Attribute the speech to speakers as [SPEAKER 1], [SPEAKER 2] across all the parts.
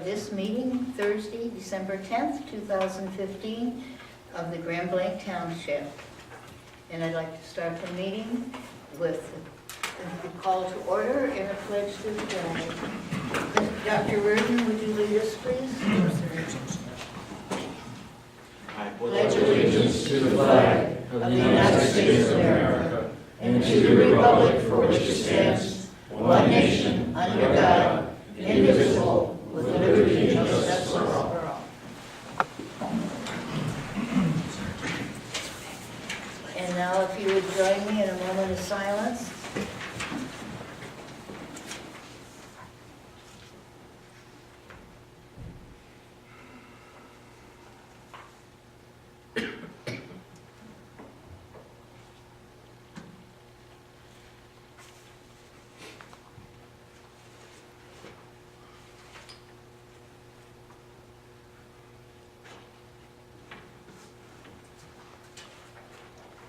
[SPEAKER 1] this meeting, Thursday, December 10th, 2015, of the Grand Blanc Township. And I'd like to start the meeting with a call to order and a pledge to the flag. Dr. Reardon, would you lead us, please?
[SPEAKER 2] I pledge allegiance to the flag of the United States of America and to the republic for which it stands, one nation, under God, indivisible, with liberty and justice for all.
[SPEAKER 1] And now if you would join me in a moment of silence.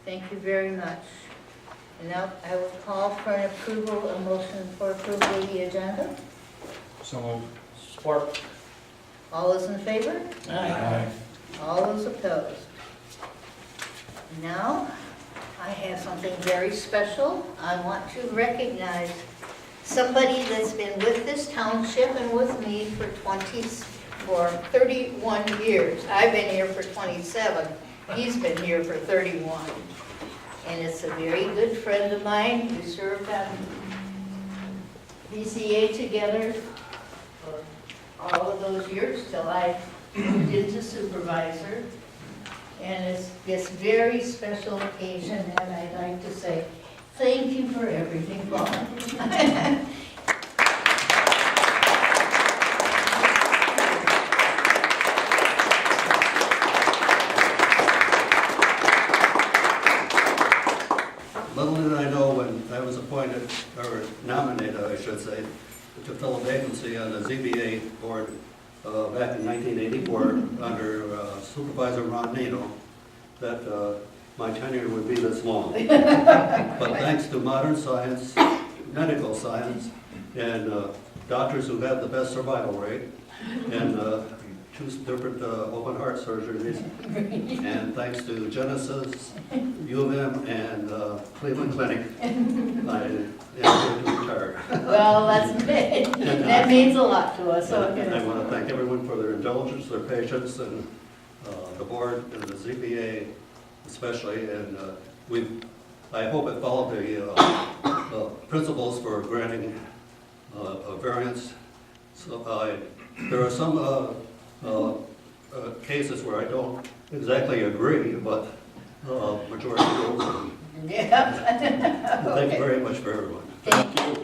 [SPEAKER 1] Thank you very much. And now I will call for an approval, a motion for approval of the agenda.
[SPEAKER 2] So moved. Support.
[SPEAKER 1] All those in favor?
[SPEAKER 2] Aye.
[SPEAKER 1] All those opposed? Now, I have something very special. I want to recognize somebody that's been with this township and with me for 31 years. I've been here for 27. He's been here for 31. And it's a very good friend of mine. We served on BCA together for all of those years till I moved into supervisor. And it's this very special occasion, and I'd like to say thank you for everything, Blanc.
[SPEAKER 3] Little did I know when I was appointed, or nominated, I should say, to fill a vacancy on the ZBA board back in 1984 under Supervisor Ron Nato, that my tenure would be this long. But thanks to modern science, medical science, and doctors who have the best survival rate, and 2 different open heart surgeries, and thanks to Genesis, U of M, and Cleveland Clinic, I am going to retire.
[SPEAKER 1] Well, that means a lot to us. So
[SPEAKER 3] I want to thank everyone for their indulgence, their patience, and the board and the ZBA especially, and I hope it followed the principles for granting a variance. So there are some cases where I don't exactly agree, but majority rules.
[SPEAKER 1] Yeah.
[SPEAKER 3] Thank you very much for everyone.
[SPEAKER 1] Thank you.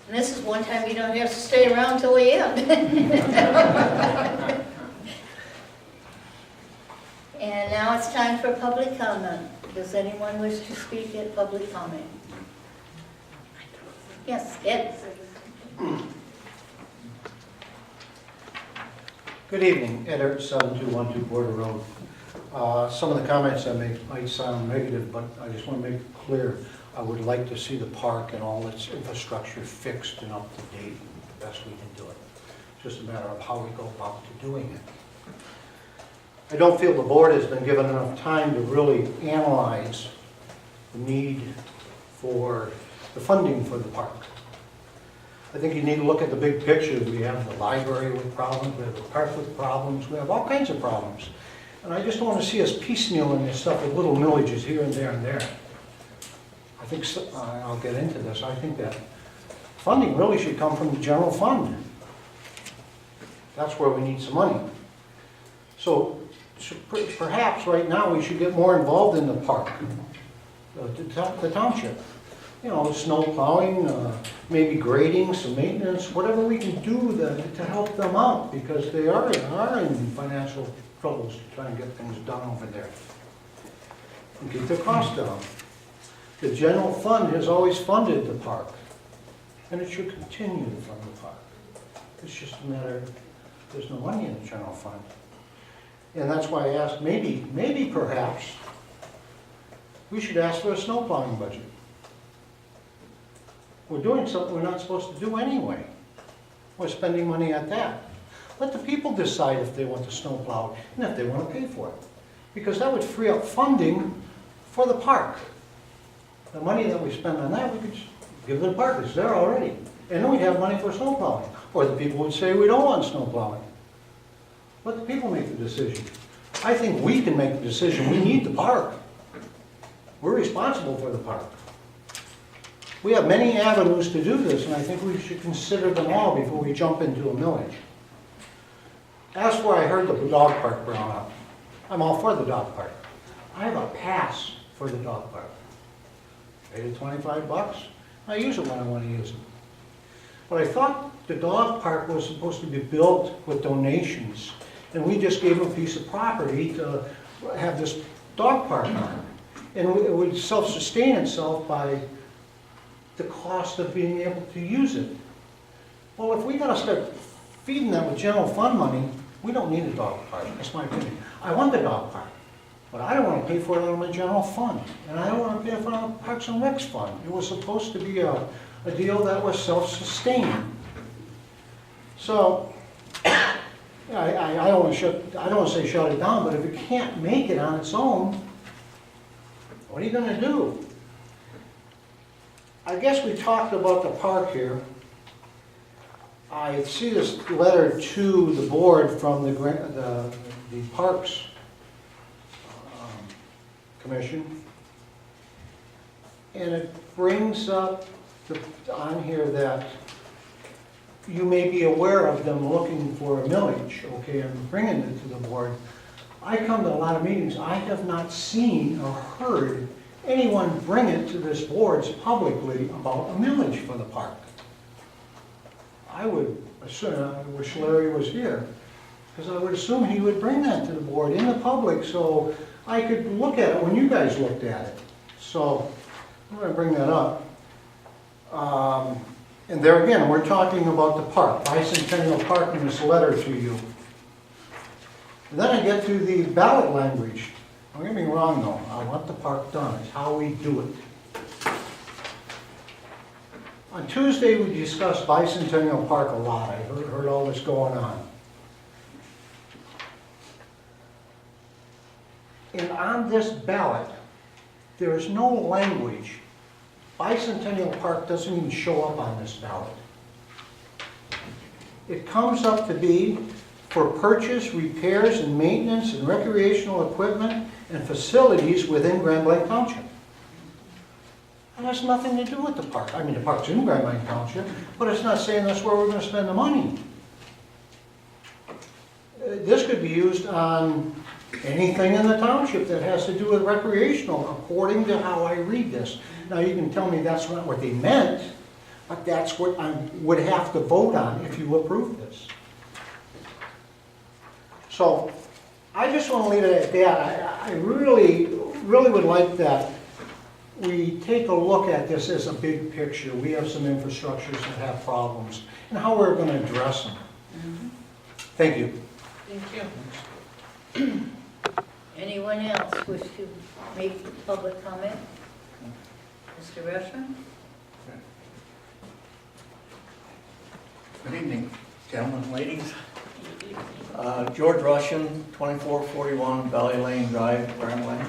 [SPEAKER 1] And this is one time you don't have to stay around till the end. And now it's time for public comment. Does anyone wish to speak at public comment? Yes, Ed.
[SPEAKER 4] Good evening, Ed, 7212 Border Road. Some of the comments I make might sound negative, but I just want to make it clear. I would like to see the park and all its infrastructure fixed and up to date the best we can do it. It's just a matter of how we go about doing it. I don't feel the board has been given enough time to really analyze the need for the funding for the park. I think you need to look at the big picture. We have the library with problems, we have the park with problems, we have all kinds of problems. And I just don't want to see us piecemealing this stuff with little millages here and there and there. I think, I'll get into this, I think that funding really should come from the general fund. That's where we need some money. So perhaps right now we should get more involved in the park, the township. You know, snow plowing, maybe grading, some maintenance, whatever we can do to help them out, because they are in financial troubles to try and get things done over there and keep their costs down. The general fund has always funded the park. and it should continue to fund the park. It's just a matter, there's no money in the general fund. And that's why I asked, maybe perhaps, we should ask for a snow plowing budget. We're doing something we're not supposed to do anyway. We're spending money at that. Let the people decide if they want to snow plow and if they want to pay for it. Because that would free up funding for the park. The money that we spend on that, we could just give to the park, it's there already. And then we'd have money for snow plowing. Or the people would say, we don't want snow plowing. Let the people make the decision. I think we can make the decision, we need the park. We're responsible for the park. We have many avenues to do this, and I think we should consider them all before we jump into a millage. As for, I heard the dog park brought up. I'm all for the dog park. I have a pass for the dog park. Paid it $25. I use it when I want to use it. But I thought the dog park was supposed to be built with donations, and we just gave them a piece of property to have this dog park on. And it would self-sustain itself by the cost of being able to use it. Well, if we gotta start feeding them with general fund money, we don't need a dog park, that's my opinion. I want the dog park, but I don't wanna pay for it out of my general fund. And I don't wanna pay for it out of Parks and Recs fund. It was supposed to be a deal that was self-sustaining. So, I don't wanna say shut it down, but if it can't make it on its own, what are you gonna do? I guess we talked about the park here. I see this letter to the board from the Parks Commission. And it brings up on here that you may be aware of them looking for a millage, okay, and bringing it to the board. I come to a lot of meetings, I have not seen or heard anyone bring it to this board publicly about a millage for the park. I would assume, I wish Larry was here, because I would assume he would bring that to the board in the public so I could look at it when you guys looked at it. So I'm going to bring that up. And there again, we're talking about the park, Bicentennial Park in this letter to you. And then I get to the ballot language. Don't get me wrong though, I want the park done, it's how we do it. On Tuesday we discussed Bicentennial Park a lot, I heard all this going on. And on this ballot, there is no language. Bicentennial Park doesn't even show up on this ballot. It comes up to be for purchase, repairs, and maintenance and recreational equipment and facilities within Grand Blanc Township. It has nothing to do with the park. I mean, the park's in Grand Blanc Township, but it's not saying that's where we're going to spend the money. This could be used on anything in the township that has to do with recreational, according to how I read this. Now, you can tell me that's not what they meant, but that's what I would have to vote on if you approve this. So, I just want to leave it at that. I really would like that we take a look at this as a big picture. We have some infrastructures that have problems, and how we're going to address them. Thank you.
[SPEAKER 1] Thank you. Anyone else wish to make public comment? Mr. Rushman?
[SPEAKER 2] Good evening, gentlemen and ladies. George Russian, 2441 Valley Lane Drive, Grand Blanc.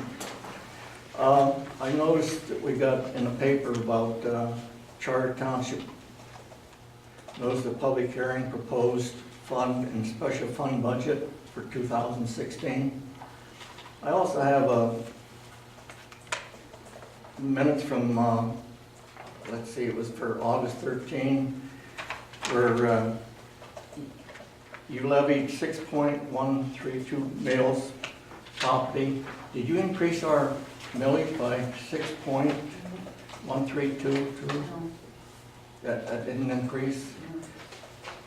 [SPEAKER 2] I noticed that we got in the paper about Charter Township. Noticed the public hearing proposed fund and special fund budget for 2016. I also have minutes from, let's see, it was for August 13, where you levied 6.132 mills property. Did you increase our millage by 6.132? That didn't increase?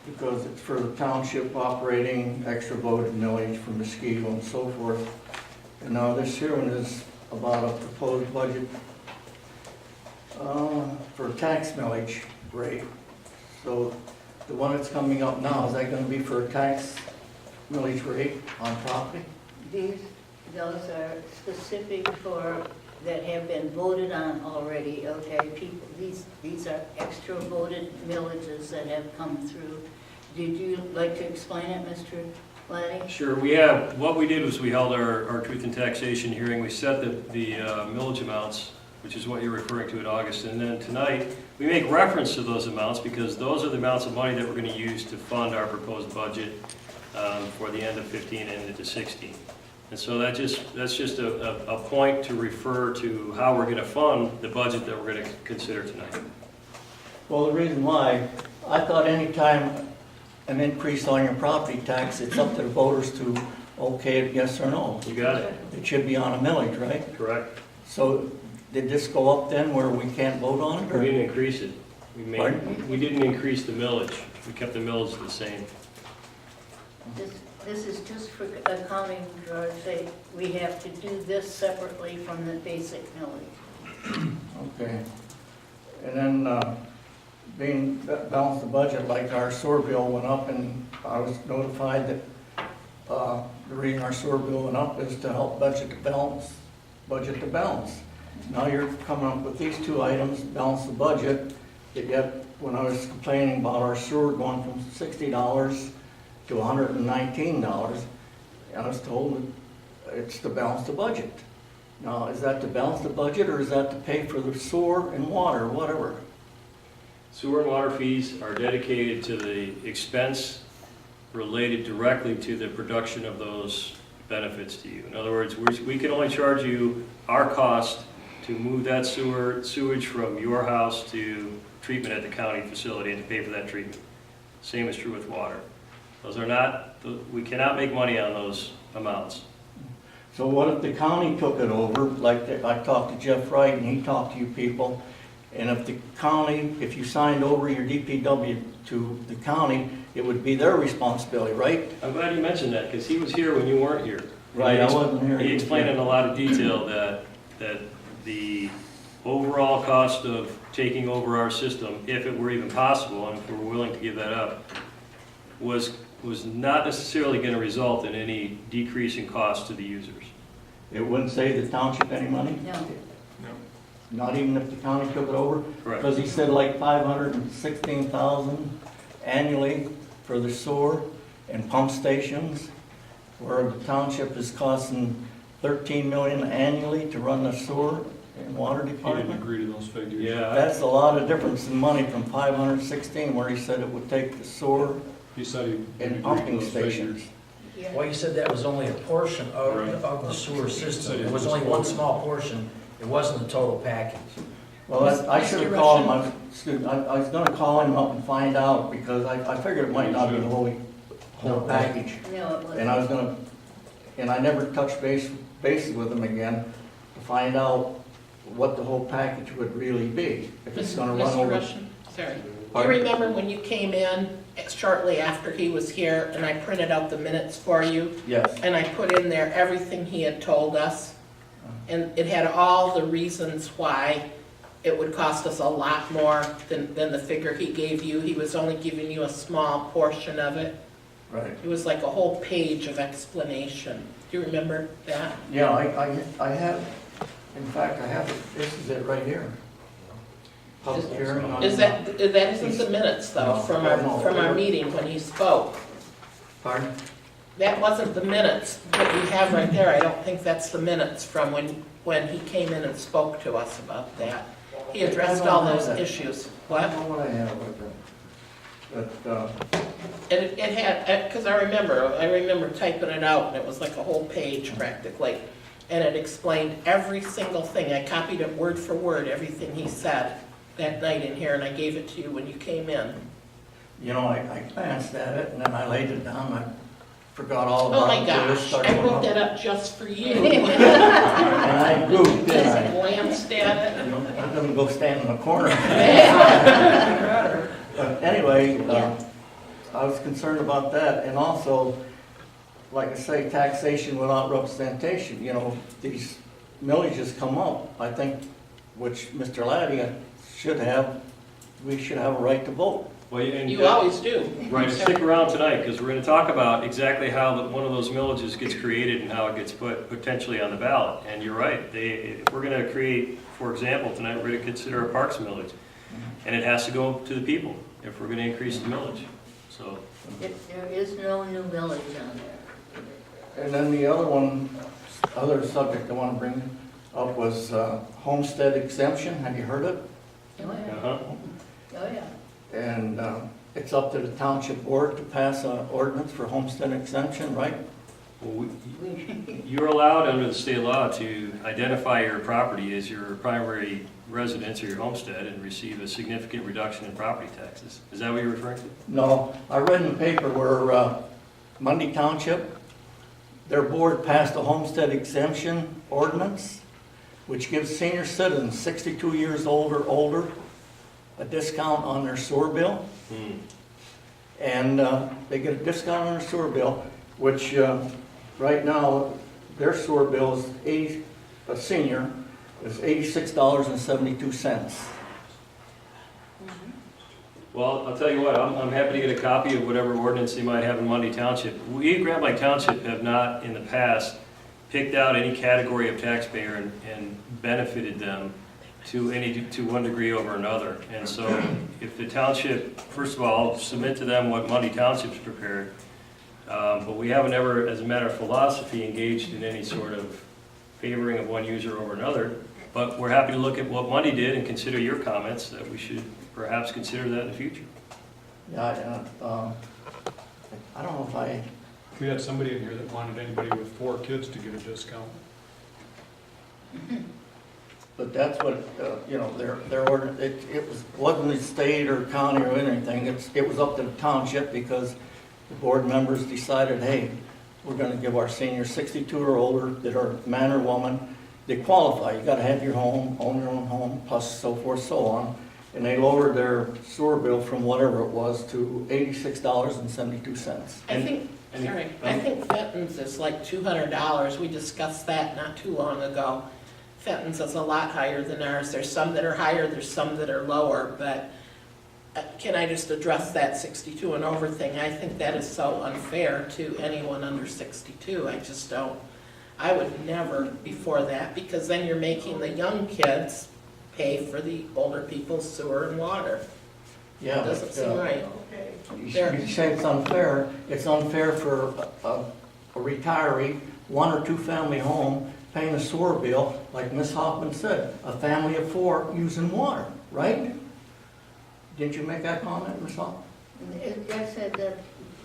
[SPEAKER 2] Because it's for the township operating extra voted millage for mosquito and so forth. And now this here one is about a proposed budget for tax millage rate. So the one that's coming up now, is that gonna be for a tax millage rate on property?
[SPEAKER 1] Those are specific for, that have been voted on already, okay? People, these are extra voted millages that have come through. Did you like to explain it, Mr. Laddie?
[SPEAKER 5] Sure, what we did was we held our truth and taxation hearing. We set the millage amounts, which is what you're referring to in August. And then tonight, we make reference to those amounts because those are the amounts of money that we're going to use to fund our proposed budget for the end of 15 and into 16. And so that's just a point to refer to how we're going to fund the budget that we're going to consider tonight.
[SPEAKER 2] Well, the reason why, I thought any time an increase on your property tax, it's up to the voters to okay it, yes or no.
[SPEAKER 5] You got it?
[SPEAKER 2] It should be on a millage, right?
[SPEAKER 5] Correct.
[SPEAKER 2] So did this go up then where we can't vote on it?
[SPEAKER 5] We
[SPEAKER 2] Or?
[SPEAKER 5] didn't increase it.
[SPEAKER 2] Pardon?
[SPEAKER 5] We didn't increase the millage. We kept the millage the same.
[SPEAKER 1] This is just for accounting, George, we have to do this separately from the basic millage.
[SPEAKER 2] Okay. And then, being balanced the budget, like our sewer bill went up, and I was notified that, the reason our sewer bill went up is to help budget the balance. Now you're coming up with these two items, balance the budget, yet when I was complaining about our sewer going from $60 to $119, I was told that it's to balance the budget. Now, is that to balance the budget, or is that to pay for the sewer and water, whatever?
[SPEAKER 5] Sewer and water fees are dedicated to the expense related directly to the production of those benefits to you. In other words, we can only charge you our cost to move that sewage from your house to treatment at the county facility and to pay for that treatment. Same is true with water. Those are not, we cannot make money on those amounts.
[SPEAKER 2] So what if the county took it over, like I talked to Jeff Wright and he talked to you people, and if the county, if you signed over your DPW to the county, it would be their responsibility, right?
[SPEAKER 5] I'm glad you mentioned that because he was here when you weren't here.
[SPEAKER 2] Right, I wasn't here.
[SPEAKER 5] He explained in a lot of detail that the overall cost of taking over our system, if it were even possible, and if we were willing to give that up, was not necessarily going to result in any decrease in cost to the users.
[SPEAKER 2] It wouldn't save the township any money?
[SPEAKER 1] No.
[SPEAKER 2] Not even if the county took it over?
[SPEAKER 5] Correct.
[SPEAKER 2] Because he said like $516,000 annually for the sewer and pump stations, where the township is costing $13 million annually to run the sewer and water
[SPEAKER 6] He didn't
[SPEAKER 2] department.
[SPEAKER 6] agree to those figures.
[SPEAKER 5] Yeah,
[SPEAKER 2] That's a lot of difference in money from 516, where he said it would take the sewer
[SPEAKER 6] He said he
[SPEAKER 2] and
[SPEAKER 6] didn't agree to
[SPEAKER 2] pumping
[SPEAKER 6] those
[SPEAKER 2] stations.
[SPEAKER 6] figures.
[SPEAKER 1] Yeah.
[SPEAKER 7] Well, you said that was only a portion
[SPEAKER 6] Right.
[SPEAKER 7] of the sewer system.
[SPEAKER 6] Said
[SPEAKER 7] It
[SPEAKER 6] it
[SPEAKER 7] was
[SPEAKER 6] was
[SPEAKER 7] only one
[SPEAKER 6] total.
[SPEAKER 7] small portion. It wasn't the total package.
[SPEAKER 2] Well, I should have called him, I was gonna call him up and find out, because I figured it might not be the whole package.
[SPEAKER 1] No, it
[SPEAKER 2] And I
[SPEAKER 1] wasn't.
[SPEAKER 2] was gonna, and I never touched bases with him again to find out what the whole package would really be, if it's gonna run
[SPEAKER 8] Mr.
[SPEAKER 2] over.
[SPEAKER 8] Russian, sorry. You
[SPEAKER 2] Pardon?
[SPEAKER 8] remember when you came in shortly after he was here and I printed out the minutes for you?
[SPEAKER 2] Yes,
[SPEAKER 8] And I put in there everything he had told us. And it had all the reasons why it would cost us a lot more than the figure he gave you. He was only giving you a small portion of it.
[SPEAKER 2] right.
[SPEAKER 8] It was like a whole page of explanation. Do you remember that?
[SPEAKER 2] Yeah, I have, in fact, I have, this is it right here. Public hearing on.
[SPEAKER 8] That isn't the minutes though, from our meeting when he spoke.
[SPEAKER 2] Pardon?
[SPEAKER 8] That wasn't the minutes, what you have right there, I don't think that's the minutes from when he came in and spoke to us about that. He addressed all those issues.
[SPEAKER 2] I
[SPEAKER 8] What?
[SPEAKER 2] don't know what I have with them. But,
[SPEAKER 8] It had, because I remember typing it out, and it was like a whole page practically. And it explained every single thing. I copied it word for word, everything he said that night in here, and I gave it to you when you came in.
[SPEAKER 2] you know, I glanced at it, and then I laid it down, I forgot all
[SPEAKER 8] Oh
[SPEAKER 2] about
[SPEAKER 8] my
[SPEAKER 2] it. till this
[SPEAKER 8] gosh,
[SPEAKER 2] started
[SPEAKER 8] I
[SPEAKER 2] going
[SPEAKER 8] wrote
[SPEAKER 2] up.
[SPEAKER 8] that up just for you.
[SPEAKER 2] And I goofed, didn't
[SPEAKER 8] Just
[SPEAKER 2] I?
[SPEAKER 8] glanced at it.
[SPEAKER 2] I'm gonna go stand in the corner. But anyway, I was concerned about that, and also, like I say, taxation without representation, you know, these millages come up, I think, which Mr. Laddie should have, we should have a right to vote.
[SPEAKER 5] Well, and
[SPEAKER 8] You always do.
[SPEAKER 5] right, and stick around tonight, because we're going to talk about exactly how one of those millages gets created and how it gets put potentially on the ballot. And you're right, if we're going to create, for example, tonight, we're going to consider a parks millage. And it has to go to the people if we're going to increase the millage. So,
[SPEAKER 1] There is no new village on there.
[SPEAKER 2] And then the other subject I want to bring up was homestead exemption. Have you heard it?
[SPEAKER 1] Oh, yeah.
[SPEAKER 5] uh-huh.
[SPEAKER 1] Oh, yeah.
[SPEAKER 2] And it's up to the township board to pass an ordinance for homestead exemption, right?
[SPEAKER 5] Well, you're allowed under the state law to identify your property as your primary residence or your homestead and receive a significant reduction in property taxes. Is that what you're referring to?
[SPEAKER 2] No, I read in the paper where Mundy Township, their board passed a homestead exemption ordinance, which gives senior citizens 62 years old or older a discount on their sewer bill. And they get a discount on their sewer bill, which right now, their sewer bill is a senior, is $86.72.
[SPEAKER 5] Well, I'll tell you what, I'm happy to get a copy of whatever ordinance they might have in Mundy Township. We in Grand Blanc Township have not, in the past, picked out any category of taxpayer and benefited them to one degree over another. And so if the township, first of all, submit to them what Mundy Township's prepared, but we haven't ever, as a matter of philosophy, engaged in any sort of favoring of one user over another. But we're happy to look at what Mundy did and consider your comments that we should perhaps consider that in the future.
[SPEAKER 2] Yeah, I don't know if I,
[SPEAKER 6] We had somebody in here that wanted anybody with 4 kids to get a discount.
[SPEAKER 2] but that's what, you know, their ordinance, it wasn't the state or county or anything, it was up to the township because the board members decided, hey, we're gonna give our seniors 62 or older that are man or woman, they qualify, you gotta have your home, own your own home, plus so forth, so on. And they lowered their sewer bill from whatever it was to $86.72.
[SPEAKER 8] I think, sorry, I think Fenton's is like $200. We discussed that not too long ago. Fenton's is a lot higher than ours. There's some that are higher, there's some that are lower, but can I just address that 62 and over thing? I think that is so unfair to anyone under 62. I just don't. I would never be for that because then you're making the young kids pay for the older people's sewer and water.
[SPEAKER 2] Yeah,
[SPEAKER 8] Doesn't seem right.
[SPEAKER 2] You say it's unfair. It's unfair for a retiree, 1 or 2 family home, paying a sewer bill, like Ms. Hoffman said, a family of 4 using water, right? Didn't you make that comment, Ms. Hoffman?
[SPEAKER 1] That's it,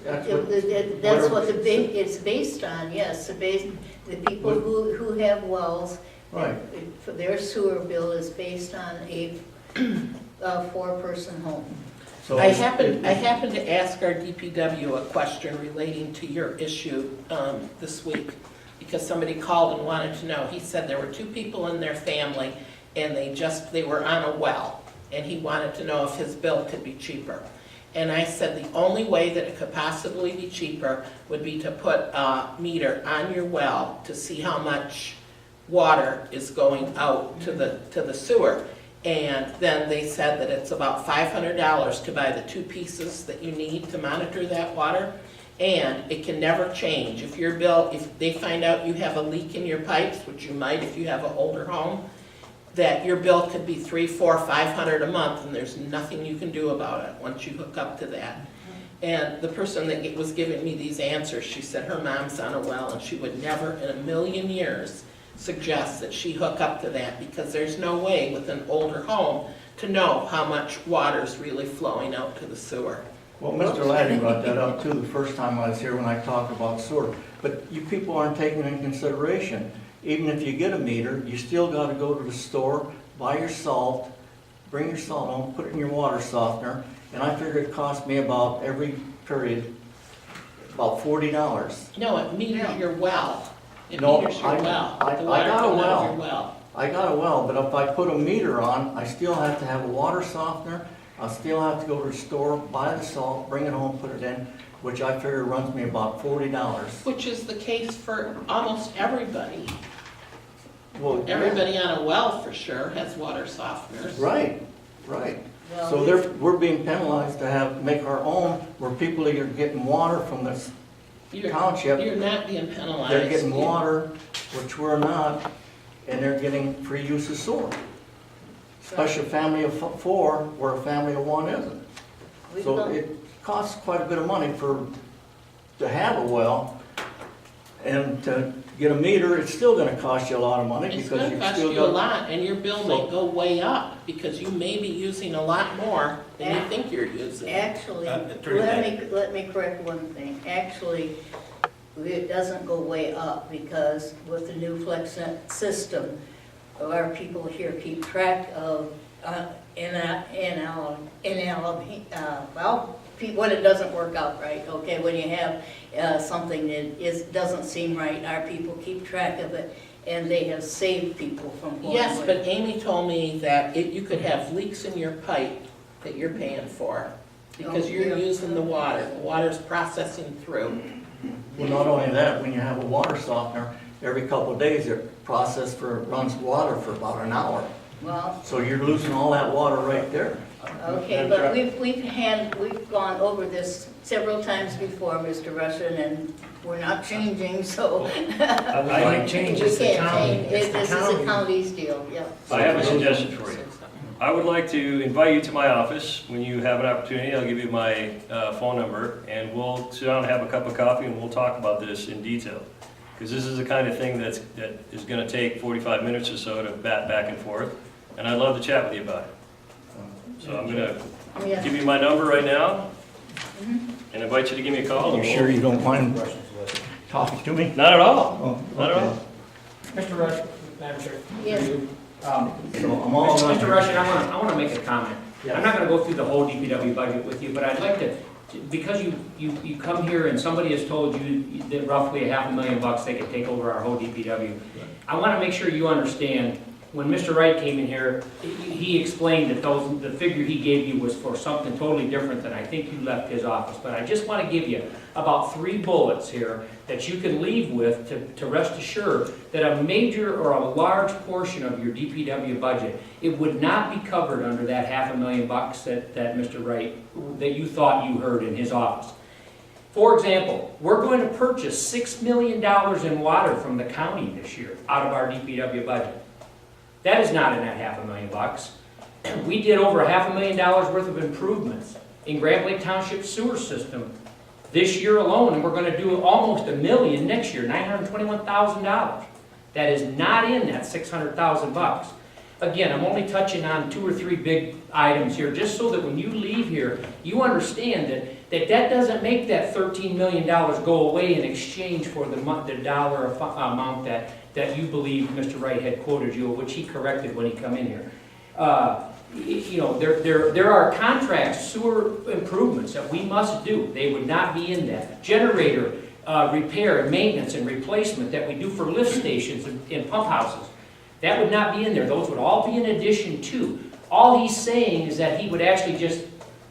[SPEAKER 2] That's what-
[SPEAKER 1] that's what it's based on, yes, the people who have wells.
[SPEAKER 2] Right.
[SPEAKER 1] For their sewer bill is based on a 4-person home.
[SPEAKER 2] So
[SPEAKER 8] I happened to ask our DPW a question relating to your issue this week, because somebody called and wanted to know. He said there were 2 people in their family, and they were on a well, and he wanted to know if his bill could be cheaper. And I said the only way that it could possibly be cheaper would be to put a meter on your well to see how much water is going out to the sewer. And then they said that it's about $500 to buy the 2 pieces that you need to monitor that water. And it can never change. If your bill, if they find out you have a leak in your pipes, which you might if you have an older home, that your bill could be $300, $400, $500 a month, and there's nothing you can do about it once you hook up to that. And the person that was giving me these answers, she said her mom's on a well, and she would never in a million years suggest that she hook up to that, because there's no way with an older home to know how much water's really flowing out to the sewer.
[SPEAKER 2] Well, Mr. Laddie brought that up too the first time I was here when I talked about sewer. But you people aren't taking into consideration, even if you get a meter, you still got to go to the store, buy your salt, bring your salt home, put it in your water softener, and I figured it cost me about every period about $40.
[SPEAKER 8] No, it meters your well. It
[SPEAKER 2] No,
[SPEAKER 8] meters your well.
[SPEAKER 2] I
[SPEAKER 8] The water
[SPEAKER 2] got a
[SPEAKER 8] coming out of
[SPEAKER 2] well.
[SPEAKER 8] your well.
[SPEAKER 2] I got a well, but if I put a meter on, I still have to have a water softener. I still have to go to the store, buy the salt, bring it home, put it in, which I figure runs me about $40.
[SPEAKER 8] Which is the case for almost everybody.
[SPEAKER 2] Well,
[SPEAKER 8] Everybody on a well for sure has water softeners.
[SPEAKER 2] Right, right.
[SPEAKER 1] Well,
[SPEAKER 2] So we're being penalized to make our own, where people are getting water from this
[SPEAKER 8] You're
[SPEAKER 2] township.
[SPEAKER 8] you're not being penalized.
[SPEAKER 2] They're getting water, which we're not, and they're getting free use of sewer. Especially a family of four, where a family of one isn't.
[SPEAKER 1] we've
[SPEAKER 2] So
[SPEAKER 1] gone-
[SPEAKER 2] it costs quite a bit of money to have a well, and to get a meter, it's still gonna cost you a lot of money,
[SPEAKER 8] It's
[SPEAKER 2] because
[SPEAKER 8] gonna
[SPEAKER 2] you've
[SPEAKER 8] cost
[SPEAKER 2] still
[SPEAKER 8] you a
[SPEAKER 2] got.
[SPEAKER 8] lot, and your bill may go way up, because you may be using a lot more than you
[SPEAKER 1] Ac-
[SPEAKER 8] think you're using.
[SPEAKER 1] Actually,
[SPEAKER 9] Attorney
[SPEAKER 1] let me correct one thing. Actually, it doesn't go way up because with the new FlexNet system, our people here keep track of, when it doesn't work out right, okay? When you have something that doesn't seem right, our people keep track of it, and they have saved people from going
[SPEAKER 8] Yes,
[SPEAKER 1] away.
[SPEAKER 8] but Amy told me that you could have leaks in your pipe that you're paying for, because
[SPEAKER 1] Oh,
[SPEAKER 8] you're
[SPEAKER 1] yeah.
[SPEAKER 8] using the water's processing through.
[SPEAKER 2] Well, not only that, when you have a water softener, every couple of days it runs water for about an hour.
[SPEAKER 1] Well,
[SPEAKER 2] So you're losing all that water right there.
[SPEAKER 1] okay, but we've gone over this several times before, Mr. Russian, and we're not changing, so.
[SPEAKER 7] I would like change, it's the
[SPEAKER 1] We can't
[SPEAKER 7] county.
[SPEAKER 1] change.
[SPEAKER 7] It's the
[SPEAKER 1] This is the
[SPEAKER 7] county.
[SPEAKER 1] county's deal, yeah.
[SPEAKER 5] I have a suggestion for you. I would like to invite you to my office. When you have an opportunity, I'll give you my phone number, and we'll sit down and have a cup of coffee, and we'll talk about this in detail. Because this is the kind of thing that is going to take 45 minutes or so to bat back and forth, and I'd love to chat with you about it. So I'm going to
[SPEAKER 1] Yeah.
[SPEAKER 5] give you my number right now,
[SPEAKER 1] Mhm.
[SPEAKER 5] and invite you to give me a call. and
[SPEAKER 2] You
[SPEAKER 5] we'll-
[SPEAKER 2] sure you don't mind talking to me?
[SPEAKER 5] Not at all.
[SPEAKER 2] Oh,
[SPEAKER 5] Not at
[SPEAKER 2] okay.
[SPEAKER 5] all.
[SPEAKER 9] Mr. Rush, Madam Chair.
[SPEAKER 1] Yes.
[SPEAKER 2] So I'm all.
[SPEAKER 9] Mr. Rush, I want to make a comment. I'm not going to go through the whole DPW budget with you, but I'd like to, because you come here and somebody has told you that roughly $500,000 they could take over our whole DPW. I want to make sure you understand, when Mr. Wright came in here, he explained that the figure he gave you was for something totally different than I think you left his office. But I just want to give you about 3 bullets here that you can leave with to rest assured that a major or a large portion of your DPW budget, it would not be covered under that $500,000 that Mr. Wright, that you thought you heard in his office. For example, we're going to purchase $6 million in water from the county this year out of our DPW budget. That is not in that $500,000. We did over $500,000 worth of improvements in Grand Lake Township sewer system this year alone, and we're going to do almost $1 million next year, $921,000. That is not in that $600,000. Again, I'm only touching on 2 or 3 big items here, just so that when you leave here, you understand that doesn't make that $13 million go away in exchange for the dollar amount that you believe Mr. Wright had quoted you, which he corrected when he come in here. You know, there are contract sewer improvements that we must do. They would not be in that. Generator repair and maintenance and replacement that we do for lift stations and pump houses. That would not be in there. Those would all be in addition to. All he's saying is that he would actually just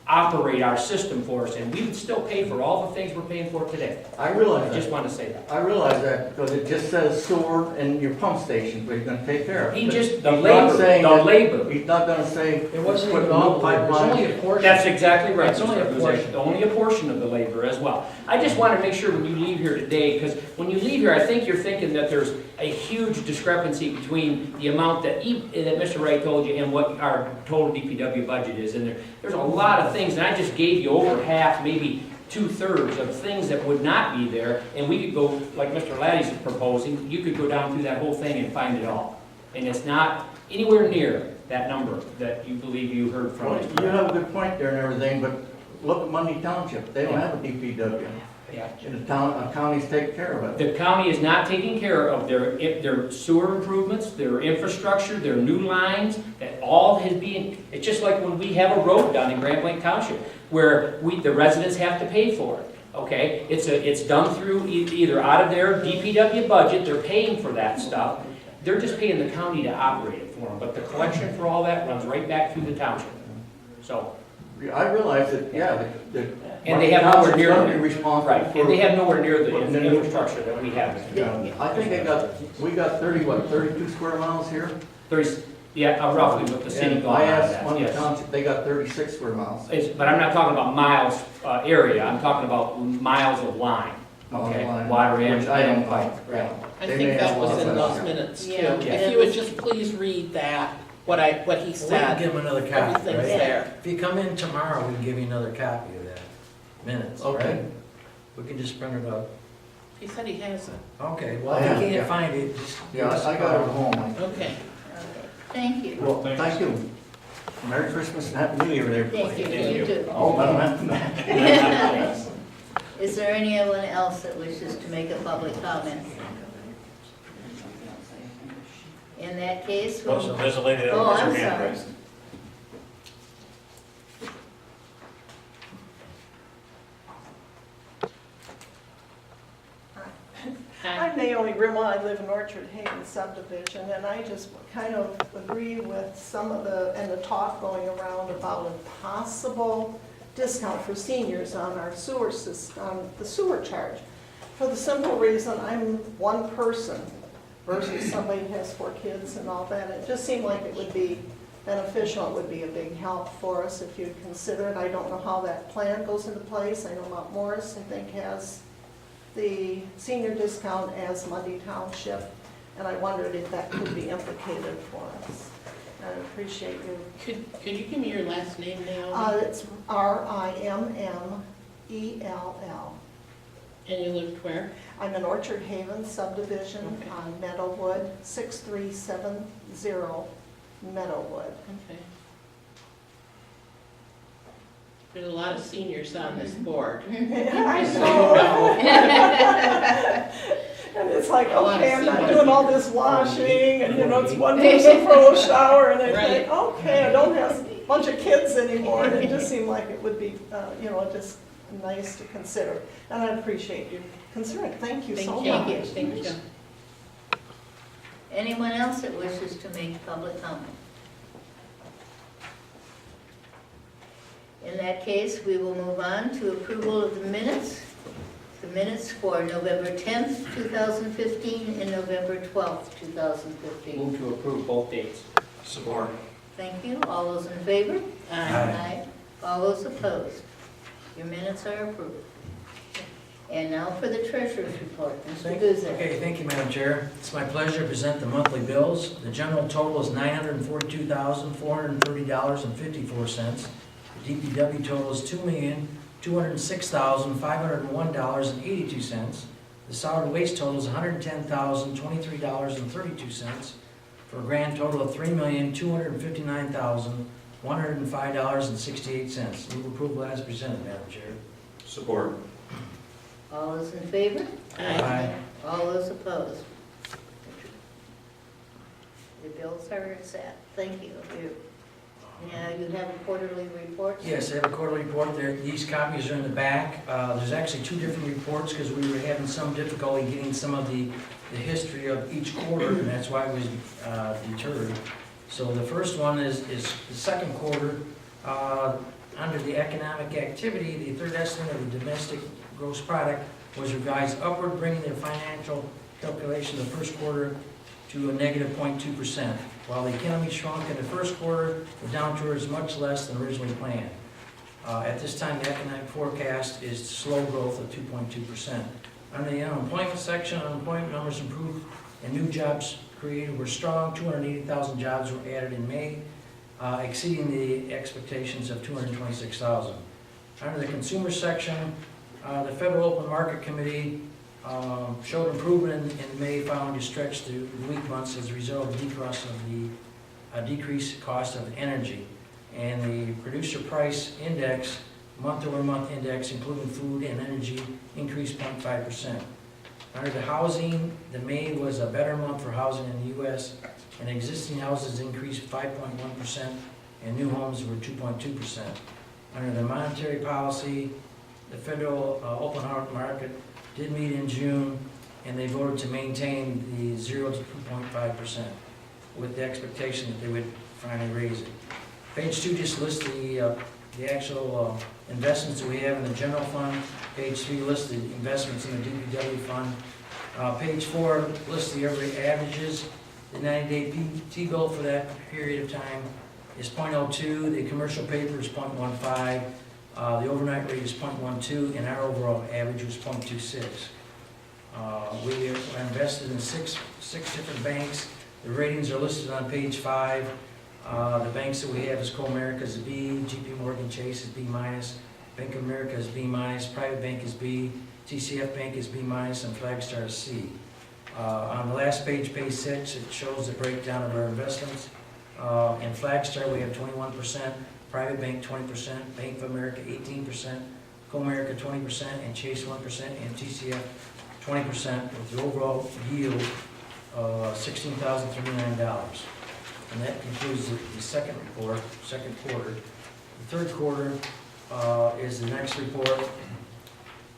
[SPEAKER 9] operate our system for us, and we would still pay for all the things we're paying for today.
[SPEAKER 2] I realize
[SPEAKER 9] I
[SPEAKER 2] that.
[SPEAKER 9] just want to say that.
[SPEAKER 2] I realize that, because it just says sewer and your pump station, but he's gonna take care of it.
[SPEAKER 9] He just,
[SPEAKER 2] But he's not saying that-
[SPEAKER 9] labor.
[SPEAKER 2] He's not gonna say.
[SPEAKER 7] It wasn't
[SPEAKER 2] put
[SPEAKER 7] even
[SPEAKER 2] new
[SPEAKER 7] all the labor, it was only
[SPEAKER 2] pipelines.
[SPEAKER 7] a portion.
[SPEAKER 9] That's exactly right.
[SPEAKER 7] It's only a
[SPEAKER 9] Mr.
[SPEAKER 7] portion.
[SPEAKER 9] Guzek. Only a portion of the labor as well. I just want to make sure when you leave here today, because when you leave here, I think you're thinking that there's a huge discrepancy between the amount that Mr. Wright told you and what our total DPW budget is. And there's a lot of things, and I just gave you over half, maybe 2/3 of things that would not be there, and we could go, like Mr. Laddie's proposing, you could go down through that whole thing and find it all. And it's not anywhere near that number that you believe you heard from
[SPEAKER 2] Well,
[SPEAKER 9] Mr.
[SPEAKER 2] you
[SPEAKER 9] Wright.
[SPEAKER 2] have a good point there and everything, but look at Mundy Township, they don't have a DPW.
[SPEAKER 9] Yeah.
[SPEAKER 2] And the counties take care of it.
[SPEAKER 9] The county is not taking care of their sewer improvements, their infrastructure, their new lines, that all is being, it's just like when we have a road down in Grand Blanc Township, where the residents have to pay for it, okay? It's done through either out of their DPW budget, they're paying for that stuff, they're just paying the county to operate it for them, but the collection for all that runs right back through the township. So,
[SPEAKER 2] I realize that, yeah, that.
[SPEAKER 9] and they have nowhere near,
[SPEAKER 2] Mundy Township's gonna be responsible
[SPEAKER 9] right, and they
[SPEAKER 2] for-
[SPEAKER 9] have nowhere near the infrastructure that we have.
[SPEAKER 2] I think we got 32 square miles here.
[SPEAKER 9] There's Yeah, roughly with the city
[SPEAKER 7] And
[SPEAKER 9] going
[SPEAKER 7] I
[SPEAKER 9] on
[SPEAKER 7] asked
[SPEAKER 9] that,
[SPEAKER 7] one of the
[SPEAKER 9] yes.
[SPEAKER 7] township, they got 36 square miles.
[SPEAKER 9] But I'm not talking about miles area, I'm talking about miles of line,
[SPEAKER 7] Of
[SPEAKER 9] okay?
[SPEAKER 7] line,
[SPEAKER 9] Water and
[SPEAKER 7] which I don't
[SPEAKER 9] and pipe,
[SPEAKER 7] know.
[SPEAKER 9] right?
[SPEAKER 8] I
[SPEAKER 7] They
[SPEAKER 8] think
[SPEAKER 7] may
[SPEAKER 8] that
[SPEAKER 7] have
[SPEAKER 8] was
[SPEAKER 7] a lot
[SPEAKER 8] in
[SPEAKER 7] of
[SPEAKER 8] those
[SPEAKER 7] that.
[SPEAKER 8] minutes too.
[SPEAKER 1] Yeah.
[SPEAKER 8] If you would just please read that, what he
[SPEAKER 7] Well,
[SPEAKER 2] We can
[SPEAKER 8] said,
[SPEAKER 2] give them another copy,
[SPEAKER 8] everything's
[SPEAKER 2] right?
[SPEAKER 8] there.
[SPEAKER 2] If you come in tomorrow, we can give you another copy of that minutes,
[SPEAKER 7] Okay.
[SPEAKER 2] right? We can just print it out.
[SPEAKER 8] He said he has it.
[SPEAKER 2] Okay, well,
[SPEAKER 7] I
[SPEAKER 2] if
[SPEAKER 7] have,
[SPEAKER 2] you
[SPEAKER 7] yeah.
[SPEAKER 2] can't find it, just.
[SPEAKER 7] Yeah, I got it at home.
[SPEAKER 8] Okay.
[SPEAKER 1] Okay, thank you.
[SPEAKER 7] Well, thank you. Merry Christmas and Happy New Year, everybody.
[SPEAKER 1] Thank you, you too.
[SPEAKER 7] Oh, I don't have to back.
[SPEAKER 1] Is there anyone else that wishes to make a public comment? In that case,
[SPEAKER 5] Oh, so there's a lady that
[SPEAKER 1] Oh,
[SPEAKER 5] has her
[SPEAKER 1] I'm
[SPEAKER 5] hand
[SPEAKER 1] sorry.
[SPEAKER 5] raised.
[SPEAKER 8] Hi.
[SPEAKER 10] I'm Naomi Grimwell, I live in Orchard Haven subdivision, and I just kind of agree with some of the talk going around about a possible discount for seniors on our sewer system, on the sewer charge. For the simple reason, I'm one person versus somebody who has 4 kids and all that. It just seemed like it would be beneficial, it would be a big help for us if you'd consider it. I don't know how that plan goes into place. I know Mount Morris, I think, has the senior discount as Mundy Township, and I wondered if that could be implicated for us. I appreciate you.
[SPEAKER 8] Could you give me your last name, Naomi?
[SPEAKER 10] It's Rimmell.
[SPEAKER 8] And you lived where?
[SPEAKER 10] I'm in Orchard Haven subdivision
[SPEAKER 8] Okay.
[SPEAKER 10] on Meadowwood, 6370 Meadowwood.
[SPEAKER 8] Okay. There's a lot of seniors on this board.
[SPEAKER 10] I know. And it's like,
[SPEAKER 8] A lot of
[SPEAKER 10] okay, I'm not
[SPEAKER 8] seniors.
[SPEAKER 10] doing all this washing, and it's one person for a shower, and I think,
[SPEAKER 8] Right.
[SPEAKER 10] okay, I don't have a bunch of kids anymore, and it just seemed like it would be, just nice to consider. And I appreciate you considering, thank you so
[SPEAKER 8] Thank
[SPEAKER 10] much.
[SPEAKER 8] you, thank you.
[SPEAKER 1] anyone else that wishes to make public comment? In that case, we will move on to approval of the minutes. The minutes for November 10th, 2015 and November 12th, 2015.
[SPEAKER 9] Move to approve both dates.
[SPEAKER 5] Support.
[SPEAKER 1] Thank you. All those in favor?
[SPEAKER 2] Aye.
[SPEAKER 1] All those opposed? Your minutes are approved. And now for the treasurer's report. Mr. Guzzo.
[SPEAKER 2] Okay, thank you, Madam Chair. It's my pleasure to present the monthly bills. The general total is $942,430.54. The DPW total is $2,206,501.82. The solid waste total is $110,023.32, for a grand total of $3,259,105.68. Move approval as presented, Madam Chair.
[SPEAKER 5] Support.
[SPEAKER 1] All those in favor?
[SPEAKER 2] Aye.
[SPEAKER 1] All those opposed? The bills are set. Thank you. Now, you have a quarterly report?
[SPEAKER 2] Yes, I have a quarterly report there. These copies are in the back. There's actually 2 different reports because we were having some difficulty getting some of the history of each quarter, and that's why it was deterred. So the first one is the second quarter. Under the economic activity, the third estimate of the domestic gross product was revised upward, bringing the financial calculation of the first quarter to a negative 0.2%. While the economy shrunk in the first quarter, the downturn is much less than originally planned. At this time, the economic forecast is slow growth of 2.2%. Under the unemployment section, unemployment numbers improved and new jobs created were strong. 280,000 jobs were added in May, exceeding the expectations of 226,000. Under the consumer section, the Federal Open Market Committee showed improvement in May, following to stretch through the weak months as a result of the decreased cost of energy. And the producer price index, month-over-month index, including food and energy, increased 0.5%. Under the housing, the May was a better month for housing in the U.S., and existing houses increased 5.1%, and new homes were 2.2%. Under the monetary policy, the Federal Open Market did meet in June, and they voted to maintain the 0 to 2.5%, with the expectation that they would finally raise it. Page 2 just lists the actual investments that we have in the general fund. Page 3 lists the investments in the DPW fund. Page 4 lists the every averages. The 90-day T-bill for that period of time is .02, the commercial paper is .15, the overnight rate is .12, and our overall average was .26. We are invested in six different banks. The ratings are listed on page 5. The banks that we have is Comerica is a B, GP Morgan Chase is B-, Bank of America is B-, Private Bank is B, TCF Bank is B-, and Flagstar is C. On the last page, page 6, it shows the breakdown of our investments. In Flagstar, we have 21%, Private Bank 20%, Bank of America 18%, Comerica 20%, and Chase 1%, and TCF 20%, with the overall yield $16,039. And that concludes the second quarter. The third quarter is the next report.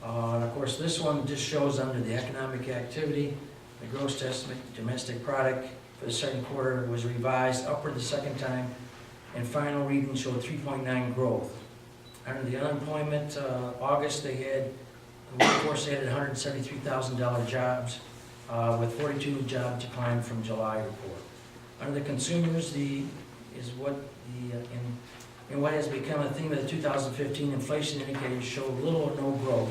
[SPEAKER 2] And of course, this one just shows under the economic activity, the gross domestic product for the second quarter was revised upward the second time, and final reading showed 3.9 growth. Under the unemployment, August the workforce added $173,000 jobs, with 42 job decline from July report. Under the consumers, in what has become a theme of the 2015 inflation indicators showed little or no growth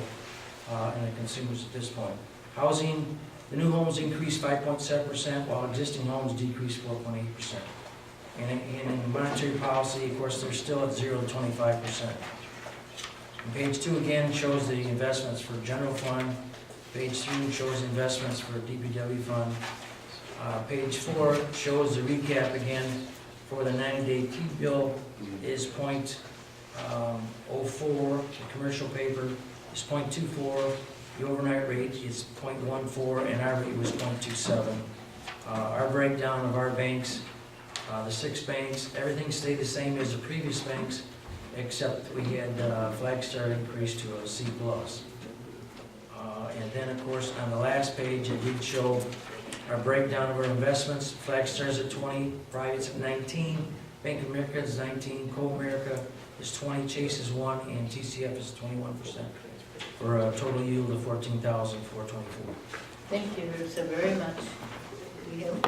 [SPEAKER 2] in the consumers at this point. Housing, the new homes increased 5.7%, while existing homes decreased 4.8%. And in monetary policy, of course, they're still at 0 to 25%. Page 2 again shows the investments for general fund. Page 3 shows investments for DPW fund. Page 4 shows the recap again for the 90-day T-bill is .04, the commercial paper is .24, the overnight rate is .14, and our rate was .27. Our breakdown of our banks, the 6 banks, everything stayed the same as the previous banks, except we had Flagstar increased to a C+. And then, of course, on the last page, it did show our breakdown of our investments. Flagstar's at 20, Private's at 19, Bank of America is 19, Co-America is 20, Chase is 1, and TCF is 21%, for a total yield of $14,424.
[SPEAKER 1] Thank you so very much. We have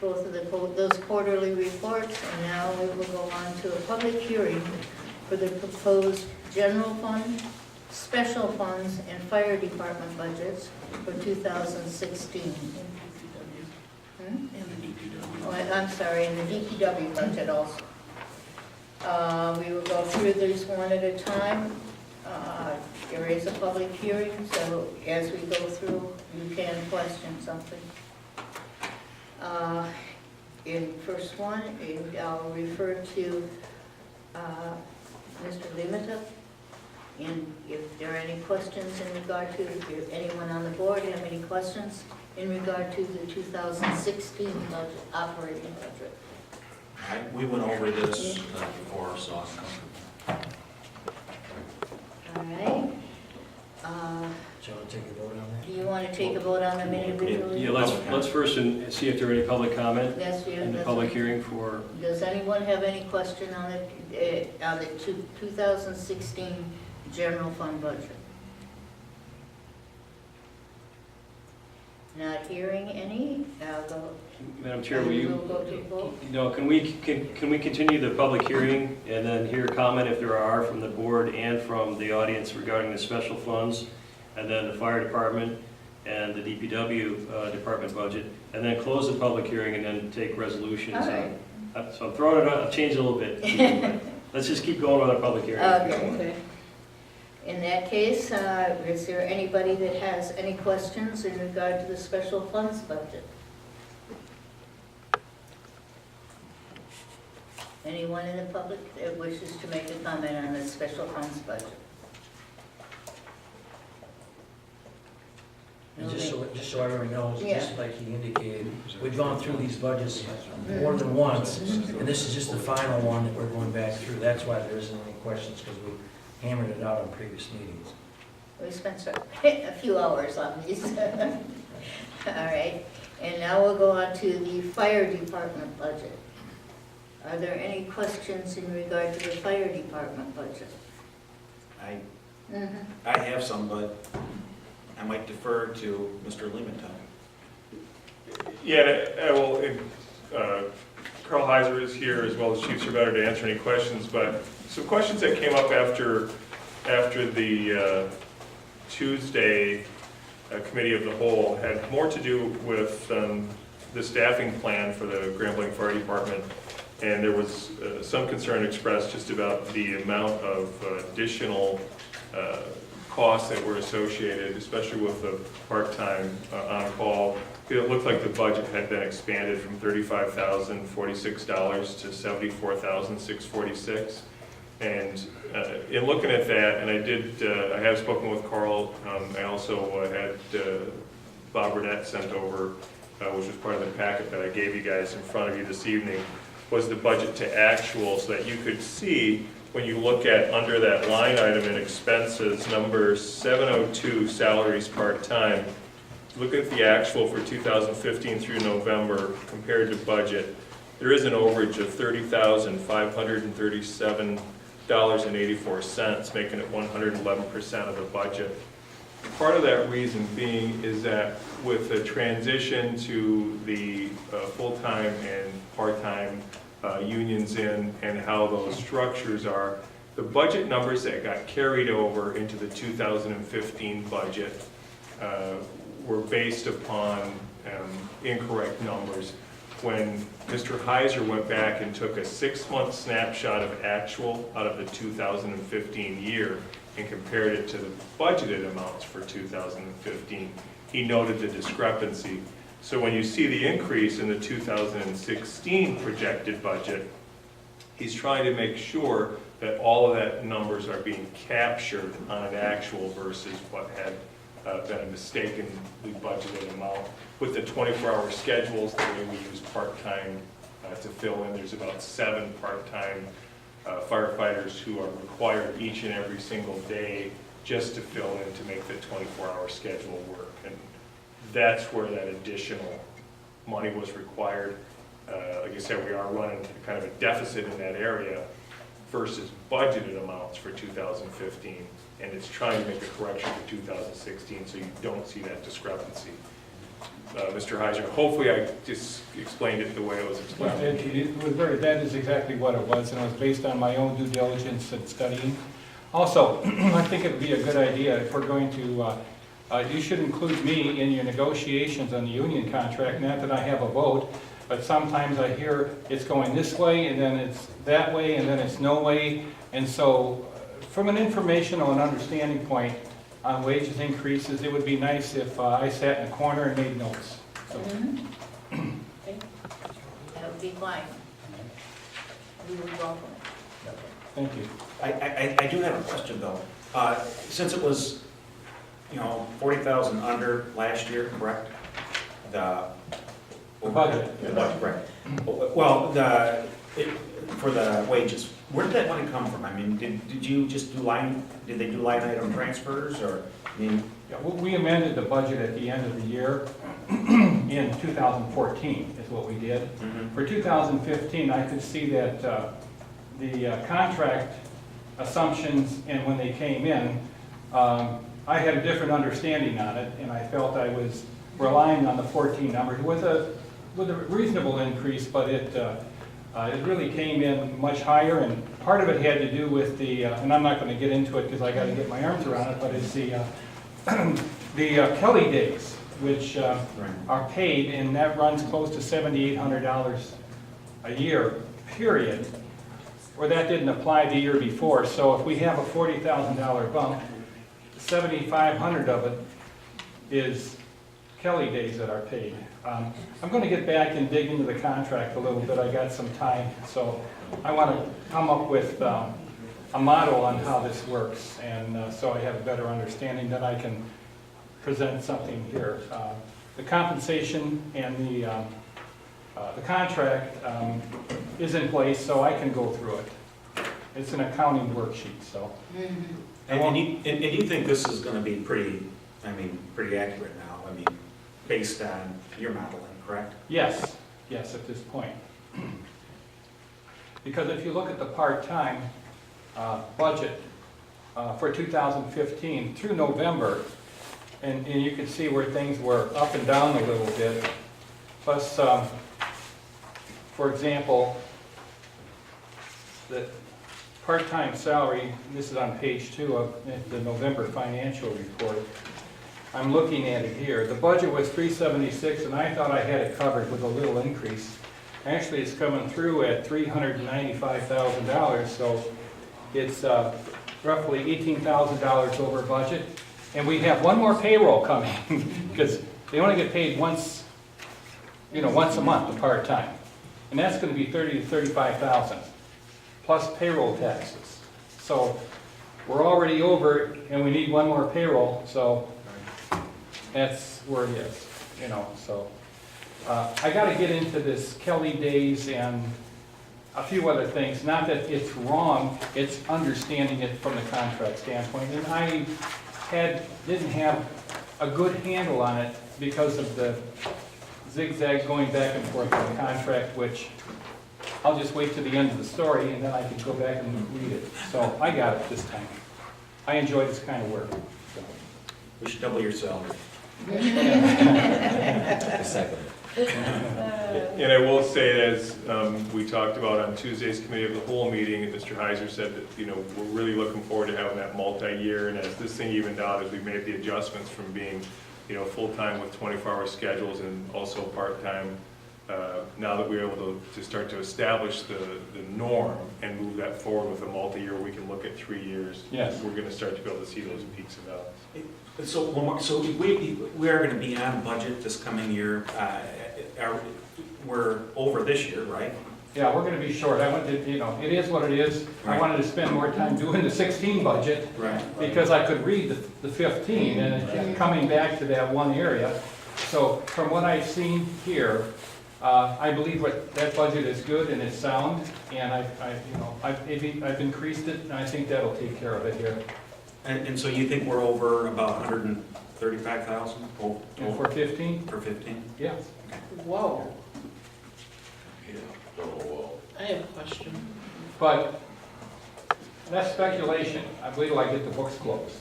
[SPEAKER 1] both of those quarterly reports, and now we will go on to a public hearing for the proposed general fund, special funds, and fire department budgets for 2016. Oh, I'm sorry, and the DPW budget also. We will go through these one at a time. There is a public hearing, so as we go through, you can question something. In first one, I'll refer to Mr. Limita. And if there are any questions in regard to, if anyone on the board have any questions in regard to the 2016 budget, operating budget.
[SPEAKER 11] We went over this before, so I'm comfortable.
[SPEAKER 1] All right.
[SPEAKER 2] Do you want to take a vote on that?
[SPEAKER 1] Do you want to take a vote on them individually?
[SPEAKER 5] Yeah, let's first see if there are any public comment
[SPEAKER 1] Yes, yeah,
[SPEAKER 5] in the
[SPEAKER 1] that's
[SPEAKER 5] public
[SPEAKER 1] right.
[SPEAKER 5] hearing for,
[SPEAKER 1] Does anyone have any question on the 2016 general fund budget? Not hearing any, I'll go.
[SPEAKER 5] Madam Chair, will you?
[SPEAKER 1] We'll go to vote.
[SPEAKER 5] No, can we continue the public hearing and then hear comment if there are from the board and from the audience regarding the special funds, and then the fire department and the DPW department budget, and then close the public hearing and then take resolutions.
[SPEAKER 1] All right.
[SPEAKER 5] So I'm throwing it out, I'll change it a little bit. Let's just keep going on the public hearing.
[SPEAKER 1] Okay. In that case, is there anybody that has any questions in regard to the special funds budget? Anyone in the public that wishes to make a comment on the special funds budget?
[SPEAKER 2] And just so everyone knows,
[SPEAKER 1] Yeah.
[SPEAKER 2] just like he indicated, we've gone through these budgets more than once, and this is just the final one that we're going back through. That's why there isn't any questions, because we hammered it out on previous meetings.
[SPEAKER 1] We spent a few hours on these. All right, and now we'll go on to the fire department budget. Are there any questions in regard to the fire department budget?
[SPEAKER 11] I
[SPEAKER 1] Mm-hmm.
[SPEAKER 11] have some, but I might defer to Mr. Leamontown.
[SPEAKER 12] Yeah, I will, Carl Heiser is here as well as Chief Surveyor to answer any questions, but some questions that came up after the Tuesday Committee of the Whole had more to do with the staffing plan for the Grand Blanc Fire Department, and there was some concern expressed just about the amount of additional costs that were associated, especially with the part-time on-call. It looked like the budget had been expanded from $35,046 to $74,646. And in looking at that, and I have spoken with Carl, I also had Bob Burnett sent over, which was part of the packet that I gave you guys in front of you this evening, was the budget to actual, so that you could see when you look at under that line item in expenses, number 702, salaries part-time, look at the actual for 2015 through November compared to budget. There is an overage of $30,537.84, making it 111% of the budget. Part of that reason being is that with the transition to the full-time and part-time unions in and how those structures are, the budget numbers that got carried over into the 2015 budget were based upon incorrect numbers. When Mr. Heiser went back and took a 6-month snapshot of actual out of the 2015 year and compared it to the budgeted amounts for 2015, he noted the discrepancy. So when you see the increase in the 2016 projected budget, he's trying to make sure that all of that numbers are being captured on an actual versus what had been a mistakenly budgeted amount. With the 24-hour schedules, the way we use part-time to fill in, there's about 7 part-time firefighters who are required each and every single day just to fill in to make the 24-hour schedule work. And that's where that additional money was required. Like I said, we are running kind of a deficit in that area versus budgeted amounts for 2015, and it's trying to make a correction for 2016 so you don't see that discrepancy. Mr. Heiser, hopefully I just explained it the way it was explained.
[SPEAKER 6] That is exactly what it was, and it was based on my own due diligence and studying. Also, I think it would be a good idea if we're going to, you should include me in your negotiations on the union contract. Not that I have a vote, but sometimes I hear it's going this way, and then it's that way, and then it's no way. And so, from an informational and understanding point on wages increases, it would be nice if I sat in a corner and made notes. So.
[SPEAKER 1] That would be fine. We would welcome it.
[SPEAKER 6] Thank you.
[SPEAKER 7] I do have a question though. Since it was, 40,000 under last year, correct? The
[SPEAKER 6] budget.
[SPEAKER 7] The budget, correct. Well, for the wages, where did that money come from? I mean, did you just do did they do line item transfers, or,
[SPEAKER 6] Yeah, we amended the budget at the end of the year in 2014 is what we did.
[SPEAKER 7] Mm-hmm.
[SPEAKER 6] For 2015, I could see that the contract assumptions and when they came in, I had a different understanding on it, and I felt I was relying on the 14 numbers with a reasonable increase, but it really came in much higher, and part of it had to do with the, and I'm not going to get into it because I got to get my arms around it, but it's the Kelly days, which are paid, and that runs close to $7,800 a year, period, where that didn't apply the year before. So if we have a $40,000 bump, $7,500 of it is Kelly days that are paid. I'm going to get back and dig into the contract a little bit. I got some time, so I want to come up with a model on how this works, and so I have a better understanding that I can present something here. The compensation and the contract is in place, so I can go through it. It's an accounting worksheet, so.
[SPEAKER 7] and you think this is going to be pretty accurate now? I mean, based on your modeling, correct?
[SPEAKER 6] Yes, at this point. Because if you look at the part-time budget for 2015 through November, and you can see where things were up and down a little bit, Plus, for example, the part-time salary, this is on page 2 of the November financial report. I'm looking at it here. The budget was $376, and I thought I had it covered with a little increase. Actually, it's coming through at $395,000, so it's roughly $18,000 over budget. And we have one more payroll coming, because they only get paid once a month, the part-time. And that's going to be $30,000 to $35,000, plus payroll taxes. So we're already over, and we need one more payroll, so that's where it is, so. I got to get into this Kelly days and a few other things. Not that it's wrong, it's understanding it from the contract standpoint. And I didn't have a good handle on it because of the zigzag going back and forth on the contract, which I'll just wait to the end of the story and then I can go back and read it. So I got it this time. I enjoy this kind of work. So.
[SPEAKER 7] We should double your salary.
[SPEAKER 2] Second.
[SPEAKER 12] And I will say, as we talked about on Tuesday's committee of the whole meeting, and Mr. Heiser said that, we're really looking forward to having that multi-year, and as this thing evened out, as we made the adjustments from being, full-time with 24-hour schedules and also part-time, now that we're able to start to establish the norm and move that forward with a multi-year, we can look at 3 years.
[SPEAKER 6] Yes.
[SPEAKER 12] We're gonna start to be able to see those peaks and valleys.
[SPEAKER 7] So one more, so we are gonna be on budget this coming year. We're over this year, right?
[SPEAKER 6] Yeah, we're going to be short. I went to, it is what it is. I
[SPEAKER 7] Right.
[SPEAKER 6] wanted to spend more time doing the 16 budget
[SPEAKER 7] Right.
[SPEAKER 6] because I could read the 15 and it kept coming back to that one area. So from what I've seen here, I believe that budget is good and it's sound, and I've increased it, and I think that'll take care of it here.
[SPEAKER 7] And so you think we're over about 135,000?
[SPEAKER 6] And for 15,
[SPEAKER 7] For 15?
[SPEAKER 6] yeah.
[SPEAKER 8] Whoa,
[SPEAKER 2] Yeah.
[SPEAKER 8] I have a question.
[SPEAKER 6] But that's speculation. I wait till I get the books closed,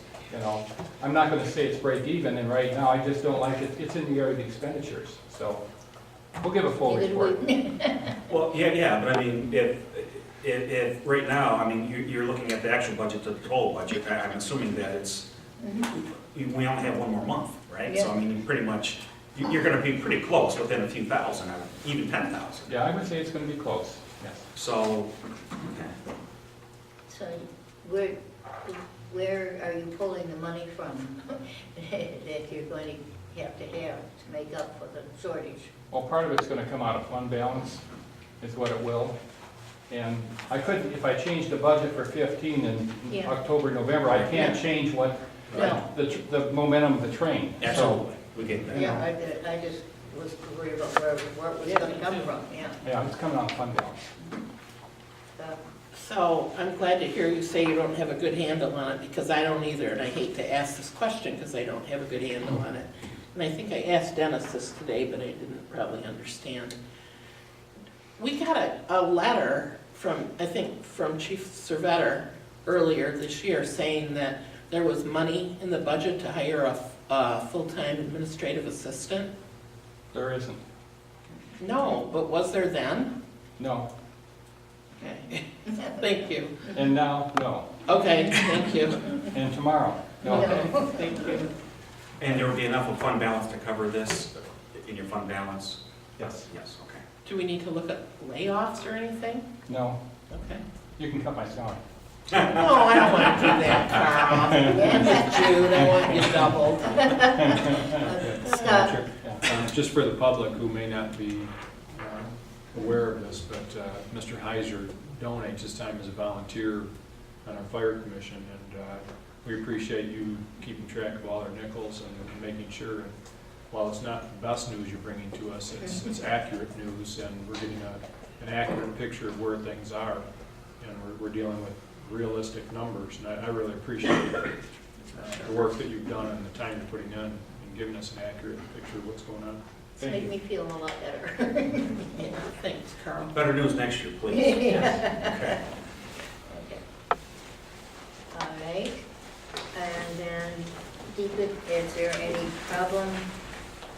[SPEAKER 6] I'm not going to say it's break even, and right now I just don't like it. It's in the area of the expenditures, so we'll give a full report.
[SPEAKER 7] Well, yeah, but I mean, if right now, I mean, you're looking at the actual budget, the total budget, I'm assuming that it's, we only have one more month, right? So I mean, you pretty much, you're gonna be pretty close, within a few thousand, even 10,000.
[SPEAKER 6] Yeah, I would say it's going to be close, yes.
[SPEAKER 7] So, okay.
[SPEAKER 1] So where are you pulling the money from that you're going to have to make up for the shortage?
[SPEAKER 6] Well, part of it's going to come out of fund balance, is what it will. And I couldn't, if I changed the budget for 15 in
[SPEAKER 1] Yeah.
[SPEAKER 6] October, November, I can't change what,
[SPEAKER 1] No.
[SPEAKER 6] the momentum of the train. So,
[SPEAKER 7] Absolutely, we get that.
[SPEAKER 1] Yeah, I just was worried about where it was going to come from, yeah.
[SPEAKER 6] yeah, it's coming out of fund balance.
[SPEAKER 8] So I'm glad to hear you say you don't have a good handle on it, because I don't either, and I hate to ask this question because I don't have a good handle on it. And I think I asked Dennis this today, but I didn't probably understand. We got a letter from, I think, from Chief Cervetter earlier this year saying that there was money in the budget to hire a full-time administrative assistant.
[SPEAKER 6] There isn't.
[SPEAKER 8] No, but was there then?
[SPEAKER 6] No.
[SPEAKER 8] Okay, thank you.
[SPEAKER 6] And now, no.
[SPEAKER 8] Okay, thank you.
[SPEAKER 6] And tomorrow, no.
[SPEAKER 8] Okay, thank you.
[SPEAKER 7] And there will be enough of fund balance to cover this in your fund balance?
[SPEAKER 6] Yes.
[SPEAKER 7] Yes, okay.
[SPEAKER 8] Do we need to look at layoffs or anything?
[SPEAKER 6] No.
[SPEAKER 8] Okay.
[SPEAKER 6] You can cut my salary.
[SPEAKER 8] No, I don't want to do that, Carl. And with Jude, I want you doubled.
[SPEAKER 1] Scott,
[SPEAKER 6] Yeah.
[SPEAKER 11] Just for the public who may not be aware of this, but Mr. Heiser donates his time as a volunteer on our fire commission, and we appreciate you keeping track of all our nickels and making sure. And while it's not the best news you're bringing to us, it's accurate news, and we're getting an accurate picture of where things are, and we're dealing with realistic numbers, and I really appreciate the work that you've done and the time you're putting in and giving us an accurate picture of what's going on.
[SPEAKER 1] it's made me feel a lot better.
[SPEAKER 8] Yeah, thanks, Carl.
[SPEAKER 7] Better news next year, please.
[SPEAKER 1] Okay. All right, and then, Deepa, is there any problem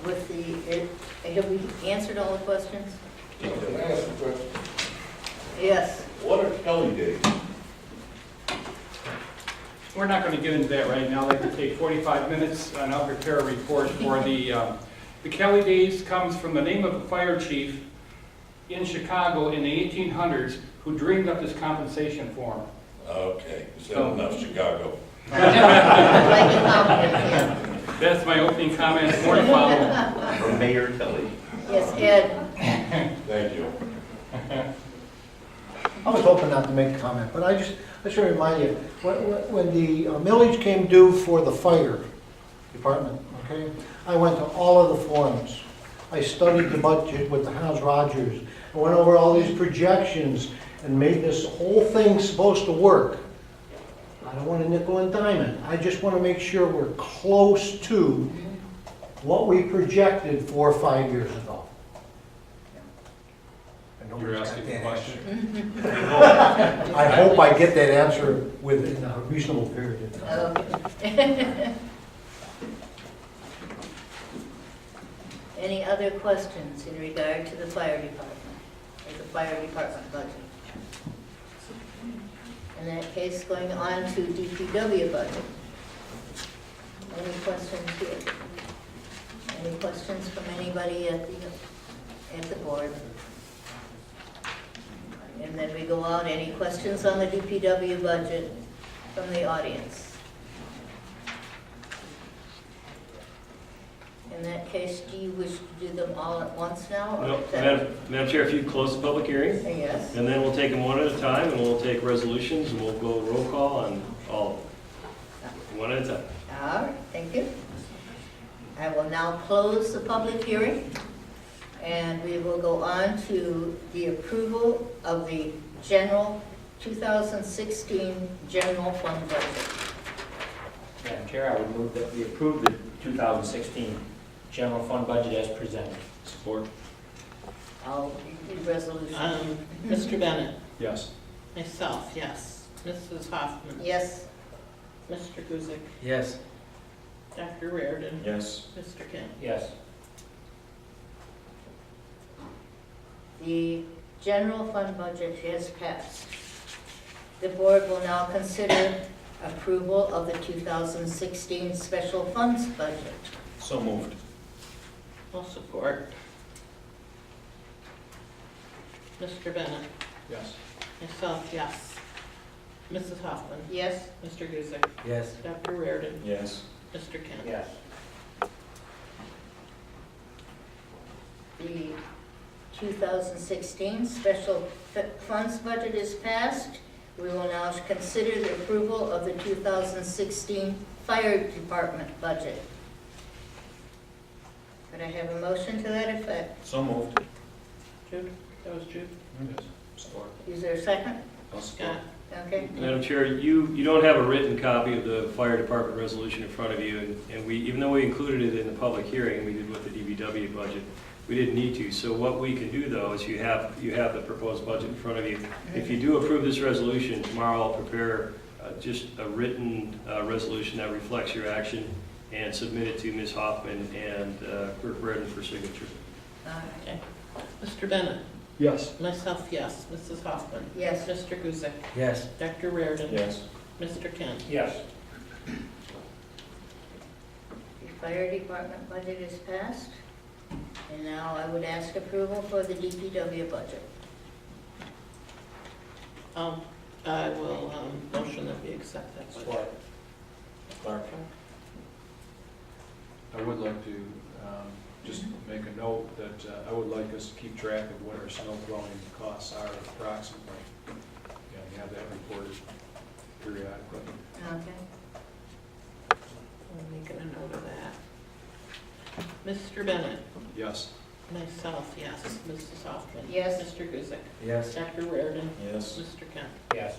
[SPEAKER 1] with the have we answered all the questions?
[SPEAKER 2] Can I ask a question?
[SPEAKER 1] Yes.
[SPEAKER 2] What are Kelly days?
[SPEAKER 6] We're not going to get into that right now. I'd like to take 45 minutes and I'll prepare a report for the Kelly Days comes from the name of a fire chief in Chicago in the 1800s who dreamed up this compensation form.
[SPEAKER 2] Okay, is that enough, Chicago?
[SPEAKER 1] Like a compliment, yeah.
[SPEAKER 6] That's my opening comment. More to follow.
[SPEAKER 2] From Mayor Kelly.
[SPEAKER 1] Yes, Ed.
[SPEAKER 2] Thank you.
[SPEAKER 4] I was hoping not to make a comment, but I just want to remind you, when the millage came due for the fire department, okay, I went to all of the forums. I studied the budget with the Hans Rogers. I went over all these projections and made this whole thing supposed to work. I don't want to nickel and dime it. I just want to make sure we're close to what we projected 4 or 5 years ago. And
[SPEAKER 11] You're
[SPEAKER 4] nobody's got
[SPEAKER 11] asking a
[SPEAKER 4] that
[SPEAKER 11] question?
[SPEAKER 4] answer. I hope I get that answer within a reasonable period of time.
[SPEAKER 1] Okay. Any other questions in regard to the fire department, or the fire department budget? In that case, going on to DPW budget. Any questions here? Any questions from anybody at the board? And then we go out, any questions on the DPW budget from the audience? In that case, do you wish to do them all at once now? Or
[SPEAKER 5] No,
[SPEAKER 1] is that-
[SPEAKER 5] Madam Chair, if you close the public hearing,
[SPEAKER 1] Yes.
[SPEAKER 5] and then we'll take them one at a time, and we'll take resolutions, and we'll go roll call on all of them. One at a time.
[SPEAKER 1] All right, thank you. I will now close the public hearing, and we will go on to the approval of the general 2016 general fund budget.
[SPEAKER 9] Madam Chair, I would move that we approve the 2016 general fund budget as presented.
[SPEAKER 11] Support?
[SPEAKER 1] I'll do resolution.
[SPEAKER 8] Mr. Bennett,
[SPEAKER 11] Yes.
[SPEAKER 8] myself, yes. Mrs. Hoffman.
[SPEAKER 1] Yes,
[SPEAKER 8] Mr. Guzik,
[SPEAKER 9] Yes.
[SPEAKER 8] Dr. Reardon,
[SPEAKER 7] Yes.
[SPEAKER 8] Mr. Kent.
[SPEAKER 9] Yes.
[SPEAKER 1] the general fund budget has passed. The board will now consider approval of the 2016 special funds budget.
[SPEAKER 7] So moved.
[SPEAKER 8] I'll support. Mr. Bennett,
[SPEAKER 11] Yes.
[SPEAKER 8] myself, yes. Mrs. Hoffman,
[SPEAKER 1] Yes,
[SPEAKER 8] Mr. Guzik,
[SPEAKER 9] Yes.
[SPEAKER 8] Dr. Reardon,
[SPEAKER 7] Yes.
[SPEAKER 8] Mr. Kent.
[SPEAKER 9] Yes.
[SPEAKER 1] the 2016 special funds budget is passed. We will now consider the approval of the 2016 fire department budget. Could I have a motion to that effect?
[SPEAKER 7] So moved.
[SPEAKER 8] Jude, that was Jude.
[SPEAKER 11] Yes. Support.
[SPEAKER 1] Is there a second?
[SPEAKER 11] I'll support.
[SPEAKER 8] Scott.
[SPEAKER 1] Okay.
[SPEAKER 5] Madam Chair, you don't have a written copy of the fire department resolution in front of you, and we, even though we included it in the public hearing, we did with the DBW budget, we didn't need to. So what we can do, though, is you have the proposed budget in front of you. If you do approve this resolution, tomorrow I'll prepare just a written resolution that reflects your action and submit it to Ms. Hoffman and Clerk Reardon for signature.
[SPEAKER 1] All right.
[SPEAKER 8] Okay. Mr. Bennett,
[SPEAKER 11] Yes.
[SPEAKER 8] myself, yes. Mrs. Hoffman,
[SPEAKER 1] Yes,
[SPEAKER 8] Mr. Guzik,
[SPEAKER 9] Yes.
[SPEAKER 8] Dr. Reardon,
[SPEAKER 7] Yes.
[SPEAKER 8] Mr. Kent.
[SPEAKER 9] Yes.
[SPEAKER 1] the fire department budget is passed. And now I would ask approval for the DPW budget.
[SPEAKER 8] I will motion that we accept that budget.
[SPEAKER 9] Support.
[SPEAKER 7] Clark.
[SPEAKER 11] I would like to just make a note that I would like us to keep track of what our snow plowing costs are approximately. Yeah, you have that reported periodically.
[SPEAKER 1] Okay.
[SPEAKER 8] I'm making a note of that. Mr. Bennett,
[SPEAKER 11] Yes.
[SPEAKER 8] myself, yes. Mrs. Hoffman.
[SPEAKER 1] Yes.
[SPEAKER 8] Mr. Guzik,
[SPEAKER 9] Yes.
[SPEAKER 8] Dr. Reardon,
[SPEAKER 7] Yes.
[SPEAKER 8] Mr. Kent.
[SPEAKER 9] Yes.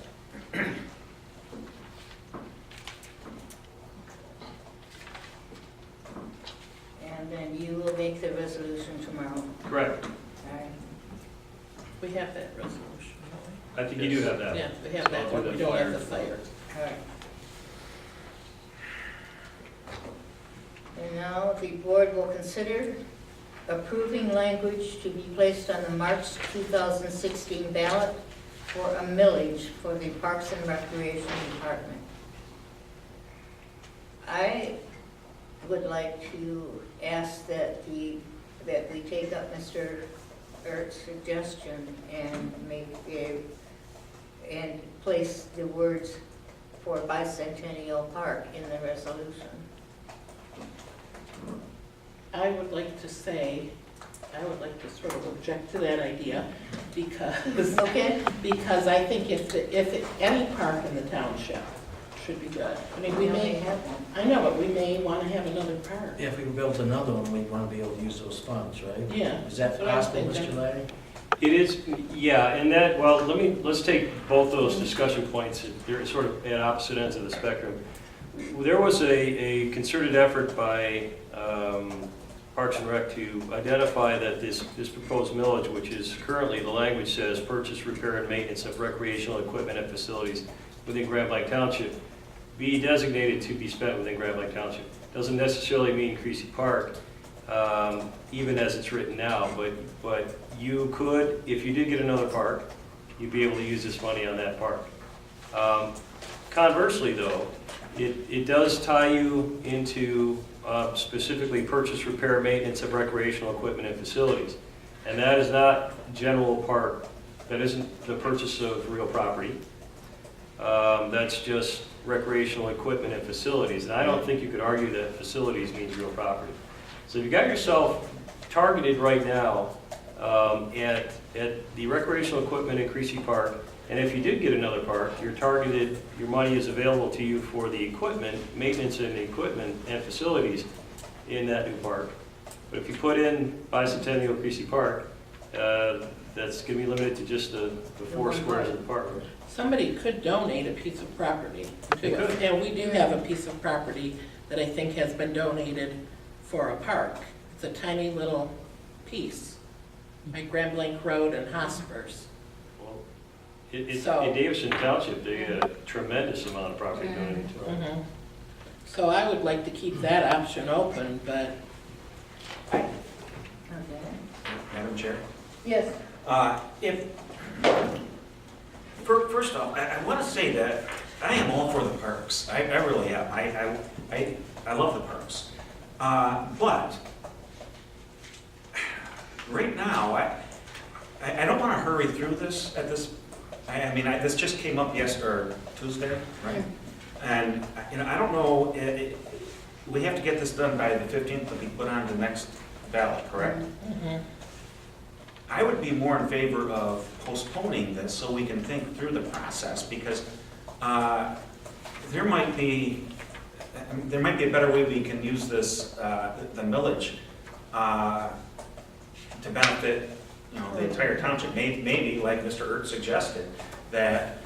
[SPEAKER 1] And then you will make the resolution tomorrow.
[SPEAKER 5] Correct.
[SPEAKER 1] All right.
[SPEAKER 8] We have that resolution, don't
[SPEAKER 5] I think you do have
[SPEAKER 8] we?
[SPEAKER 5] that.
[SPEAKER 8] Yeah, we have that, but we don't have the fire.
[SPEAKER 1] All right. And now the board will consider approving language to be placed on the March 2016 ballot for a millage for the Parks and Recreation Department. I would like to ask that we take up Mr. Ert's suggestion and and place the words for Bicentennial Park in the resolution.
[SPEAKER 8] I would like to say, I would like to sort of object to that idea because,
[SPEAKER 1] Okay?
[SPEAKER 8] because I think if any park in the township should be good. I mean, we may
[SPEAKER 1] have one.
[SPEAKER 8] I know, but we may want to have another park.
[SPEAKER 2] If we built another one, we'd want to be able to use those funds, right?
[SPEAKER 8] Yeah.
[SPEAKER 2] Is that
[SPEAKER 8] that's what I was
[SPEAKER 2] possible,
[SPEAKER 8] thinking.
[SPEAKER 2] Mr. Larry?
[SPEAKER 5] It is, yeah, and that, well, let's take both those discussion points. They're sort of at opposite ends of the spectrum. There was a concerted effort by Parks and Rec to identify that this proposed millage, which is currently, the language says, purchase, repair, and maintenance of recreational equipment and facilities within Grand Blanc Township, be designated to be spent within Grand Blanc Township. Doesn't necessarily mean Creasy Park, even as it's written now, but you could, if you did get another park, you'd be able to use this money on that park. Conversely, though, it does tie you into specifically purchase, repair, maintenance of recreational equipment and facilities. And that is not general park, that isn't the purchase of real property. That's just recreational equipment and facilities. And I don't think you could argue that facilities means real property. So you've got yourself targeted right now at the recreational equipment in Creasy Park. And if you did get another park, you're targeted, your money is available to you for the equipment, maintenance and equipment and facilities in that new park. But if you put in Bicentennial Creasy Park, that's going to be limited to just the 4 squares of the park.
[SPEAKER 8] Somebody could donate a piece of property to us. And we do have a piece of property that I think has been donated for a park. It's a tiny little piece, by Grand Blanc Road and Hospers.
[SPEAKER 5] Well, in
[SPEAKER 8] So-
[SPEAKER 5] Davison Township, they get a tremendous amount of property donated to it.
[SPEAKER 8] Mhm. So I would like to keep that option open, but
[SPEAKER 1] Okay.
[SPEAKER 7] Madam Chair?
[SPEAKER 1] Yes.
[SPEAKER 7] First off, I want to say that I am all for the parks. I really am. I love the parks. But right now, I don't want to hurry through this at this. I mean, this just came up yesterday, or Tuesday, right? And I don't know. We have to get this done by the 15th to be put on the next ballot, correct? I would be more in favor of postponing this so we can think through the process, because there might be a better way we can use this, the millage, to benefit, the entire township. Maybe, like Mr. Ert suggested, that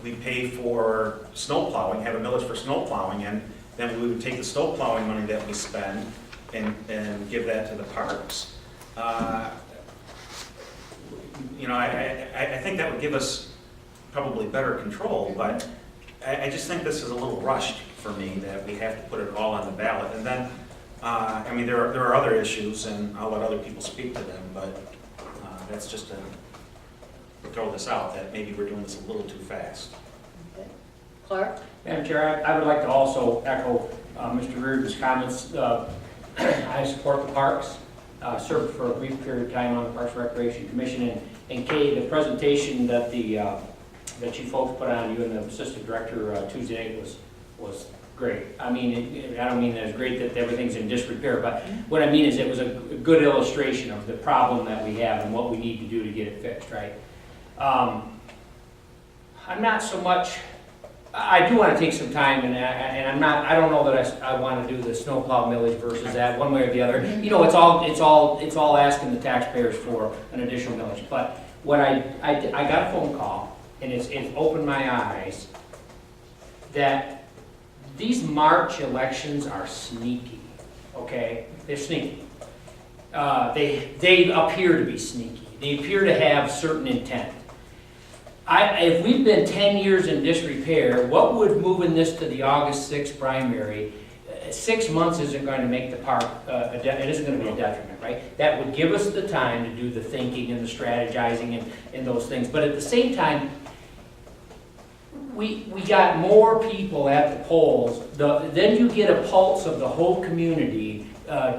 [SPEAKER 7] we pay for snow plowing, have a millage for snow plowing, and then we would take the snow plowing money that we spend and give that to the parks. I think that would give us probably better control, but I just think this is a little rushed for me, that we have to put it all on the ballot. And then, there are other issues, and I'll let other people speak to them, but that's just to throw this out, that maybe we're doing this a little too fast.
[SPEAKER 1] Okay. Clark?
[SPEAKER 9] Madam Chair, I would like to also echo Mr. Reardon's comments. I support the parks, served for a brief period of time on the Parks and Recreation Commission, and Kay, the presentation that that you folks put on, you and the assistant director Tuesday night was great. I mean, I don't mean that it's great that everything's in disrepair, but what I mean is it was a good illustration of the problem that we have and what we need to do to get it fixed, right? I'm not so much. I do want to take some time, and I don't know that I want to do the snowplow millage versus that, one way or the other. It's all asking the taxpayers for an additional millage. But what I got a phone call, and it's opened my eyes, that these March elections are sneaky, okay? They're sneaky. They appear to be sneaky. They appear to have certain intent. If we've been 10 years in disrepair, what would moving this to the August 6th primary, 6 months isn't going to make the park, it isn't going to be a detriment, right? That would give us the time to do the thinking and the strategizing and those things. But at the same time, we got more people at the polls. Then you get a pulse of the whole community.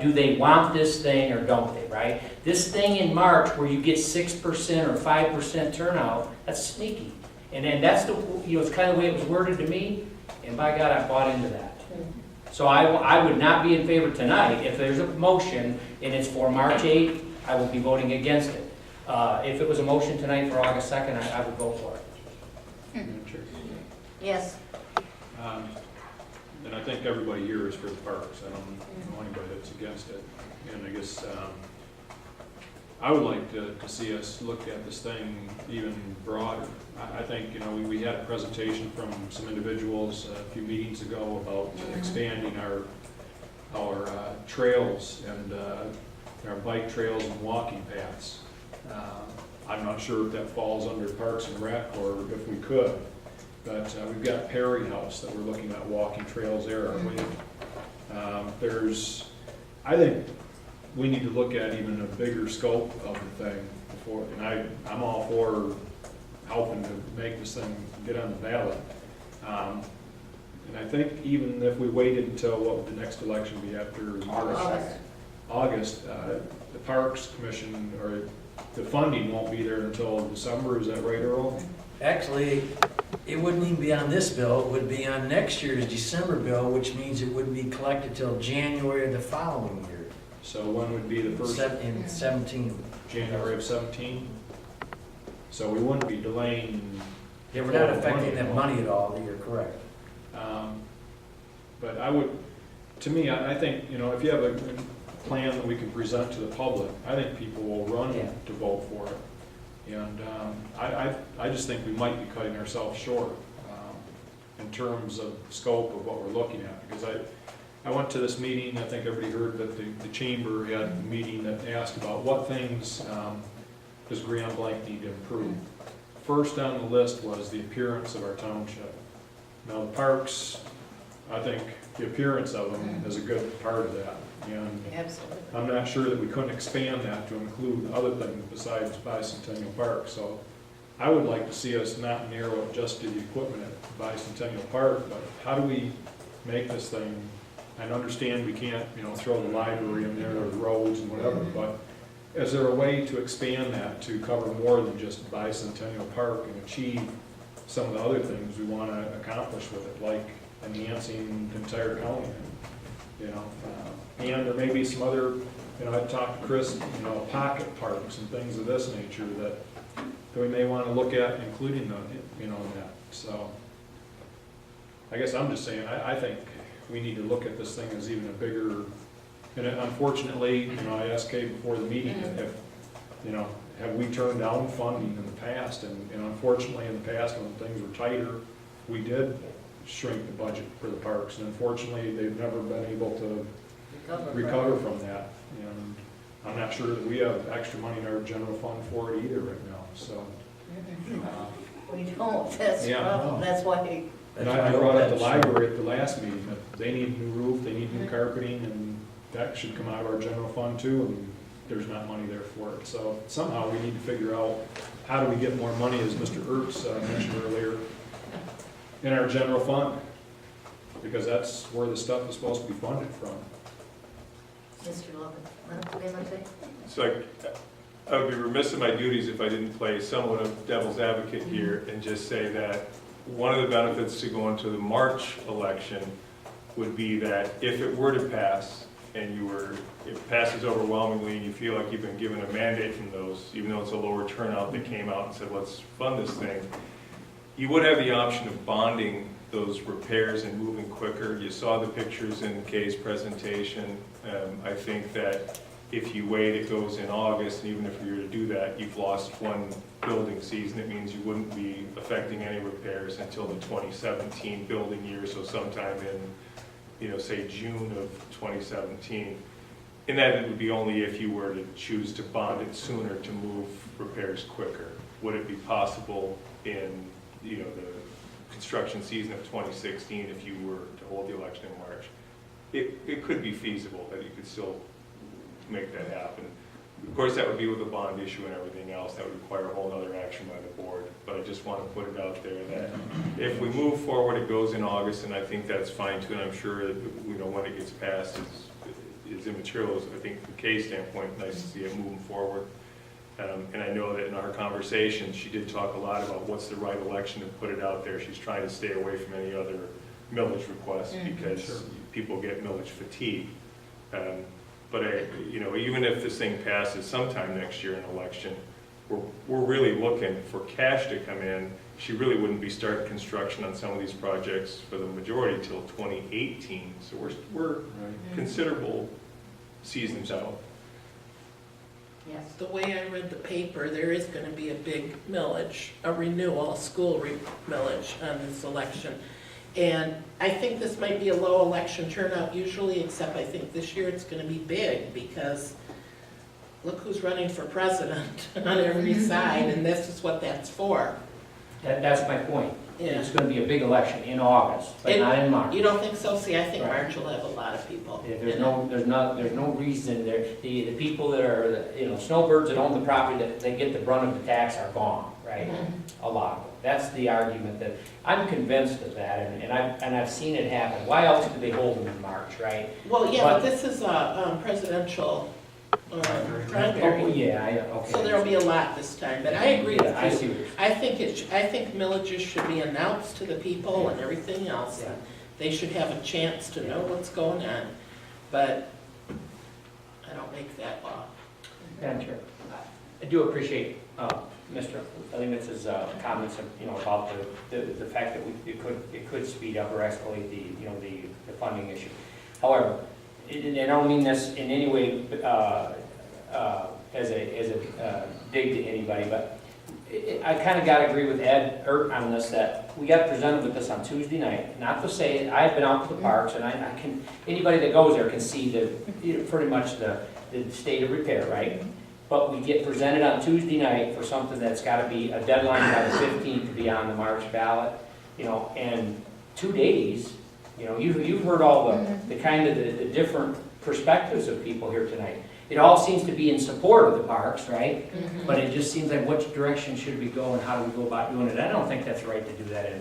[SPEAKER 9] Do they want this thing or don't they, right? This thing in March where you get 6% or 5% turnout, that's sneaky. And that's it's kind of the way it was worded to me, and by God, I bought into that. So I would not be in favor tonight. If there's a motion and it's for March 8th, I will be voting against it. If it was a motion tonight for August 2nd, I would vote for it.
[SPEAKER 11] Madam Chair.
[SPEAKER 1] Yes.
[SPEAKER 11] And I think everybody here is for the parks. I don't know anybody that's against it. And I guess I would like to see us look at this thing even broader. I think, we had a presentation from some individuals a few meetings ago about expanding our trails and our bike trails and walking paths. I'm not sure if that falls under Parks and Rec or if we could. But we've got Perry House that we're looking at walking trails there. I think we need to look at even a bigger scope of the thing before, and I'm all for helping to make this thing get on the ballot. And I think even if we waited until, what would the next election be after August, the Parks Commission, or the funding won't be there until December, is that right, Earl?
[SPEAKER 2] Actually, it wouldn't even be on this bill, it would be on next year's December bill, which means it wouldn't be collected till January of the following year.
[SPEAKER 11] So when would be the first?
[SPEAKER 2] In 17.
[SPEAKER 11] January of 17? So we wouldn't be delaying.
[SPEAKER 2] Yeah, we're not affecting that money at all, you're correct.
[SPEAKER 11] But to me, I think, if you have a plan that we can present to the public, I think people will run to vote for it. And I just think we might be cutting ourselves short in terms of scope of what we're looking at. Because I went to this meeting, I think everybody heard that the chamber had a meeting that asked about what things does Grand Blanc need to improve. First on the list was the appearance of our township. Now the parks, I think the appearance of them is a good part of that. And
[SPEAKER 1] Absolutely.
[SPEAKER 11] I'm not sure that we couldn't expand that to include other things besides Bicentennial Park. So I would like to see us not narrow it just to the equipment at Bicentennial Park, but how do we make this thing, I understand we can't, throw the library in there or the roads and whatever, but is there a way to expand that to cover more than just Bicentennial Park and achieve some of the other things we want to accomplish with it, like enhancing the entire county? And there may be some other, I talked to Chris, pocket parks and things of this nature that we may want to look at including in that. So I guess I'm just saying, I think we need to look at this thing as even a bigger, and unfortunately, I asked Kay before the meeting, if, have we turned down funding in the past? And unfortunately, in the past, when things were tighter, we did shrink the budget for the parks. And unfortunately, they've never been able to recover from that. And I'm not sure that we have extra money in our general fund for it either right now. So
[SPEAKER 1] We don't, that's the
[SPEAKER 11] Yeah.
[SPEAKER 1] problem, that's why.
[SPEAKER 11] and I brought up the library at the last meeting, that they need new roof, they need new carpeting, and that should come out of our general fund too, and there's not money there for it. So somehow we need to figure out how do we get more money, as Mr. Ertz mentioned earlier, in our general fund, because that's where the stuff is supposed to be funded from.
[SPEAKER 1] Mr. Lovett, what did I say?
[SPEAKER 12] So I would be remiss in my duties if I didn't play somewhat of devil's advocate here and just say that one of the benefits to going to the March election would be that if it were to pass, and if it passes overwhelmingly, and you feel like you've been given a mandate from those, even though it's a lower turnout that came out and said, let's fund this thing, you would have the option of bonding those repairs and moving quicker. You saw the pictures in Kay's presentation. I think that if you wait, it goes in August, and even if you were to do that, you've lost one building season. It means you wouldn't be affecting any repairs until the 2017 building year, so sometime in, say June of 2017. And that it would be only if you were to choose to bond it sooner to move repairs quicker. Would it be possible in, the construction season of 2016 if you were to hold the election in March? it could be feasible that you could still make that happen. Of course, that would be with a bond issue and everything else. That would require a whole other action by the board. But I just want to put it out there that if we move forward, it goes in August, and I think that's fine too. And I'm sure that, when it gets passed, is immaterial. I think from Kay's standpoint, nice to see it moving forward. And I know that in our conversations, she did talk a lot about what's the right election to put it out there. She's trying to stay away from any other millage requests because people get millage fatigue. But even if this thing passes sometime next year in election, we're really looking for cash to come in. She really wouldn't be starting construction on some of these projects for the majority till 2018. So we're considerable seasons out.
[SPEAKER 1] Yes.
[SPEAKER 8] The way I read the paper, there is going to be a big millage, a renewal, a school millage on this election. And I think this might be a low election turnout usually, except I think this year it's going to be big because look who's running for president on every side, and this is what that's for.
[SPEAKER 9] That's my point.
[SPEAKER 8] Yeah.
[SPEAKER 9] It's going to be a big election in August, but not in March.
[SPEAKER 8] You don't think so? See, I think
[SPEAKER 9] Right.
[SPEAKER 8] March will have a lot of people.
[SPEAKER 9] Yeah, there's no reason there. The people that are, snowbirds that own the property that they get the brunt of the tax are gone, right? A lot of them. That's the argument that, I'm convinced of that, and I've seen it happen. Why else do they hold them in March, right?
[SPEAKER 8] Well, yeah,
[SPEAKER 9] But-
[SPEAKER 8] but this is a presidential
[SPEAKER 9] Oh,
[SPEAKER 8] primary.
[SPEAKER 9] yeah, okay.
[SPEAKER 8] So there'll be a lot this time, but I agree
[SPEAKER 9] Yeah, I
[SPEAKER 8] with
[SPEAKER 9] see
[SPEAKER 8] you.
[SPEAKER 9] what you're saying.
[SPEAKER 8] I think millages should be announced to the people and everything else.
[SPEAKER 9] Yeah.
[SPEAKER 8] They should have a chance to know what's going on, but I don't make that law.
[SPEAKER 9] Madam Chair, I do appreciate Mr. Lehman's comments, about the fact that it could speed up or escalate the funding issue. However, and I don't mean this in any way as a dig to anybody, but I kind of got to agree with Ed on this, that we got presented with this on Tuesday night. Not to say, I've been out to the parks, and I can, anybody that goes there can see pretty much the state of repair, right? But we get presented on Tuesday night for something that's got to be a deadline by the 15th to be on the March ballot, and 2 days. You've heard all the kind of the different perspectives of people here tonight. It all seems to be in support of the parks, right? But it just seems like which direction should we go and how do we go about doing it? I don't think that's right to do that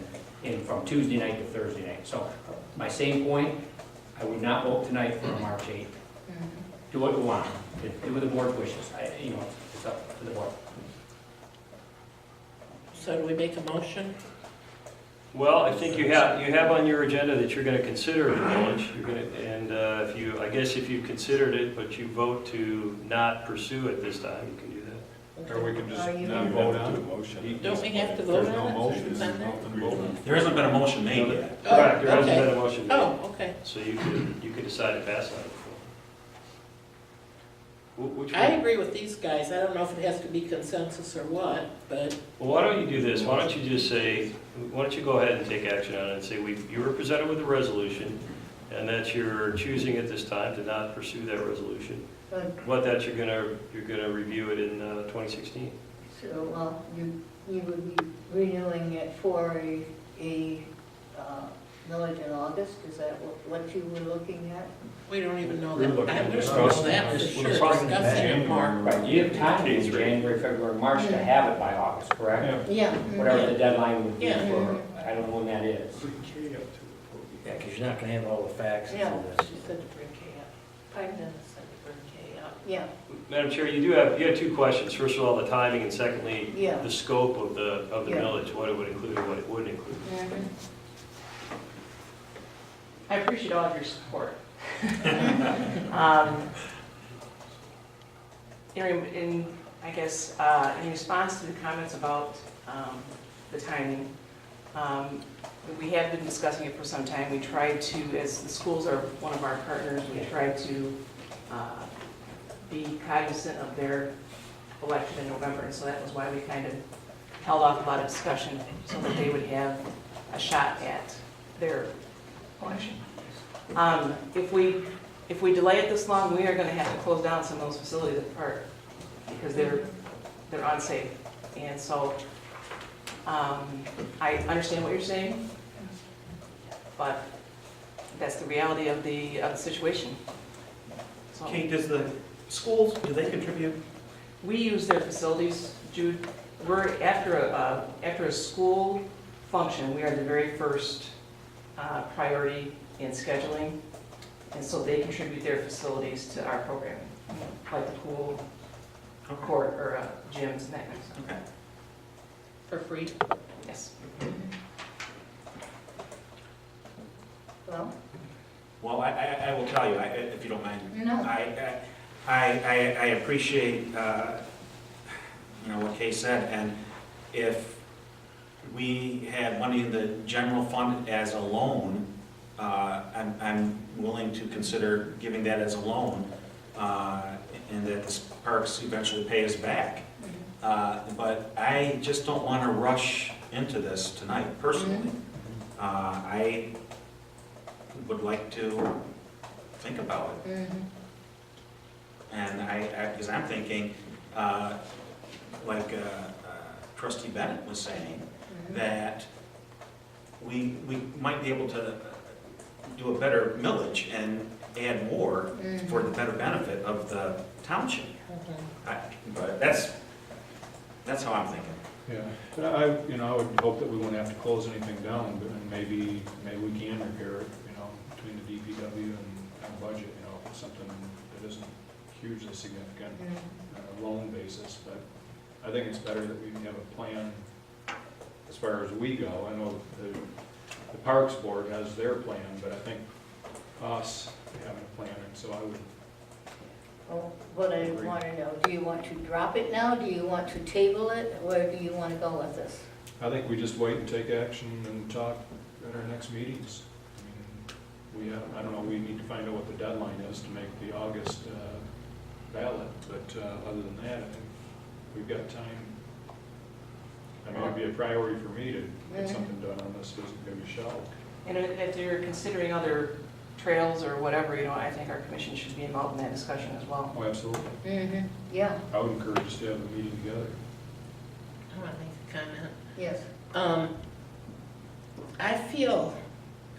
[SPEAKER 9] from Tuesday night to Thursday night. So my same point, I would not vote tonight for a March 8th. Do what we want, do what the board wishes. It's up to the board.
[SPEAKER 8] So do we make a motion?
[SPEAKER 5] Well, I think you have on your agenda that you're going to consider the village. If you considered it, but you vote to not pursue it this time, you can do that.
[SPEAKER 11] Or we can just
[SPEAKER 1] Are you
[SPEAKER 11] not
[SPEAKER 1] in?
[SPEAKER 11] vote on it.
[SPEAKER 8] Don't we have to vote
[SPEAKER 11] There's no
[SPEAKER 8] on it?
[SPEAKER 11] motion,
[SPEAKER 8] It's on there?
[SPEAKER 11] nothing to vote on.
[SPEAKER 7] There hasn't been a motion made yet.
[SPEAKER 8] Oh,
[SPEAKER 5] Correct, there hasn't
[SPEAKER 8] okay.
[SPEAKER 5] been a motion made.
[SPEAKER 8] Oh, okay.
[SPEAKER 5] So you could decide to pass on it. Which
[SPEAKER 8] I
[SPEAKER 5] one?
[SPEAKER 8] agree with these guys. I don't know if it has to be consensus or what, but
[SPEAKER 5] Well, why don't you do this? Why don't you just say, why don't you go ahead and take action on it and say, you were presented with a resolution, and that you're choosing at this time to not pursue that resolution, but that you're gonna review it in 2016.
[SPEAKER 1] So, well, you would be renewing it for a millage in August? Is that what you were looking at?
[SPEAKER 8] we don't even know
[SPEAKER 11] We're
[SPEAKER 8] that.
[SPEAKER 11] looking
[SPEAKER 8] I
[SPEAKER 11] at
[SPEAKER 8] don't know
[SPEAKER 11] discussing
[SPEAKER 8] that for
[SPEAKER 11] this.
[SPEAKER 8] sure,
[SPEAKER 11] We're talking
[SPEAKER 8] discussing it more.
[SPEAKER 9] Right, you have time in January, February, March to have it by August, correct?
[SPEAKER 1] Yeah.
[SPEAKER 9] Whatever the deadline would be
[SPEAKER 8] Yeah.
[SPEAKER 9] for, I don't know when that is.
[SPEAKER 2] Yeah, because you're not going to have all the facts.
[SPEAKER 1] Yeah.
[SPEAKER 8] She said to bring Kay up. Pine Dennis said to bring Kay up.
[SPEAKER 1] Yeah,
[SPEAKER 5] Madam Chair, you have two questions. First of all, the timing, and secondly,
[SPEAKER 1] yeah.
[SPEAKER 5] the scope of the
[SPEAKER 1] Yeah.
[SPEAKER 5] millage, what it would include and what it wouldn't include.
[SPEAKER 13] I appreciate all of your support. In response to the comments about the timing, we have been discussing it for some time. We tried to, as the schools are one of our partners, we tried to be cognizant of their election in November, and so that was why we kind of held off a lot of discussion so that they would have a shot at their election. If we delay it this long, we are going to have to close down some of those facilities at the park because they're unsafe. And so I understand what you're saying, but that's the reality of the situation. So
[SPEAKER 7] Kate, does the schools, do they contribute?
[SPEAKER 13] we use their facilities, Jude. We're, after a school function, we are the very first priority in scheduling. And so they contribute their facilities to our programming, like the pool, court, or gyms and that kind of stuff.
[SPEAKER 7] Okay.
[SPEAKER 8] For free?
[SPEAKER 13] Yes.
[SPEAKER 1] Well,
[SPEAKER 7] Well, I will tell you, if you don't mind.
[SPEAKER 1] no.
[SPEAKER 7] I appreciate, what Kay said, and if we had money in the general fund as a loan, I'm willing to consider giving that as a loan, and that the parks eventually pay us back. But I just don't want to rush into this tonight, personally. I would like to think about it. And because I'm thinking, like Trustee Bennett was saying, that we might be able to do a better millage and add more for the better benefit of the township. But that's how I'm thinking.
[SPEAKER 11] Yeah, but I would hope that we wouldn't have to close anything down, but then maybe we can repair it, between the DPW and budget, something that isn't hugely significant, loan basis, but I think it's better that we have a plan as far as we go. I know the Parks Board has their plan, but I think us having a plan, and so I would.
[SPEAKER 1] Well, what I want to know, do you want to drop it now? Do you want to table it? Where do you want to go with this?
[SPEAKER 11] I think we just wait and take action and talk at our next meetings. I don't know, we need to find out what the deadline is to make the August ballot, but other than that, I think we've got time. I mean, it'd be a priority for me to get something done on this, it isn't going to be shelved.
[SPEAKER 13] And if you're considering other trails or whatever, I think our commission should be involved in that discussion as well.
[SPEAKER 11] Oh, absolutely.
[SPEAKER 1] Yeah,
[SPEAKER 11] I would encourage us to have a meeting together.
[SPEAKER 8] I want to make a comment.
[SPEAKER 1] yes.
[SPEAKER 8] I feel,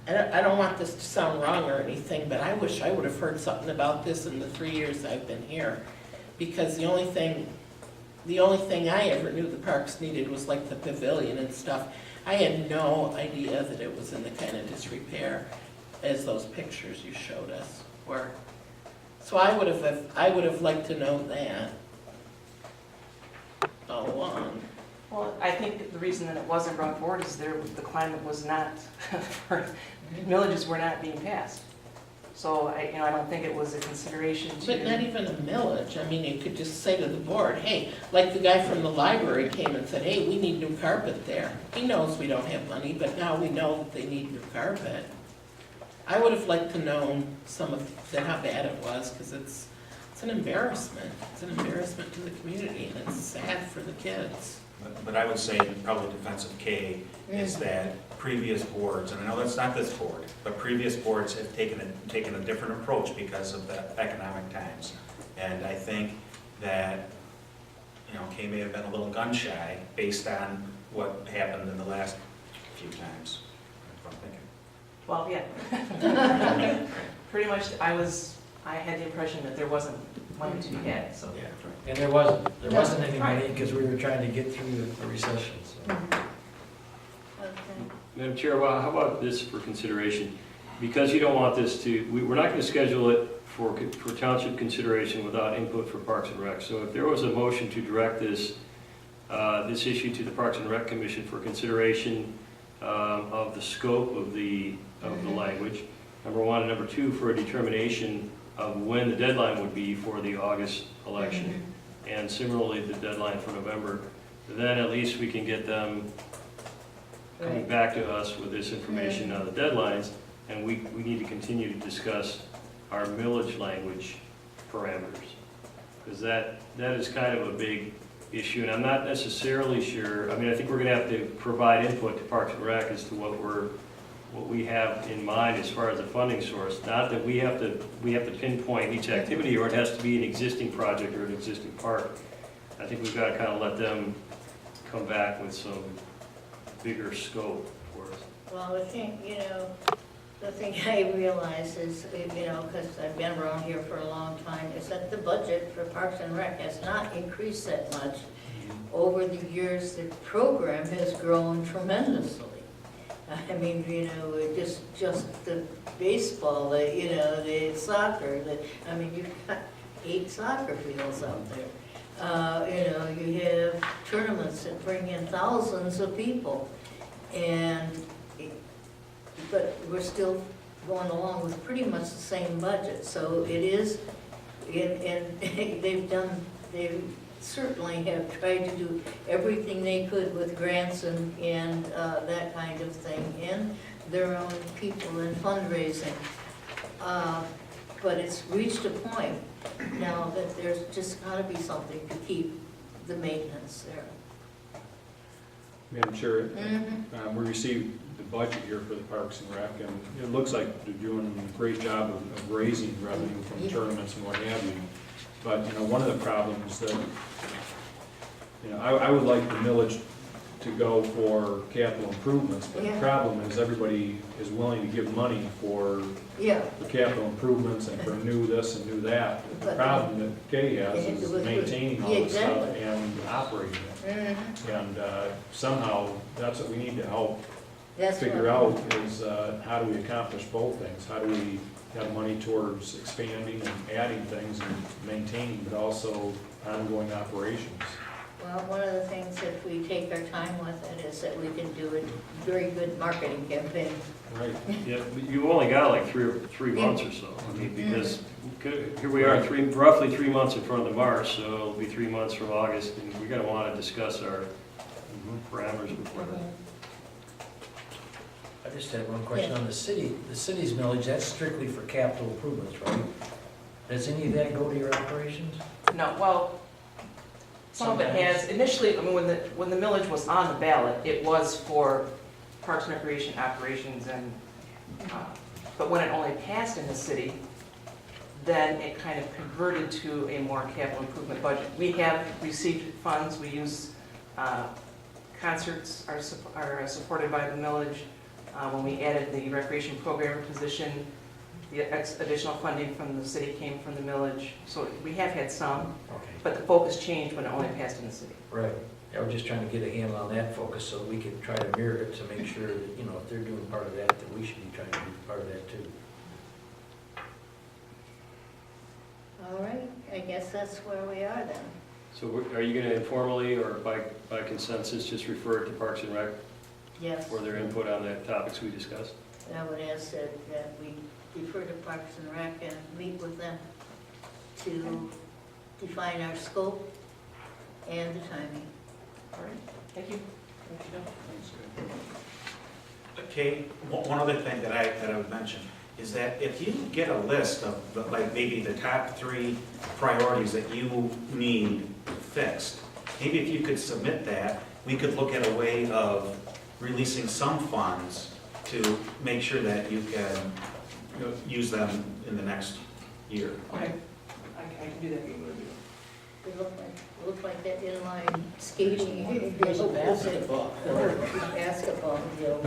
[SPEAKER 8] I don't want this to sound wrong or anything, but I wish I would have heard something about this in the 3 years I've been here. Because the only thing I ever knew the parks needed was like the pavilion and stuff. I had no idea that it was in the kind of disrepair as those pictures you showed us were. So I would have liked to know that all along.
[SPEAKER 13] Well, I think the reason that it wasn't brought forward is the climate was not, millages were not being passed. So I don't think it was a consideration to.
[SPEAKER 8] But not even a millage. I mean, you could just say to the board, hey, like the guy from the library came and said, hey, we need new carpet there. He knows we don't have money, but now we know that they need new carpet. I would have liked to know how bad it was, because it's an embarrassment. It's an embarrassment to the community, and it's sad for the kids.
[SPEAKER 7] But I would say, probably defense of Kay, is that previous boards, and I know that's not this board, but previous boards have taken a different approach because of the economic times. And I think that, Kay may have been a little gun shy based on what happened in the last few times. That's what I'm thinking.
[SPEAKER 13] Well, yeah. Pretty much, I had the impression that there wasn't money to be had, so.
[SPEAKER 7] Yeah, that's right.
[SPEAKER 2] And there wasn't any money because we were trying to get through the recession, so.
[SPEAKER 1] Okay.
[SPEAKER 5] Madam Chair, well, how about this for consideration? Because you don't want this we're not going to schedule it for township consideration without input for Parks and Rec. So if there was a motion to direct this issue to the Parks and Rec Commission for consideration of the scope of the language, number one, and number two, for a determination of when the deadline would be for the August election, and similarly the deadline for November, then at least we can get them coming back to us with this information on the deadlines, and we need to continue to discuss our millage language parameters, because that is kind of a big issue, and I'm not necessarily sure. I mean, I think we're going to have to provide input to Parks and Rec as to what we have in mind as far as a funding source. Not that we have to pinpoint each activity, or it has to be an existing project or an existing park. I think we've got to kind of let them come back with some bigger scope for us.
[SPEAKER 1] Well, I think, The thing I realize is, you know, because I've been around here for a long time, is that the budget for Parks and Rec has not increased that much. Over the years, the program has grown tremendously. I mean, you know, just the baseball, you know, the soccer, I mean, you've got 8 soccer fields out there. You know, you have tournaments that bring in thousands of people. But we're still going along with pretty much the same budget. So it is, and they certainly have tried to do everything they could with grants and that kind of thing, and their own people in fundraising. But it's reached a point now that there's just gotta be something to keep the maintenance there.
[SPEAKER 11] Madam Chair, we received the budget here for the Parks and Rec, and it looks like they're doing a great job of raising revenue from tournaments and what have you. But, you know, one of the problems that, you know, I would like the millage to go for capital improvements, but the problem is everybody is willing to give money for capital improvements and for new this and new that. The problem that Kay has is maintaining all this stuff and operating it. And somehow, that's what we need to help figure out is how do we accomplish both things? How do we have money towards expanding and adding things and maintaining, but also ongoing operations?
[SPEAKER 1] Well, one of the things, if we take our time with it, is that we can do a very good marketing campaign.
[SPEAKER 11] Right.
[SPEAKER 5] Yeah, but you've only got like three months or so. I mean, because here we are, roughly 3 months in front of the march, so it'll be 3 months from August, and we're gonna wanna discuss our parameters before then.
[SPEAKER 2] I just had one question on the city's millage, that's strictly for capital improvements, right? Does any of that go to your operations?
[SPEAKER 13] No, well, some of it has, initially, I mean, when the millage was on the ballot, it was for Parks and Recreation operations and, but when it only passed in the city, then it kind of converted to a more capital improvement budget. We have received funds, we use, concerts are supported by the millage. When we added the recreation program position, the additional funding from the city came from the millage. So we have had some, but the focus changed when it only passed in the city.
[SPEAKER 2] Right. Yeah, we're just trying to get a handle on that focus so we can try to mirror it to make sure that, you know, if they're doing part of that, that we should be trying to do part of that too.
[SPEAKER 1] All right, I guess that's where we are then.
[SPEAKER 5] So are you gonna informally or by consensus just refer it to Parks and Rec
[SPEAKER 1] Yes.
[SPEAKER 5] for their input on the topics we discussed?
[SPEAKER 1] I would ask that we refer to Parks and Rec and meet with them to define our scope and the timing.
[SPEAKER 13] All right, thank you.
[SPEAKER 7] Okay, one other thing that I would mention is that if you get a list of, like, maybe the top 3 priorities that you need fixed, maybe if you could submit that, we could look at a way of releasing some funds to make sure that you can use them in the next year.
[SPEAKER 13] Okay, I can do that.
[SPEAKER 1] They look like that inline skating.
[SPEAKER 8] There's a basketball.
[SPEAKER 1] Basketball field.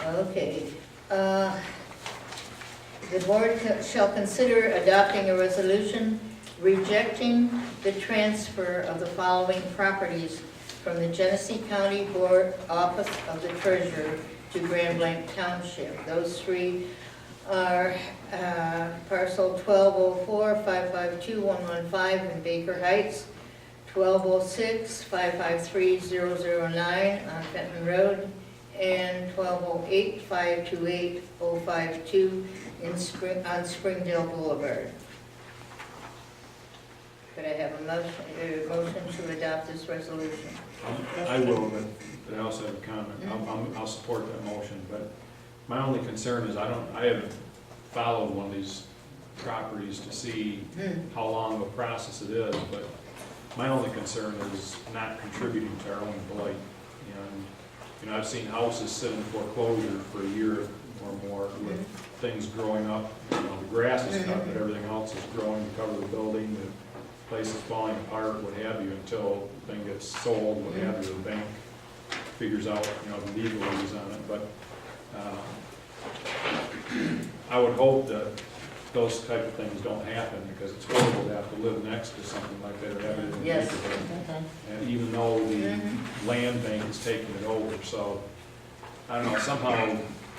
[SPEAKER 1] Okay. The board shall consider adopting a resolution rejecting the transfer of the following properties from the Genesee County Board Office of the Treasurer to Grand Blanc Township. Those 3 are parcel 1204-552-115 in Baker Heights, 1206-553-009 on Fenton Road, and 1208-528-052 on Springdale Boulevard. Could I have a motion to adopt this resolution?
[SPEAKER 11] I will, but I also have a comment. I'll support that motion, but my only concern is I haven't followed one of these properties to see how long of a process it is, but my only concern is not contributing to our own blight. And, you know, I've seen houses sit in foreclosure for a year or more with things growing up. You know, the grass is cut, but everything else is growing to cover the building. The place is falling apart, what have you, until the thing gets sold, what have you, the bank figures out, you know, the legalities on it. But I would hope that those type of things don't happen, because it's horrible to have to live next to something like that or have it in the
[SPEAKER 1] Yes.
[SPEAKER 11] neighborhood. And even though the land bank is taking it over, so, I don't know, somehow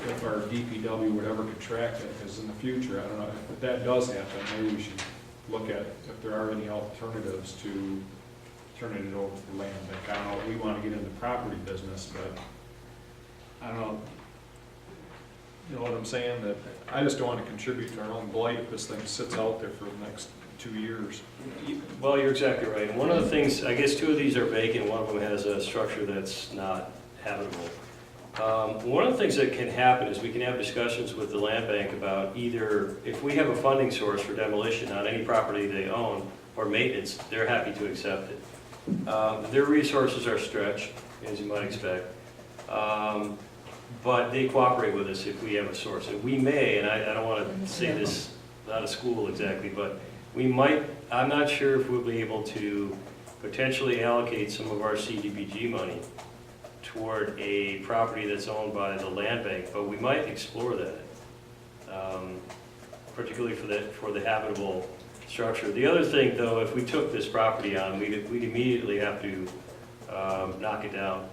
[SPEAKER 11] if our DPW would ever contract it, because in the future, I don't know, if that does happen, maybe we should look at if there are any alternatives to turning it over to the land bank. I don't know, we want to get into the property business, but I don't know, you know what I'm saying, that I just don't want to contribute to our own blight if this thing sits out there for the next 2 years.
[SPEAKER 5] Well, you're exactly right. And one of the things, I guess 2 of these are vacant, one of them has a structure that's not habitable. One of the things that can happen is we can have discussions with the land bank about either, if we have a funding source for demolition on any property they own, or maintenance, they're happy to accept it. Their resources are stretched, as you might expect. But they cooperate with us if we have a source. And we may, and I don't want to say this out of school exactly, but we might, I'm not sure if we'll be able to potentially allocate some of our CDBG money toward a property that's owned by the land bank, but we might explore that, particularly for the habitable structure. The other thing, though, if we took this property on, we'd immediately have to knock it down.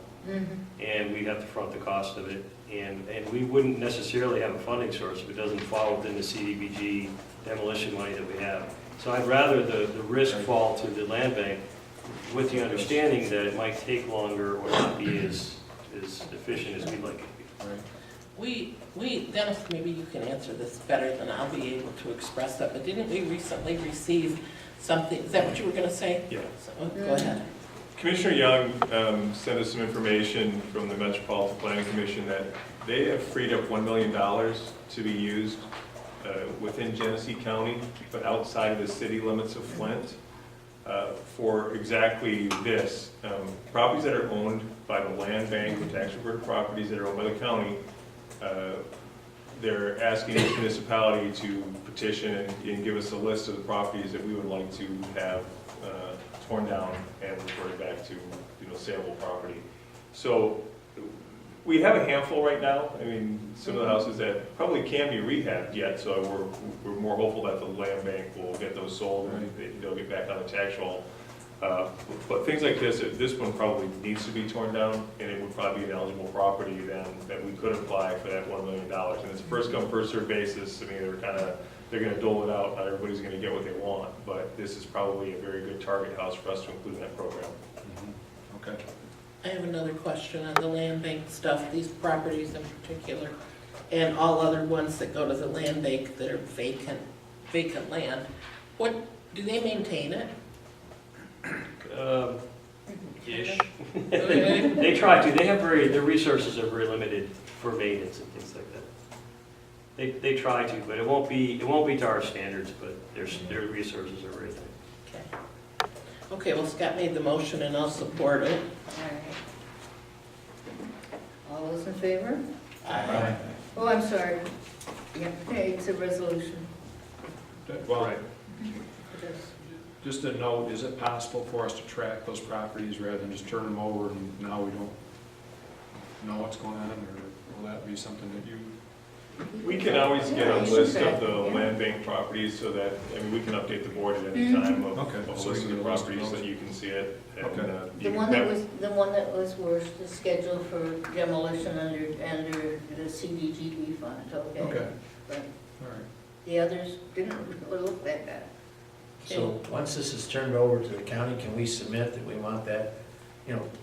[SPEAKER 5] And we'd have to front the cost of it, and we wouldn't necessarily have a funding source if it doesn't fall within the CDBG demolition money that we have. So I'd rather the risk fall to the land bank, with the understanding that it might take longer or not be as efficient as we'd like it to be.
[SPEAKER 8] We, Dennis, maybe you can answer this better than I'll be able to express that, but didn't we recently receive something, is that what you were gonna say?
[SPEAKER 12] Yeah.
[SPEAKER 8] So, go ahead.
[SPEAKER 12] Commissioner Young sent us some information from the Metropolitan Planning Commission that they have freed up $1 million to be used within Genesee County, but outside of the city limits of Flint, for exactly this. Properties that are owned by the land bank, tax reverted properties that are owned by the county, they're asking each municipality to petition and give us a list of the properties that we would like to have torn down and reverted back to, saleable property. So we have a handful right now. I mean, some of the houses that probably can be rehabbed yet, so we're more hopeful that the land bank will get those sold and they'll get back on the tax roll. But things like this one probably needs to be torn down, and it would probably be an eligible property then that we could apply for that $1 million. And it's a first come, first served basis. I mean, they're going to dole it out. Not everybody's going to get what they want, but this is probably a very good target house for us to include in that program.
[SPEAKER 11] Okay.
[SPEAKER 8] I have another question on the land bank stuff, these properties in particular, and all other ones that go to the land bank that are vacant land. What, do they maintain it?
[SPEAKER 5] Ish. They try to. They have their resources are very limited for maintenance and things like that. They try to, but it won't be to our standards, but their resources are very thin.
[SPEAKER 8] Okay. Okay, well, Scott made the motion and I'll support it.
[SPEAKER 1] All right. All those in favor?
[SPEAKER 11] Aye.
[SPEAKER 1] Oh, I'm sorry. Yeah, okay, it's a resolution.
[SPEAKER 11] Well,
[SPEAKER 5] Right.
[SPEAKER 1] Yes.
[SPEAKER 11] just a note, is it possible for us to track those properties rather than just turn them over and now we don't know what's going on, or will that be something that you?
[SPEAKER 12] We can always get a list of the land bank properties so that, we can update the board at any time of
[SPEAKER 11] Okay,
[SPEAKER 12] a
[SPEAKER 11] so
[SPEAKER 12] list
[SPEAKER 11] we
[SPEAKER 12] of the
[SPEAKER 11] can get a list of
[SPEAKER 12] properties
[SPEAKER 11] those.
[SPEAKER 12] that you can see it. And,
[SPEAKER 11] Okay.
[SPEAKER 12] you
[SPEAKER 1] The
[SPEAKER 12] can-
[SPEAKER 1] one that was worse is scheduled for demolition under the CDGB fund, okay?
[SPEAKER 11] Okay.
[SPEAKER 1] But
[SPEAKER 11] All right.
[SPEAKER 1] the others didn't really look that bad.
[SPEAKER 2] So once this is turned over to the county, can we submit that we want that,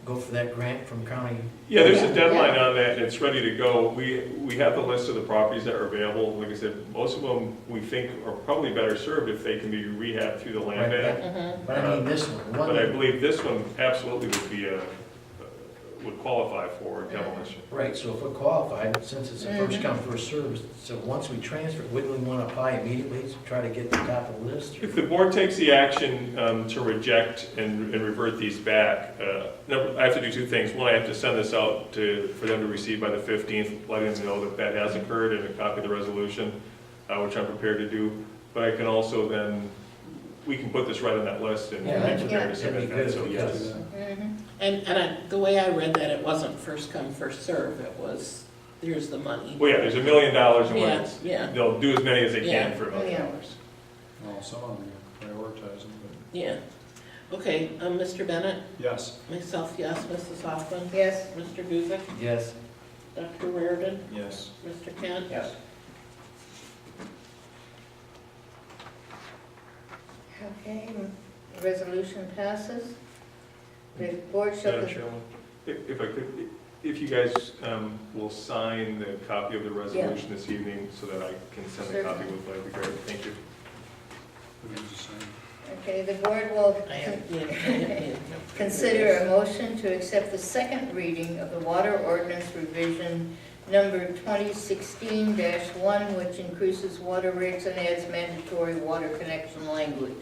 [SPEAKER 2] go for that grant from county?
[SPEAKER 12] Yeah, there's a deadline on that, and it's ready to go. We have the list of the properties that are available. Like I said, most of them, we think, are probably better served if they can be rehabbed through the land bank.
[SPEAKER 2] But I mean this one, the one
[SPEAKER 12] But I
[SPEAKER 2] that,
[SPEAKER 12] believe this one absolutely would qualify for demolition.
[SPEAKER 2] right, so if we're qualified, since it's a first come, first served, so once we transfer, wouldn't we want to apply immediately to try to get the top of the list?
[SPEAKER 12] If the board takes the action to reject and revert these back, I have to do 2 things. One, I have to send this out for them to receive by the 15th, letting them know that has occurred, and a copy of the resolution, which I'm prepared to do. But I can also then, we can put this right on that list and
[SPEAKER 2] Yeah,
[SPEAKER 12] be prepared to
[SPEAKER 2] that'd be
[SPEAKER 12] submit that,
[SPEAKER 2] good.
[SPEAKER 12] so yes.
[SPEAKER 1] Mhm.
[SPEAKER 8] And the way I read that, it wasn't first come, first serve, it was here's the money.
[SPEAKER 12] Well, yeah, there's $1 million and when
[SPEAKER 8] Yeah,
[SPEAKER 12] it's,
[SPEAKER 8] yeah,
[SPEAKER 12] they'll do as many as they
[SPEAKER 8] Yeah.
[SPEAKER 12] can for $1 million.
[SPEAKER 1] Yeah.
[SPEAKER 11] Well, some of them are prioritizing, but
[SPEAKER 8] yeah. Okay, Mr. Bennett,
[SPEAKER 11] yes.
[SPEAKER 8] myself, yes, Mrs. Hoffman,
[SPEAKER 1] Yes,
[SPEAKER 8] Mr. Guzik,
[SPEAKER 9] Yes.
[SPEAKER 8] Dr. Reardon,
[SPEAKER 7] Yes.
[SPEAKER 8] Mr. Kent.
[SPEAKER 9] Yes.
[SPEAKER 1] okay, resolution passes. The board shall,
[SPEAKER 12] Madam Chairman, if I could, if you guys will sign the copy of the resolution this evening so that I can send a copy with, that'd be great, thank you.
[SPEAKER 11] Who needs to sign?
[SPEAKER 1] okay, the board will
[SPEAKER 8] I have, yeah.
[SPEAKER 1] consider a motion to accept the second reading of the water ordinance revision number 2016-1, which increases water rates and adds mandatory water connection language.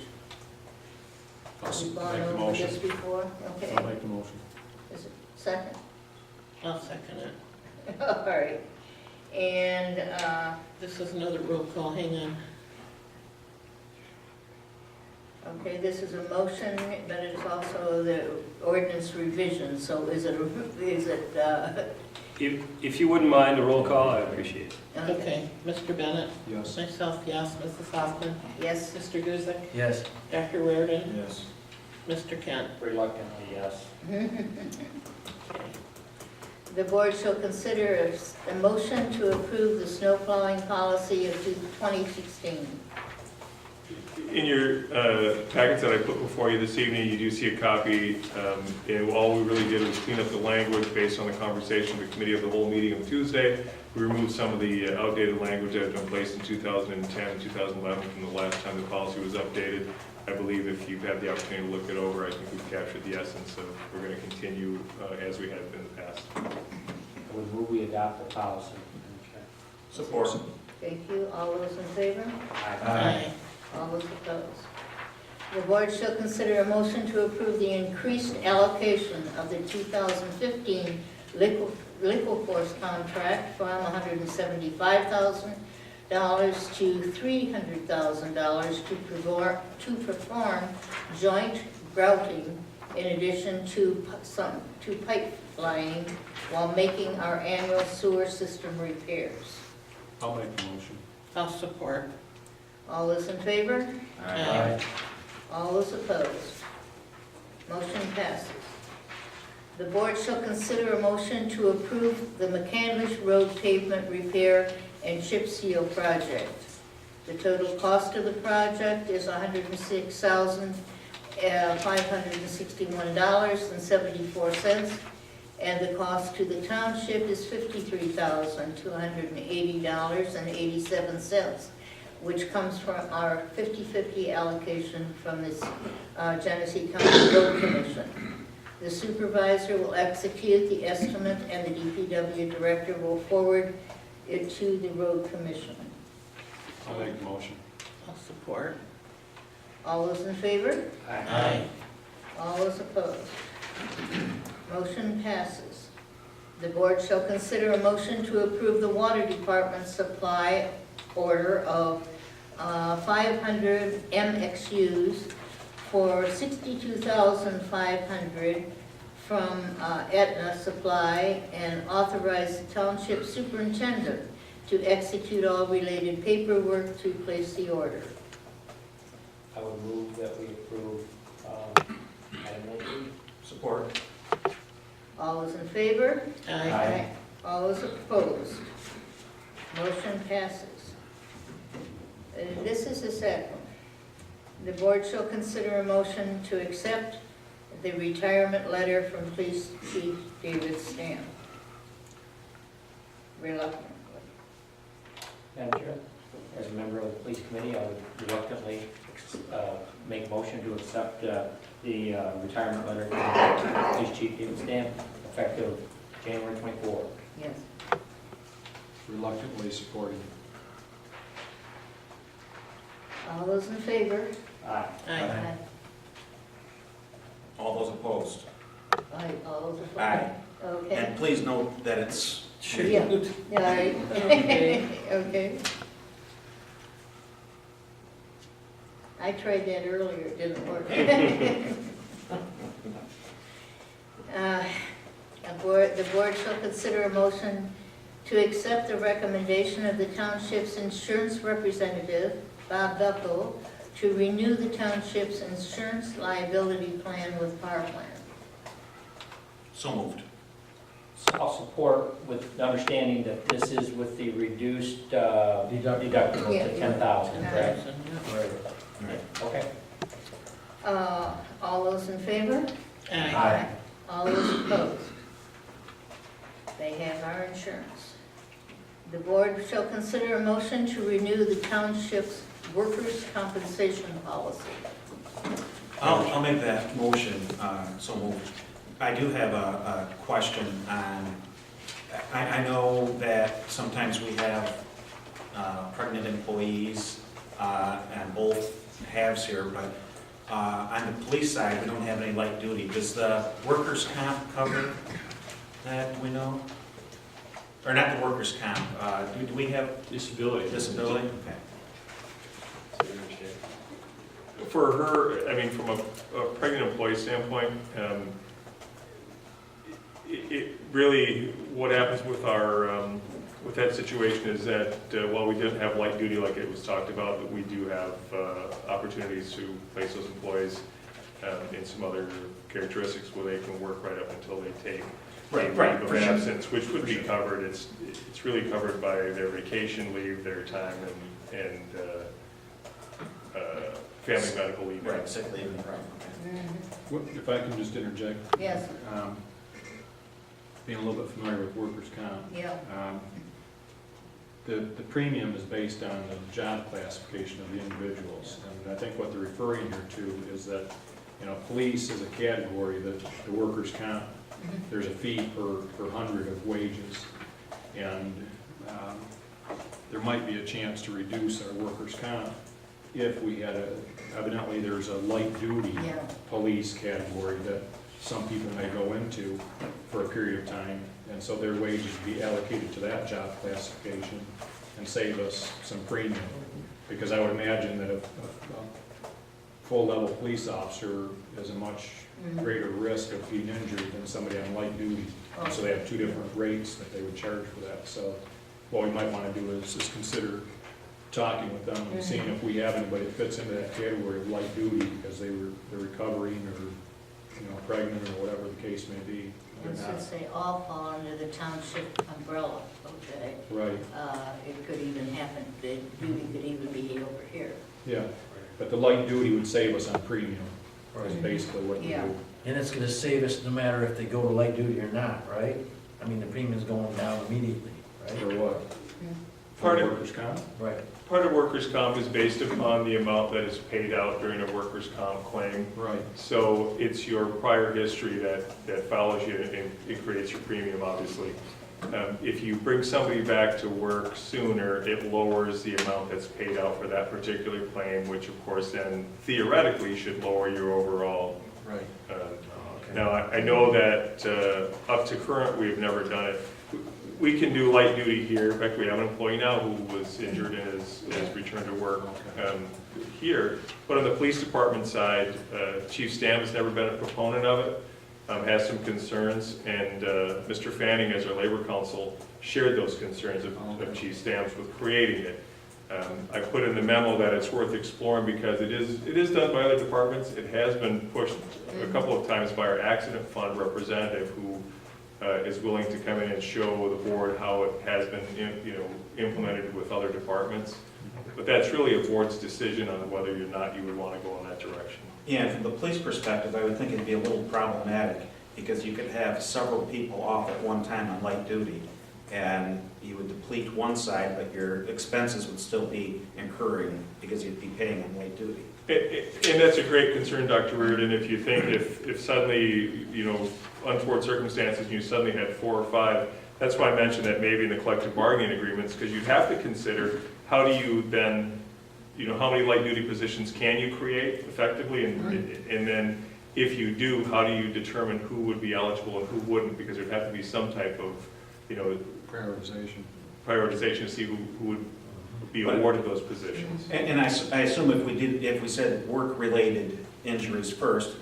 [SPEAKER 11] I'll
[SPEAKER 1] We've
[SPEAKER 11] make
[SPEAKER 1] gone
[SPEAKER 11] the
[SPEAKER 1] over
[SPEAKER 11] motion.
[SPEAKER 1] this before, okay.
[SPEAKER 11] I'll make the motion.
[SPEAKER 1] Is it second?
[SPEAKER 8] I'll second it.
[SPEAKER 1] All right. And,
[SPEAKER 8] This is another roll call, hang on.
[SPEAKER 1] okay, this is a motion, but it's also the ordinance revision, so is it,
[SPEAKER 5] If you wouldn't mind the roll call, I'd appreciate it.
[SPEAKER 8] Okay, Mr. Bennett,
[SPEAKER 11] Yes.
[SPEAKER 8] myself, yes, Mrs. Hoffman,
[SPEAKER 1] Yes,
[SPEAKER 8] Mr. Guzik,
[SPEAKER 9] Yes.
[SPEAKER 8] Dr. Reardon,
[SPEAKER 7] Yes.
[SPEAKER 8] Mr. Kent.
[SPEAKER 9] Reluctantly, yes.
[SPEAKER 1] the board shall consider a motion to approve the snow plowing policy of 2016.
[SPEAKER 12] In your packets that I put before you this evening, you do see a copy, and all we really did was clean up the language based on the conversation of the committee of the whole meeting on Tuesday. We removed some of the outdated language that had been placed in 2010 and 2011 from the last time the policy was updated. I believe if you've had the opportunity to look it over, I think we've captured the essence of, we're going to continue as we have been in the past.
[SPEAKER 9] I would move we adopt the policy.
[SPEAKER 7] Support.
[SPEAKER 1] Thank you. All those in favor?
[SPEAKER 8] Aye.
[SPEAKER 1] All those opposed? The board shall consider a motion to approve the increased allocation of the 2015 liquor force contract from $175,000 to $300,000 to perform joint grouting in addition to pipe lining while making our annual sewer system repairs.
[SPEAKER 11] I'll make the motion.
[SPEAKER 8] I'll support.
[SPEAKER 1] All those in favor?
[SPEAKER 8] Aye.
[SPEAKER 1] All those opposed? Motion passes. The board shall consider a motion to approve the McCandlish Road pavement repair and chip seal project. The total cost of the project is $106,561.74, and the cost to the township is $53,280.87, which comes from our 50/50 allocation from this Genesee County Road Commission. The supervisor will execute the estimate and the DPW director will forward it to the road commission.
[SPEAKER 11] I'll make the motion.
[SPEAKER 8] I'll support.
[SPEAKER 1] All those in favor?
[SPEAKER 8] Aye.
[SPEAKER 1] All those opposed? Motion passes. The board shall consider a motion to approve the water department supply order of 500 MXUs for $62,500 from Aetna Supply and authorize the township superintendent to execute all related paperwork to place the order.
[SPEAKER 9] I would move that we approve item 19.
[SPEAKER 7] Support.
[SPEAKER 1] All those in favor?
[SPEAKER 8] Aye.
[SPEAKER 1] All those opposed? Motion passes. This is the second. The board shall consider a motion to accept the retirement letter from Police Chief David Stamp. Reluctantly.
[SPEAKER 9] Madam Chair, as a member of the police committee, I would reluctantly make a motion to accept the retirement letter from Police Chief David Stamp, effective January 24.
[SPEAKER 1] Yes.
[SPEAKER 11] Reluctantly supported.
[SPEAKER 1] All those in favor?
[SPEAKER 9] Aye.
[SPEAKER 8] Aye.
[SPEAKER 7] All those opposed?
[SPEAKER 1] Aye. All those opposed?
[SPEAKER 7] Aye.
[SPEAKER 1] Okay.
[SPEAKER 7] And please note that it's
[SPEAKER 1] Yeah. Yeah, all right.
[SPEAKER 8] Okay.
[SPEAKER 1] Okay. I tried that earlier, it didn't work. The board shall consider a motion to accept the recommendation of the township's insurance representative, Bob Buckle, to renew the township's insurance liability plan with Parkland.
[SPEAKER 7] So moved.
[SPEAKER 9] I'll support with the understanding that this is with the reduced deductible
[SPEAKER 1] Yeah,
[SPEAKER 9] to
[SPEAKER 1] yeah.
[SPEAKER 9] 10,000, correct?
[SPEAKER 7] Right.
[SPEAKER 9] Okay.
[SPEAKER 1] All those in favor?
[SPEAKER 9] Aye.
[SPEAKER 1] All those opposed? They have our insurance. The board shall consider a motion to renew the township's workers' compensation policy.
[SPEAKER 7] I'll make that motion, so moved. I do have a question on, I know that sometimes we have pregnant employees on both halves here, but on the police side, we don't have any light duty. Does the workers' comp cover that, do we know? Or not the workers' comp, do we have
[SPEAKER 5] Disability.
[SPEAKER 7] disability? Okay.
[SPEAKER 12] For her, I mean, from a pregnant employee standpoint, it really, what happens with our, with that situation is that while we didn't have light duty like it was talked about, that we do have opportunities to place those employees in some other characteristics where they can work right up until they take
[SPEAKER 7] Right,
[SPEAKER 12] leave
[SPEAKER 7] right,
[SPEAKER 12] of
[SPEAKER 7] for sure.
[SPEAKER 12] absence, which would be covered. It's really covered by their vacation leave, their time, and family medical leave.
[SPEAKER 7] Right, sick leave, right, okay.
[SPEAKER 11] If I can just interject,
[SPEAKER 1] Yes,
[SPEAKER 11] being a little bit familiar with workers' comp,
[SPEAKER 1] yeah,
[SPEAKER 11] the premium is based on the job classification of the individuals. And I think what they're referring here to is that, you know, police is a category that the workers' comp, there's a fee per 100 of wages. And there might be a chance to reduce our workers' comp if we had evidently there's a light duty
[SPEAKER 1] yeah.
[SPEAKER 11] police category that some people may go into for a period of time, and so their wages be allocated to that job classification and save us some premium. Because I would imagine that a full-level police officer is a much greater risk of being injured than somebody on light duty. And so they have two different rates that they would charge for that. So what we might want to do is just consider talking with them and seeing if we have anybody that fits into that category of light duty because they're recovering or, you know, pregnant or whatever the case may be.
[SPEAKER 1] And since they all fall under the township umbrella, okay,
[SPEAKER 11] Right,
[SPEAKER 1] it could even happen, the duty could even be over here.
[SPEAKER 11] yeah. But the light duty would save us on premium, is basically what you
[SPEAKER 1] Yeah.
[SPEAKER 11] do.
[SPEAKER 2] And it's gonna save us no matter if they go to light duty or not, right? I mean, the premium's going down immediately, right?
[SPEAKER 11] For what?
[SPEAKER 12] Part
[SPEAKER 11] For
[SPEAKER 12] of-
[SPEAKER 11] workers' comp?
[SPEAKER 2] Right.
[SPEAKER 12] Part of workers' comp is based upon the amount that is paid out during a workers' comp claim.
[SPEAKER 11] Right.
[SPEAKER 12] So it's your prior history that follows you, and it creates your premium, obviously. If you bring somebody back to work sooner, it lowers the amount that's paid out for that particular claim, which of course then theoretically should lower your overall.
[SPEAKER 2] Right.
[SPEAKER 12] Now, I know that up to current, we've never done it. We can do light duty here. In fact, we have an employee now who was injured and has returned to work here. But on the police department side, Chief Stam has never been a proponent of it, has some concerns, and Mr. Fanning, as our labor counsel, shared those concerns of Chief Stam's with creating it. I put in the memo that it's worth exploring because it is done by other departments. It has been pushed a couple of times by our accident fund representative who is willing to come in and show the board how it has been, implemented with other departments. But that's really a board's decision on whether or not you would want to go in that direction.
[SPEAKER 7] Yeah, from the police perspective, I would think it'd be a little problematic, because you could have several people off at one time on light duty, and you would deplete one side, but your expenses would still be incurring, because you'd be paying on light duty.
[SPEAKER 12] And that's a great concern, Dr. Reardon. If you think if suddenly, untoward circumstances, you suddenly had 4 or 5, that's why I mentioned that maybe in the collective bargaining agreements, because you'd have to consider how do you then, how many light duty positions can you create effectively, and then if you do, how do you determine who would be eligible and who wouldn't, because there'd have to be some type of, prioritization to see who would be awarded those positions.
[SPEAKER 7] And I assume if we said work-related injuries first,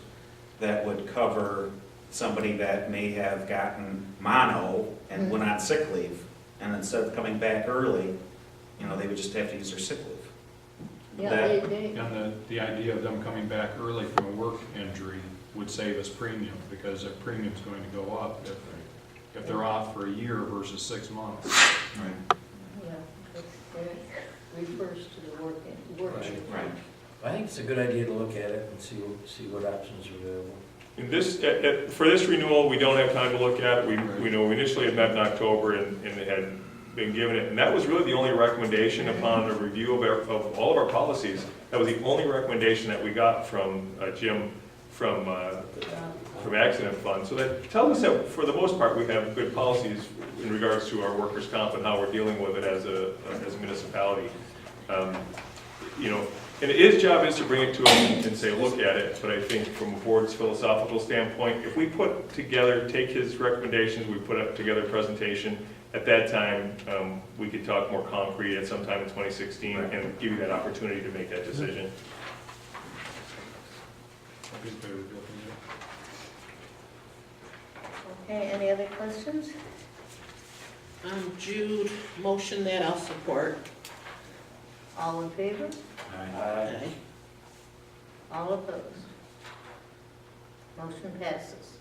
[SPEAKER 7] that would cover somebody that may have gotten mono and went on sick leave, and instead of coming back early, you know, they would just have to use their sick leave.
[SPEAKER 1] Yeah,
[SPEAKER 7] That-
[SPEAKER 11] And the idea of them coming back early from a work injury would save us premium, because their premium's going to go up if they're off for a year versus 6 months.
[SPEAKER 1] Yeah, that refers to the work.
[SPEAKER 7] Right.
[SPEAKER 2] I think it's a good idea to look at it and see what options are available.
[SPEAKER 12] In this, for this renewal, we don't have time to look at it. We know we initially had met in October and they had been given it. And that was really the only recommendation upon a review of all of our policies. That was the only recommendation that we got from Jim from Accident Fund. So that tells us that for the most part, we have good policies in regards to our workers' comp and how we're dealing with it as a municipality. You know, and his job is to bring it to us and say, look at it, but I think from a board's philosophical standpoint, if we take his recommendations, we put up together a presentation, at that time, we could talk more concrete at some time in 2016 and give you that opportunity to make that decision.
[SPEAKER 1] Okay, any other questions?
[SPEAKER 8] Jude, motion that I'll support.
[SPEAKER 1] All in favor?
[SPEAKER 8] Aye.
[SPEAKER 1] All opposed? Motion passes.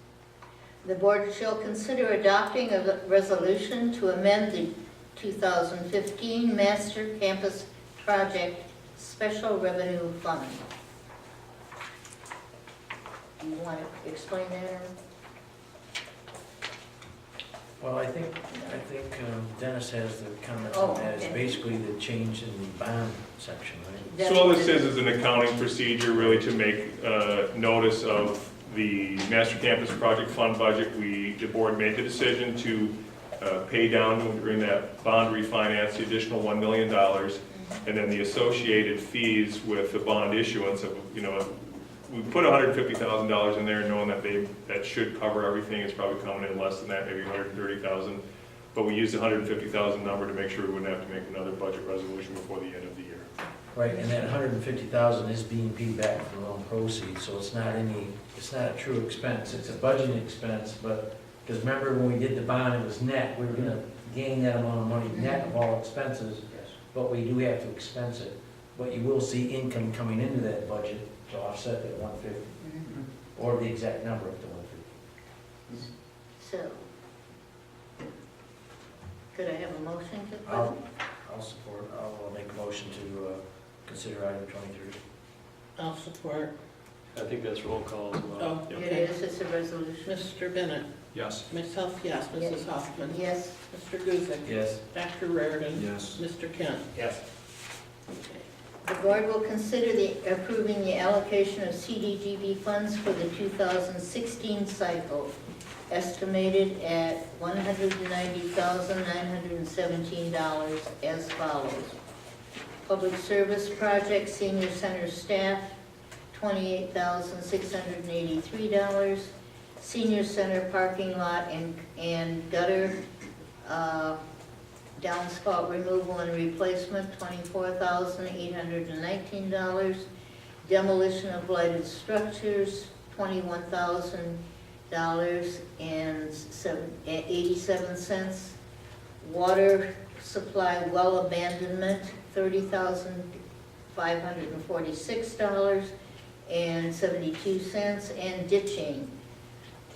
[SPEAKER 1] The board shall consider adopting a resolution to amend the 2015 Master Campus Project Special Revenue Fund. Do you want to explain that, Aaron?
[SPEAKER 2] Well, I think Dennis has the comments on that. It's
[SPEAKER 1] okay.
[SPEAKER 2] basically the change in the bond section, right?
[SPEAKER 1] That's
[SPEAKER 12] So all
[SPEAKER 1] what
[SPEAKER 12] this
[SPEAKER 1] it
[SPEAKER 12] is an accounting procedure really to make notice of the Master Campus Project Fund budget. The board made the decision to pay down during that bond refinance the additional $1 million, and then the associated fees with the bond issuance of, you know, we put $150,000 in there knowing that should cover everything. It's probably coming in less than that, maybe $130,000. But we used the $150,000 number to make sure we wouldn't have to make another budget resolution before the end of the year.
[SPEAKER 2] Right, and that $150,000 is being paid back from loan proceeds, so it's not a true expense. It's a budgeting expense, but, because remember when we did the bond, it was net. We were gonna gain that amount of money net of all expenses, but we do have to expense it. But you will see income coming into that budget to offset that 150, or the exact number of the 150.
[SPEAKER 1] So, could I have a motion to put?
[SPEAKER 2] I'll make a motion to consider item 23.
[SPEAKER 8] I'll support.
[SPEAKER 5] I think that's roll call as well.
[SPEAKER 8] Oh,
[SPEAKER 1] It
[SPEAKER 8] okay.
[SPEAKER 1] is, it's a resolution.
[SPEAKER 8] Mr. Bennett?
[SPEAKER 11] Yes.
[SPEAKER 8] Myself, yes. Mrs. Hoffman?
[SPEAKER 1] Yes.
[SPEAKER 8] Mr. Guzik?
[SPEAKER 2] Yes.
[SPEAKER 8] Dr. Raridan?
[SPEAKER 11] Yes.
[SPEAKER 8] Mr. Kent?
[SPEAKER 9] Yes.
[SPEAKER 1] The board will consider approving the allocation of CDGB funds for the 2016 cycle, estimated at $190,917 as follows. Public Service Project Senior Center Staff, $28,683. Senior Center Parking Lot and Gutter downspout removal and replacement, $24,819. Demolition of blighted structures, $21,000.87. Water supply well abandonment, $30,546.72. And ditching,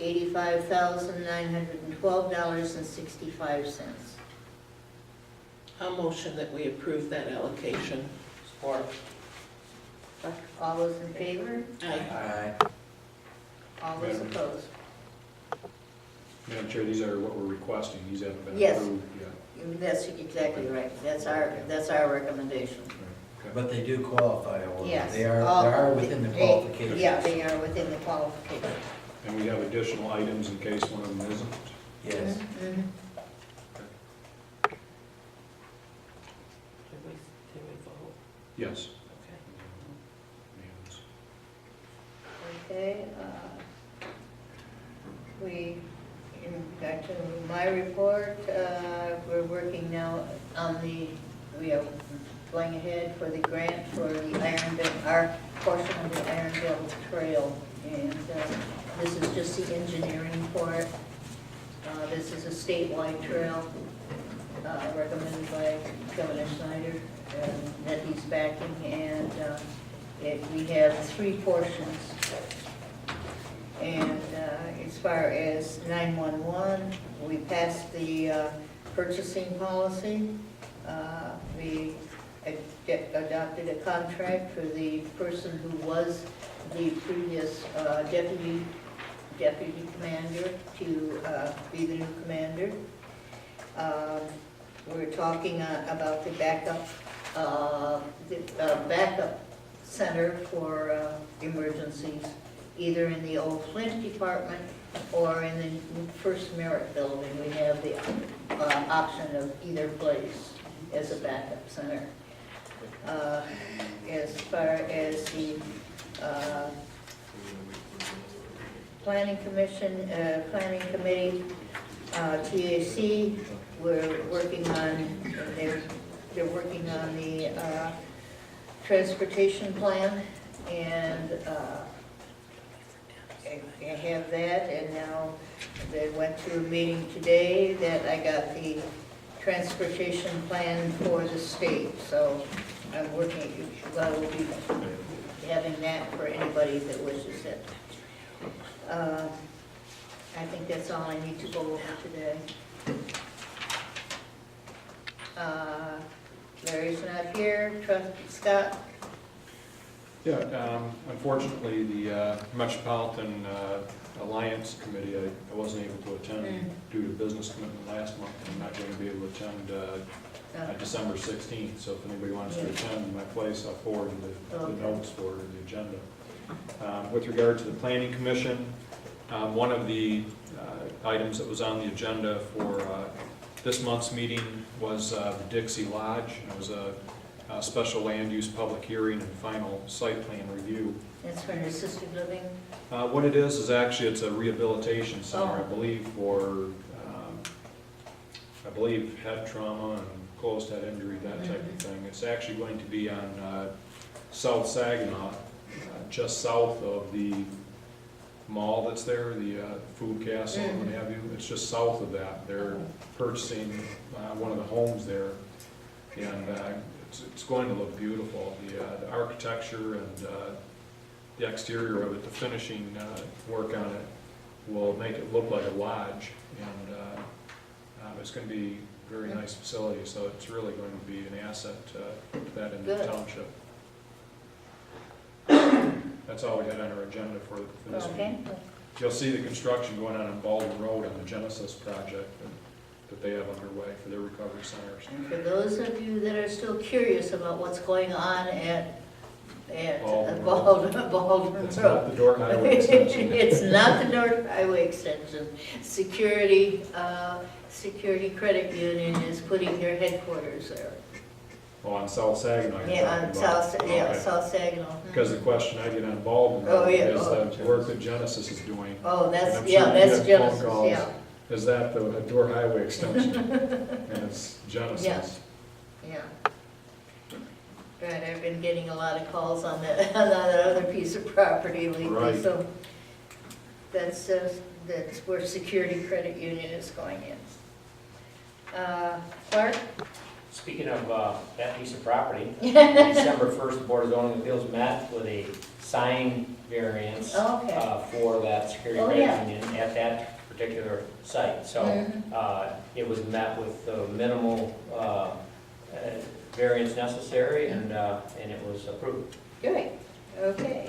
[SPEAKER 1] $85,912.65.
[SPEAKER 8] I'll motion that we approve that allocation. Support.
[SPEAKER 1] All those in favor?
[SPEAKER 8] Aye.
[SPEAKER 1] All those opposed?
[SPEAKER 11] Madam Chair, these are what we're requesting. These haven't been
[SPEAKER 1] Yes.
[SPEAKER 11] approved yet.
[SPEAKER 1] That's exactly right. That's our recommendation.
[SPEAKER 11] Okay.
[SPEAKER 2] But they do qualify, or
[SPEAKER 1] Yes.
[SPEAKER 2] they are within the qualifications.
[SPEAKER 1] Yeah, they are within the qualifications.
[SPEAKER 11] And we have additional items in case one of them isn't.
[SPEAKER 2] Yes.
[SPEAKER 1] Mhm.
[SPEAKER 8] Did we vote?
[SPEAKER 11] Yes.
[SPEAKER 8] Okay.
[SPEAKER 1] Okay, we, in back to my report, we're working now on we are going ahead for the grant for the our portion of the Ironville Trail. And this is just the engineering for it. This is a statewide trail. recommended by Governor Snyder, that he's backing, and we have 3 portions. And as far as 911, we passed the purchasing policy. We adopted a contract for the person who was the previous deputy commander to be the new commander. We're talking about the backup center for emergencies, either in the old Flint department or in the First Merit building. We have the option of either place as a backup center. As far as the planning committee, TAC, we're working on, they're working on the transportation plan, and I have that, and now they went to a meeting today that I got the transportation plan for the state, so I'm working, I will be having that for anybody that wishes it. I think that's all I need to go over today. Larry's not here. Scott?
[SPEAKER 11] Yeah, unfortunately, the Metropolitan Alliance Committee, I wasn't able to attend due to business commitment last month, and I'm not going to be able to attend December 16th, so if anybody wants to attend my place, I'll forward the notes for the agenda. With regard to the Planning Commission, one of the items that was on the agenda for this month's meeting was the Dixie Lodge. It was a special land use public hearing and final site plan review.
[SPEAKER 1] That's for an assisted living?
[SPEAKER 11] What it is actually, it's a rehabilitation center, I believe, for, head trauma and closed head injury, that type of thing. It's actually going to be on South Saginaw, just south of the mall that's there, the food castle and what have you. It's just south of that. They're purchasing one of the homes there, and it's going to look beautiful. The architecture and the exterior of it, the finishing work on it will make it look like a lodge, and it's going to be a very nice facility, so it's really going to be an asset to put that in the township. That's all we had on our agenda for this meeting. You'll see the construction going on Baldwin Road on the Genesis project that they have underway for their recovery centers.
[SPEAKER 1] And for those of you that are still curious about what's going on at Baldwin
[SPEAKER 11] It's
[SPEAKER 1] Road.
[SPEAKER 11] not the Dork Highway extension.
[SPEAKER 1] It's not the Dork Highway extension. Security Credit Union is putting their headquarters there.
[SPEAKER 11] Oh, on South Saginaw you're talking about? Okay.
[SPEAKER 1] South Saginaw.
[SPEAKER 11] Because the question I get on Baldwin Road is the work that Genesis is doing.
[SPEAKER 1] Oh,
[SPEAKER 11] And I'm
[SPEAKER 1] that's
[SPEAKER 11] sure you
[SPEAKER 1] Genesis,
[SPEAKER 11] get phone calls,
[SPEAKER 1] yeah.
[SPEAKER 11] is that the Dork Highway extension? And it's Genesis.
[SPEAKER 1] Yeah. Right, I've been getting a lot of calls on that other piece of property lately,
[SPEAKER 11] Right.
[SPEAKER 1] so that's where Security Credit Union is going in. Clark?
[SPEAKER 14] Speaking of that piece of property, December 1st, the Board of Zoning Appeals met with a sign variance for that security credit union at that particular site. So it was met with the minimal variance necessary, and it was approved.
[SPEAKER 1] Good, okay.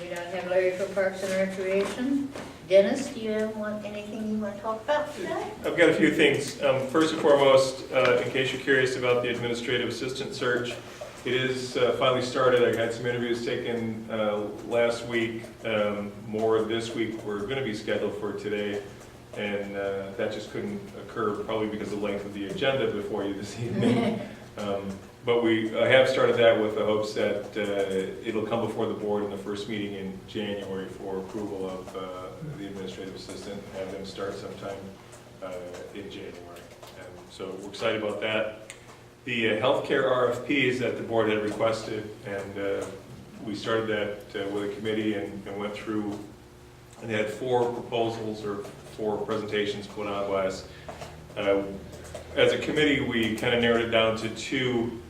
[SPEAKER 1] We don't have Larry for Parks and Recreation. Dennis, do you have anything you want to talk about today?
[SPEAKER 12] I've got a few things. First and foremost, in case you're curious about the administrative assistant search, it is finally started. I had some interviews taken last week, more this week. We're going to be scheduled for today, and that just couldn't occur probably because of the length of the agenda before you this evening. But I have started that with the hopes that it'll come before the board in the first meeting in January for approval of the administrative assistant, and have them start sometime in January. And so we're excited about that. The healthcare RFPs that the board had requested, and we started that with a committee and went through, and they had 4 proposals or 4 presentations put out by us. As a committee, we kind of narrowed it down to two,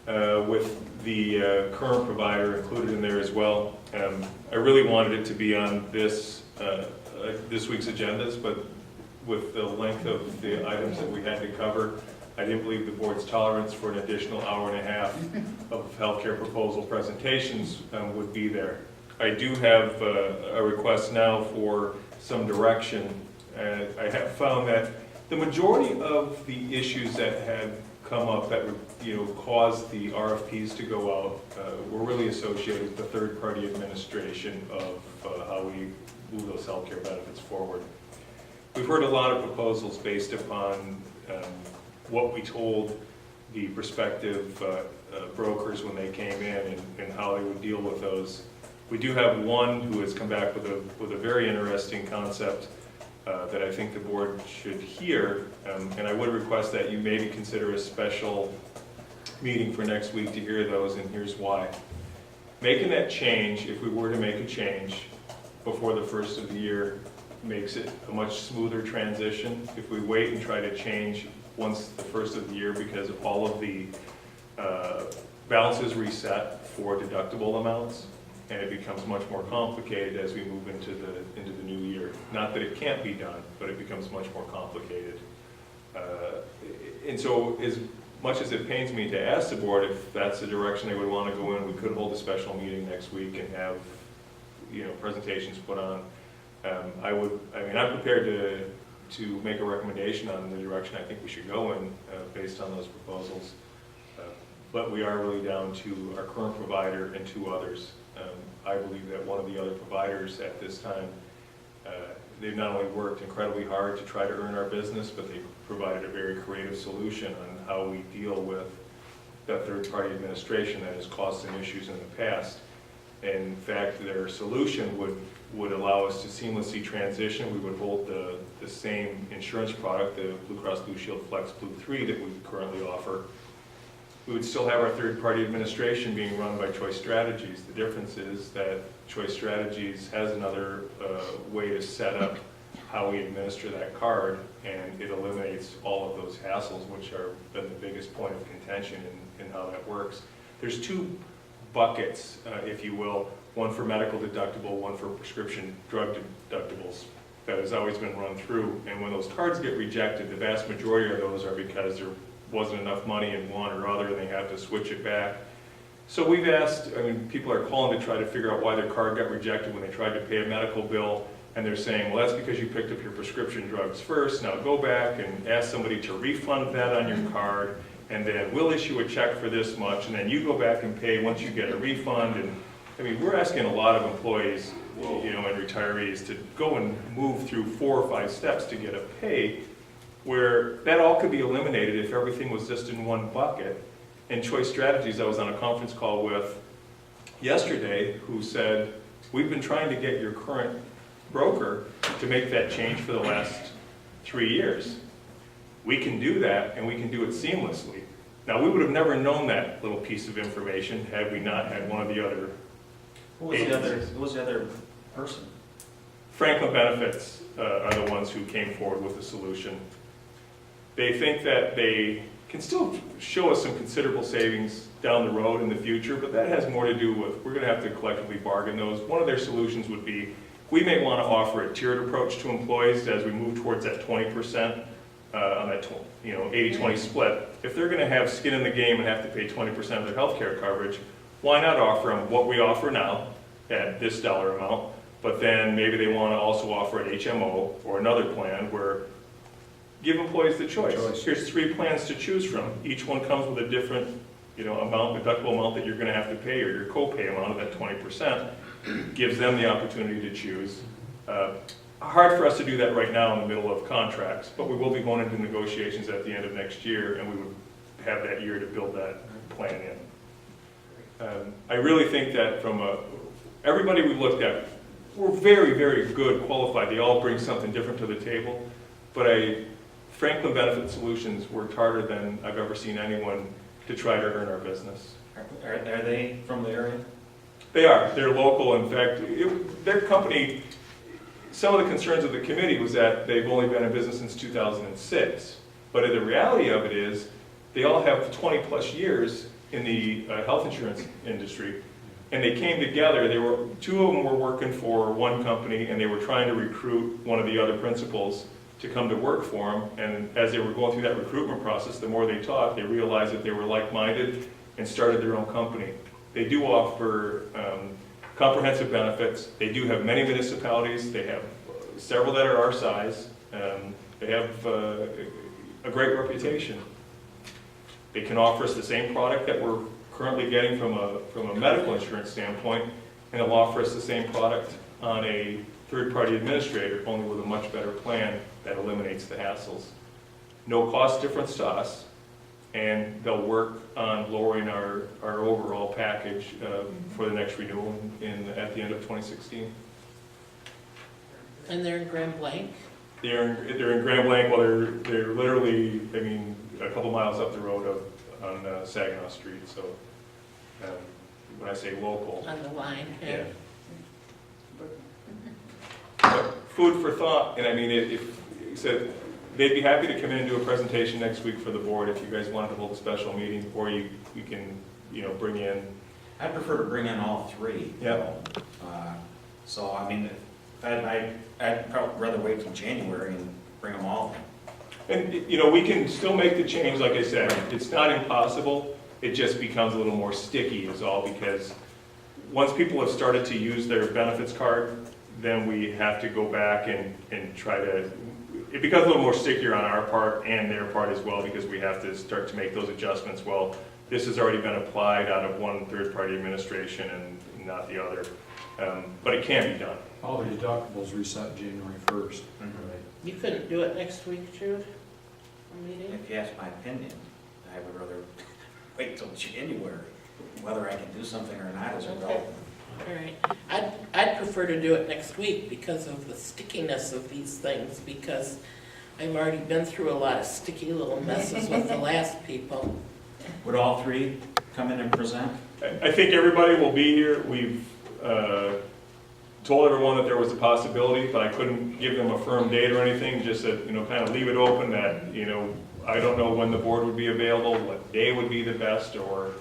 [SPEAKER 12] with the current provider included in there as well. I really wanted it to be on this week's agendas, but with the length of the items that we had to cover, I didn't believe the board's tolerance for an additional hour and a half of healthcare proposal presentations would be there. I do have a request now for some direction. I have found that the majority of the issues that had come up that would, cause the RFPs to go out were really associated with the third-party administration of how we move those healthcare benefits forward. We've heard a lot of proposals based upon what we told the prospective brokers when they came in and how they would deal with those. We do have one who has come back with a very interesting concept that I think the board should hear, and I would request that you maybe consider a special meeting for next week to hear those, and here's why. Making that change, if we were to make a change before the first of the year, makes it a much smoother transition. If we wait and try to change once the first of the year because of all of the balances reset for deductible amounts, and it becomes much more complicated as we move into the new year. Not that it can't be done, but it becomes much more complicated. And so as much as it pains me to ask the board if that's the direction they would want to go in, we could hold a special meeting next week and have presentations put on. I'm prepared to make a recommendation on the direction I think we should go in based on those proposals. But we are really down to our current provider and two others. I believe that one of the other providers at this time, they've not only worked incredibly hard to try to earn our business, but they've provided a very creative solution on how we deal with that third-party administration that has caused some issues in the past. In fact, their solution would allow us to seamlessly transition. We would hold the same insurance product, the Blue Cross Blue Shield Flex Blue 3 that we currently offer. We would still have our third-party administration being run by Choice Strategies. The difference is that Choice Strategies has another way to set up how we administer that card, and it eliminates all of those hassles, which have been the biggest point of contention in how that works. There's two buckets, if you will, one for medical deductible, one for prescription drug deductibles. That has always been run through, and when those cards get rejected, the vast majority of those are because there wasn't enough money in one or other and they have to switch it back. So we've asked, people are calling to try to figure out why their card got rejected when they tried to pay a medical bill, and they're saying, well, that's because you picked up your prescription drugs first, now go back and ask somebody to refund that on your card, and then we'll issue a check for this much, and then you go back and pay once you get a refund. And we're asking a lot of employees, and retirees to go and move through 4 or 5 steps to get a pay, where that all could be eliminated if everything was just in one bucket. And Choice Strategies, I was on a conference call with yesterday, who said, we've been trying to get your current broker to make that change for the last 3 years. We can do that, and we can do it seamlessly. Now, we would have never known that little piece of information had we not had one of the other
[SPEAKER 7] Who was the other person?
[SPEAKER 12] Franklin Benefits are the ones who came forward with the solution. They think that they can still show us some considerable savings down the road in the future, but that has more to do with, we're going to have to collectively bargain those. One of their solutions would be, we may want to offer a tiered approach to employees as we move towards that 20% on that 80-20 split. If they're going to have skin in the game and have to pay 20% of their health care coverage, why not offer them what we offer now at this dollar amount, but then maybe they want to also offer an HMO or another plan where give employees the choice. Here's 3 plans to choose from. Each one comes with a different deductible amount that you're going to have to pay, or your co-pay amount of that 20%. Gives them the opportunity to choose. Hard for us to do that right now in the middle of contracts, but we will be going into negotiations at the end of next year, and we would have that year to build that plan in. I really think that from everybody we looked at, we're very, very good, qualified. They all bring something different to the table, but Franklin Benefit Solutions worked harder than I've ever seen anyone to try to earn our business.
[SPEAKER 7] Are they from the area?
[SPEAKER 12] They are. They're local. In fact, their company, some of the concerns of the committee was that they've only been in business since 2006. But the reality of it is, they all have 20-plus years in the health insurance industry, and they came together. Two of them were working for one company, and they were trying to recruit one of the other principals to come to work for them. And as they were going through that recruitment process, the more they talked, they realized that they were like-minded and started their own company. They do offer comprehensive benefits. They do have many municipalities. They have several that are our size. They have a great reputation. They can offer us the same product that we're currently getting from a medical insurance standpoint, and they'll offer us the same product on a third-party administrator, only with a much better plan that eliminates the hassles. No cost difference to us, and they'll work on lowering our overall package for the next renewal at the end of 2016.
[SPEAKER 8] And they're in Grand Blanc?
[SPEAKER 12] They're in Grand Blanc. Well, they're literally, I mean, a couple miles up the road on Saginaw Street. So when I say local,
[SPEAKER 8] On the line,
[SPEAKER 12] yeah. But food for thought, and I mean, if you said they'd be happy to come in and do a presentation next week for the board if you guys wanted to hold a special meeting, or you can, bring in.
[SPEAKER 7] I'd prefer to bring in all three.
[SPEAKER 12] Yeah.
[SPEAKER 7] So, I mean, I'd probably rather wait till January and bring them all in.
[SPEAKER 12] And, we can still make the change, like I said. It's not impossible. It just becomes a little more sticky is all, because once people have started to use their benefits card, then we have to go back and try to, it becomes a little more stickier on our part and their part as well, because we have to start to make those adjustments. Well, this has already been applied out of one third-party administration and not the other. But it can be done.
[SPEAKER 11] All the deductibles reset January 1st.
[SPEAKER 8] You couldn't do it next week, Jude? A meeting?
[SPEAKER 7] If you ask my opinion, I would rather wait till January. Whether I can do something or not is irrelevant.
[SPEAKER 8] All right. I'd prefer to do it next week because of the stickiness of these things, because I've already been through a lot of sticky little messes with the last people.
[SPEAKER 7] Would all three come in and present?
[SPEAKER 12] I think everybody will be here. We've told everyone that there was a possibility, but I couldn't give them a firm date or anything, just that, kind of leave it open that, I don't know when the board would be available, what day would be the best, or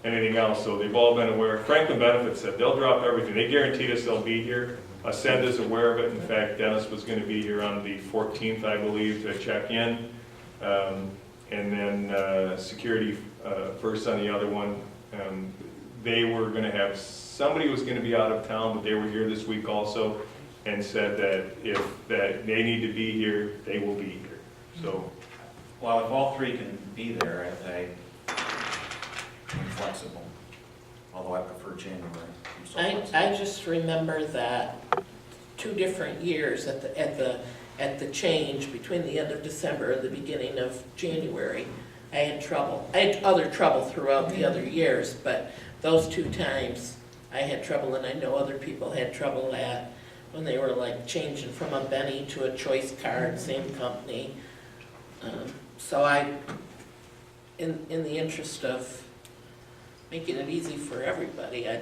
[SPEAKER 12] anything else. So they've all been aware. Franklin Benefits said they'll drop everything. They guaranteed us they'll be here. Ascend is aware of it. In fact, Dennis was going to be here on the 14th, I believe, to check in. And then Security First on the other one. They were going to have, somebody was going to be out of town, but they were here this week also, and said that they need to be here, they will be here. So,
[SPEAKER 7] well, if all three can be there, I'm flexible, although I prefer January.
[SPEAKER 8] I just remember that 2 different years at the change between the end of December and the beginning of January, I had trouble. I had other trouble throughout the other years, but those 2 times I had trouble, and I know other people had trouble when they were like changing from a Benny to a choice card, same company. So in the interest of making it easy for everybody, I'd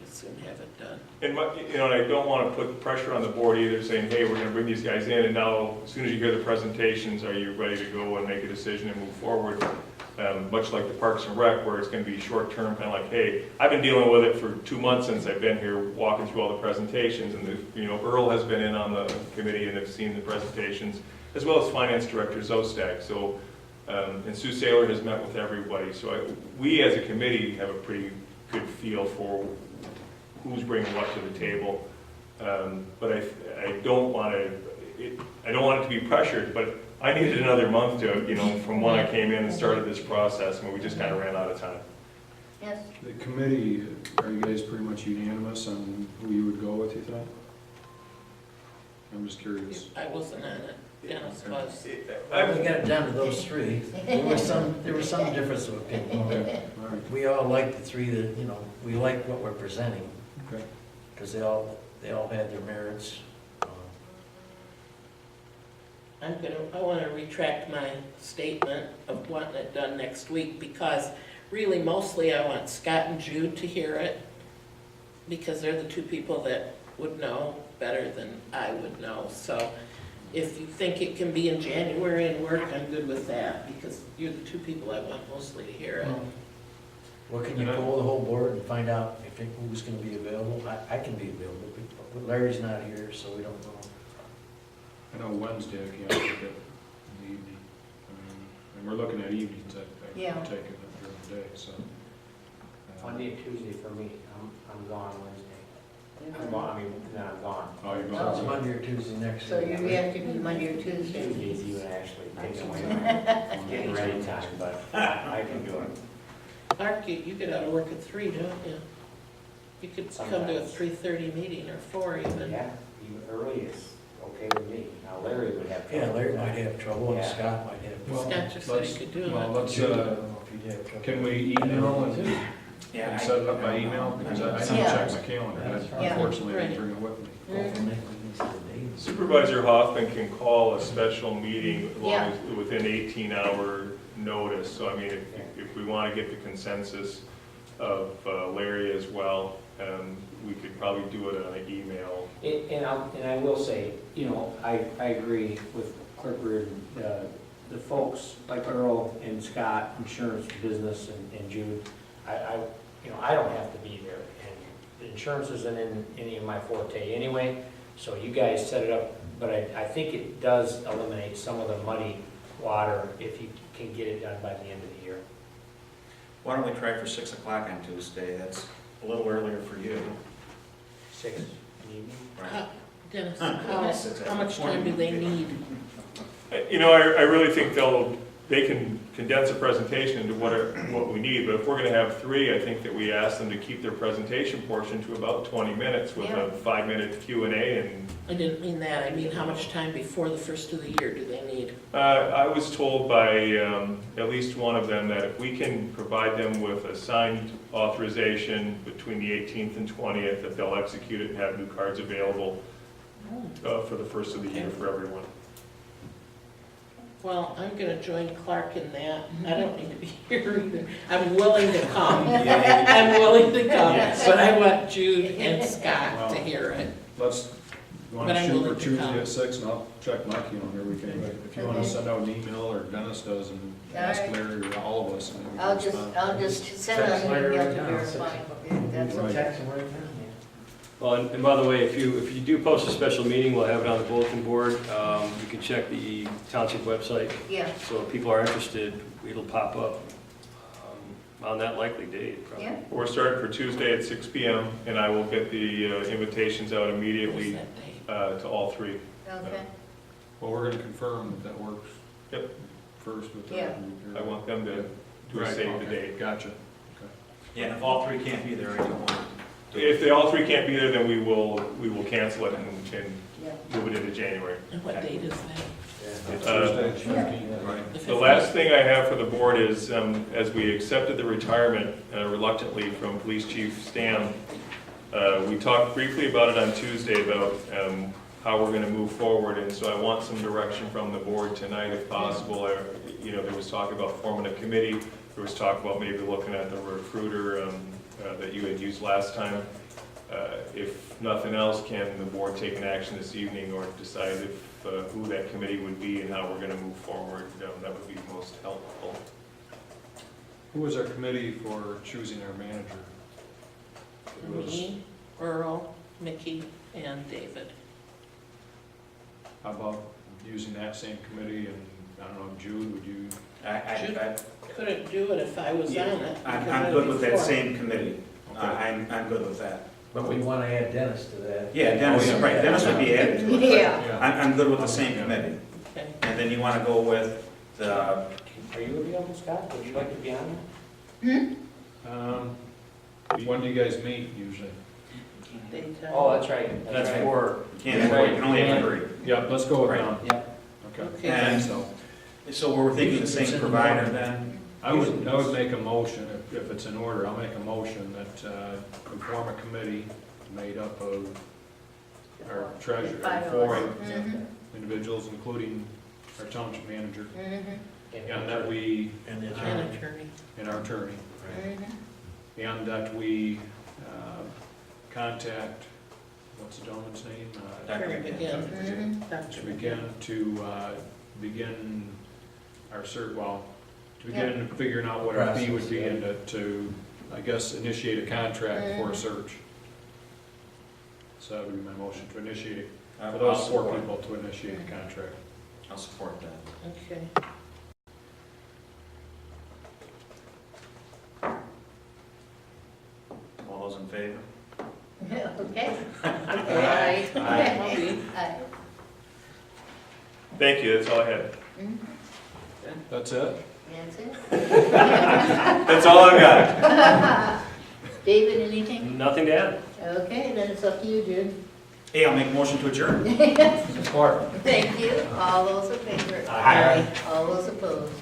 [SPEAKER 8] soon have it done.
[SPEAKER 12] And I don't want to put pressure on the board either, saying, hey, we're going to bring these guys in, and now as soon as you hear the presentations, are you ready to go and make a decision and move forward? Much like the Parks and Rec, where it's going to be short-term, kind of like, hey, I've been dealing with it for 2 months since I've been here, walking through all the presentations, and Earl has been in on the committee and have seen the presentations, as well as Finance Director Zostak. So, and Sue Saylor has met with everybody. So we as a committee have a pretty good feel for who's bringing what to the table. But I don't want it to be pressured, but I needed another month to, from when I came in and started this process, and we just kind of ran out of time.
[SPEAKER 1] Yes.
[SPEAKER 11] The committee, are you guys pretty much unanimous on who you would go with, you think? I'm just curious.
[SPEAKER 8] I wasn't on it. Dennis was.
[SPEAKER 2] I got it down to those 3. There was some difference of opinion.
[SPEAKER 11] Okay, all right.
[SPEAKER 2] We all like the 3 that, we like what we're presenting,
[SPEAKER 11] Okay.
[SPEAKER 2] because they all had their merits.
[SPEAKER 8] I want to retract my statement of wanting it done next week, because really mostly I want Scott and Jude to hear it, because they're the 2 people that would know better than I would know. So if you think it can be in January and work, I'm good with that, because you're the two people I want mostly to hear it.
[SPEAKER 2] Well, can you poll the whole board and find out if who's gonna be available? I can be available, but Larry's not here, so we don't know.
[SPEAKER 11] I know Wednesday I can't take it in the evening. And we're looking at evenings, I
[SPEAKER 1] Yeah.
[SPEAKER 11] can take it during the day, so.
[SPEAKER 14] Monday and Tuesday for me, I'm gone Wednesday. I'm gone, I'm gone.
[SPEAKER 11] Oh, you're
[SPEAKER 2] So
[SPEAKER 11] going.
[SPEAKER 2] it's Monday or Tuesday next
[SPEAKER 1] So
[SPEAKER 2] week.
[SPEAKER 1] you have to be Monday or Tuesday.
[SPEAKER 14] Tuesday's even actually taking away my getting ready time, but I can do it.
[SPEAKER 8] Clark, you get out of work at 3, don't you? You could come to a
[SPEAKER 14] Sometimes.
[SPEAKER 8] 3:30 meeting or 4 even.
[SPEAKER 14] Yeah, even early is okay with me. Now Larry would have trouble.
[SPEAKER 2] Yeah, Larry might have trouble, and
[SPEAKER 14] Yeah.
[SPEAKER 2] Scott might have.
[SPEAKER 11] Well,
[SPEAKER 8] Scott just said he could do
[SPEAKER 11] Well,
[SPEAKER 8] it.
[SPEAKER 11] let's,
[SPEAKER 2] I don't know if he'd have trouble.
[SPEAKER 11] can we email and
[SPEAKER 7] Yeah,
[SPEAKER 11] and set it up by email? Because I didn't
[SPEAKER 1] Yeah.
[SPEAKER 11] check my calendar, I
[SPEAKER 1] Yeah.
[SPEAKER 11] unfortunately didn't bring it with me.
[SPEAKER 2] Go from there, we can see the dates.
[SPEAKER 12] Supervisor Hoffman can call a special meeting as long
[SPEAKER 1] Yeah.
[SPEAKER 12] as within 18-hour notice. So I mean, if we want to get the consensus of Larry as well, we could probably do it on an email.
[SPEAKER 14] And I will say, you know, I agree with Clerk Reardon, the folks like Earl and Scott, insurance business, and Jude, I don't have to be there, and insurance isn't in any of my forte anyway, so you guys set it up, but I think it does eliminate some of the muddy water if you can get it done by the end of the year.
[SPEAKER 7] Why don't we try for 6 o'clock on Tuesday? That's a little earlier for you.
[SPEAKER 14] 6 in the evening?
[SPEAKER 7] Right.
[SPEAKER 8] Dennis,
[SPEAKER 7] Huh.
[SPEAKER 8] how much time do they need?
[SPEAKER 12] You know, I really think they can condense a presentation into what we need, but if we're going to have 3, I think that we ask them to keep their presentation portion to about 20 minutes with
[SPEAKER 8] Yeah.
[SPEAKER 12] a 5-minute Q&A. And
[SPEAKER 8] I didn't mean that, I mean how much time before the first of the year do they need?
[SPEAKER 12] I was told by at least one of them that if we can provide them with a signed authorization between the 18th and 20th, that they'll execute it and have new cards available for the first of the year for everyone.
[SPEAKER 8] Well, I'm gonna join Clark in that, I don't need to be here either, I'm willing to come,
[SPEAKER 7] Yeah.
[SPEAKER 8] I'm willing to come,
[SPEAKER 14] Yes.
[SPEAKER 8] but I want Jude and Scott to hear it.
[SPEAKER 11] You want
[SPEAKER 8] But
[SPEAKER 11] to
[SPEAKER 8] I'm
[SPEAKER 11] shoot for
[SPEAKER 8] willing to
[SPEAKER 11] Tuesday
[SPEAKER 8] come.
[SPEAKER 11] at 6, and I'll check my calendar, we can, if you want to send out an email, or Dennis does, and ask
[SPEAKER 1] All right.
[SPEAKER 11] Larry or all of us, and then we can
[SPEAKER 1] I'll
[SPEAKER 11] respond.
[SPEAKER 1] just send out an email to verify. That's
[SPEAKER 11] Right.
[SPEAKER 2] Text him right now.
[SPEAKER 5] Well, and by the way, if you do post a special meeting, we'll have it on the bulletin board. You can check the township website,
[SPEAKER 1] Yeah,
[SPEAKER 5] so if people are interested, it'll pop up on that likely date, probably.
[SPEAKER 1] yeah.
[SPEAKER 12] We're starting for Tuesday at 6 p.m., and I will get the invitations out
[SPEAKER 8] What's
[SPEAKER 12] immediately
[SPEAKER 8] that date?
[SPEAKER 12] to all 3.
[SPEAKER 1] Okay.
[SPEAKER 11] Well, we're going to confirm that works.
[SPEAKER 12] Yep.
[SPEAKER 11] First with the.
[SPEAKER 1] Yeah.
[SPEAKER 12] I want them to do a
[SPEAKER 11] Right,
[SPEAKER 12] save the
[SPEAKER 11] okay,
[SPEAKER 12] date.
[SPEAKER 11] Gotcha.
[SPEAKER 7] Yeah, and if all 3 can't be there, I don't want.
[SPEAKER 12] If they all 3 can't be there, then we will cancel it and
[SPEAKER 1] Yeah.
[SPEAKER 12] move it into January.
[SPEAKER 8] And what date is that?
[SPEAKER 11] It's
[SPEAKER 12] Uh,
[SPEAKER 11] Tuesday, 15th.
[SPEAKER 7] Right.
[SPEAKER 12] The last thing I have for the board is, as we accepted the retirement reluctantly from Police Chief Stam, we talked briefly about it on Tuesday about how we're going to move forward, and so I want some direction from the board tonight if possible. There was talk about forming a committee, there was talk about maybe looking at the recruiter that you had used last time. If nothing else, can the board take an action this evening or decide who that committee would be and how we're going to move forward? That would be most helpful.
[SPEAKER 11] Who was our committee for choosing our manager? It was,
[SPEAKER 8] Me, Earl, Mickey, and David.
[SPEAKER 11] how about using that same committee, and, I don't know, Jude, would you?
[SPEAKER 7] I,
[SPEAKER 8] Couldn't do it if I was on it.
[SPEAKER 7] I'm good with that same committee. I'm good with that.
[SPEAKER 2] But we want to add Dennis to that.
[SPEAKER 7] Yeah, Dennis, right, Dennis would be added to it.
[SPEAKER 1] Yeah.
[SPEAKER 7] I'm good with the same committee.
[SPEAKER 8] Okay.
[SPEAKER 7] And then you want to go with the,
[SPEAKER 14] Are you available, Scott? Would you like to be on there?
[SPEAKER 11] When do you guys meet usually?
[SPEAKER 8] Daytime.
[SPEAKER 14] Oh, that's right.
[SPEAKER 5] That's
[SPEAKER 14] right.
[SPEAKER 5] for,
[SPEAKER 7] you can only have 3.
[SPEAKER 11] Yeah, let's go with
[SPEAKER 7] Right.
[SPEAKER 11] them.
[SPEAKER 14] Yep.
[SPEAKER 11] Okay.
[SPEAKER 8] Okay.
[SPEAKER 7] And so we're thinking the same provider then?
[SPEAKER 11] I would make a motion, if it's in order, I'll make a motion that we form a committee made up of our treasurer,
[SPEAKER 1] Five of
[SPEAKER 11] 4
[SPEAKER 1] us. Mhm.
[SPEAKER 11] individuals, including our township manager,
[SPEAKER 1] Mhm.
[SPEAKER 11] and that we,
[SPEAKER 2] And then,
[SPEAKER 8] And attorney.
[SPEAKER 11] and our attorney,
[SPEAKER 1] Mhm.
[SPEAKER 11] and that we contact, what's the gentleman's name?
[SPEAKER 8] Terry McGinn.
[SPEAKER 1] Mhm.
[SPEAKER 8] Dr.
[SPEAKER 11] To begin our search, well, to begin figuring out what our fee would be and to, I guess, initiate a contract for a search. So that would be my motion, to initiate, it for
[SPEAKER 7] I'll
[SPEAKER 11] those four
[SPEAKER 7] support.
[SPEAKER 11] people, to initiate a contract.
[SPEAKER 7] I'll support that.
[SPEAKER 8] Okay.
[SPEAKER 7] All those in favor?
[SPEAKER 1] Okay.
[SPEAKER 8] Aye.
[SPEAKER 1] Aye. Aye.
[SPEAKER 12] Thank you, that's all I had.
[SPEAKER 1] Mhm.
[SPEAKER 11] That's it?
[SPEAKER 1] That's it.
[SPEAKER 12] That's all I've got.
[SPEAKER 1] David, anything?
[SPEAKER 5] Nothing to add?
[SPEAKER 1] Okay, then it's up to you, Jim.
[SPEAKER 7] Hey, I'll make a motion to adjourn.
[SPEAKER 14] Support.
[SPEAKER 1] Thank you. All those in favor?
[SPEAKER 14] Aye.
[SPEAKER 1] All those opposed?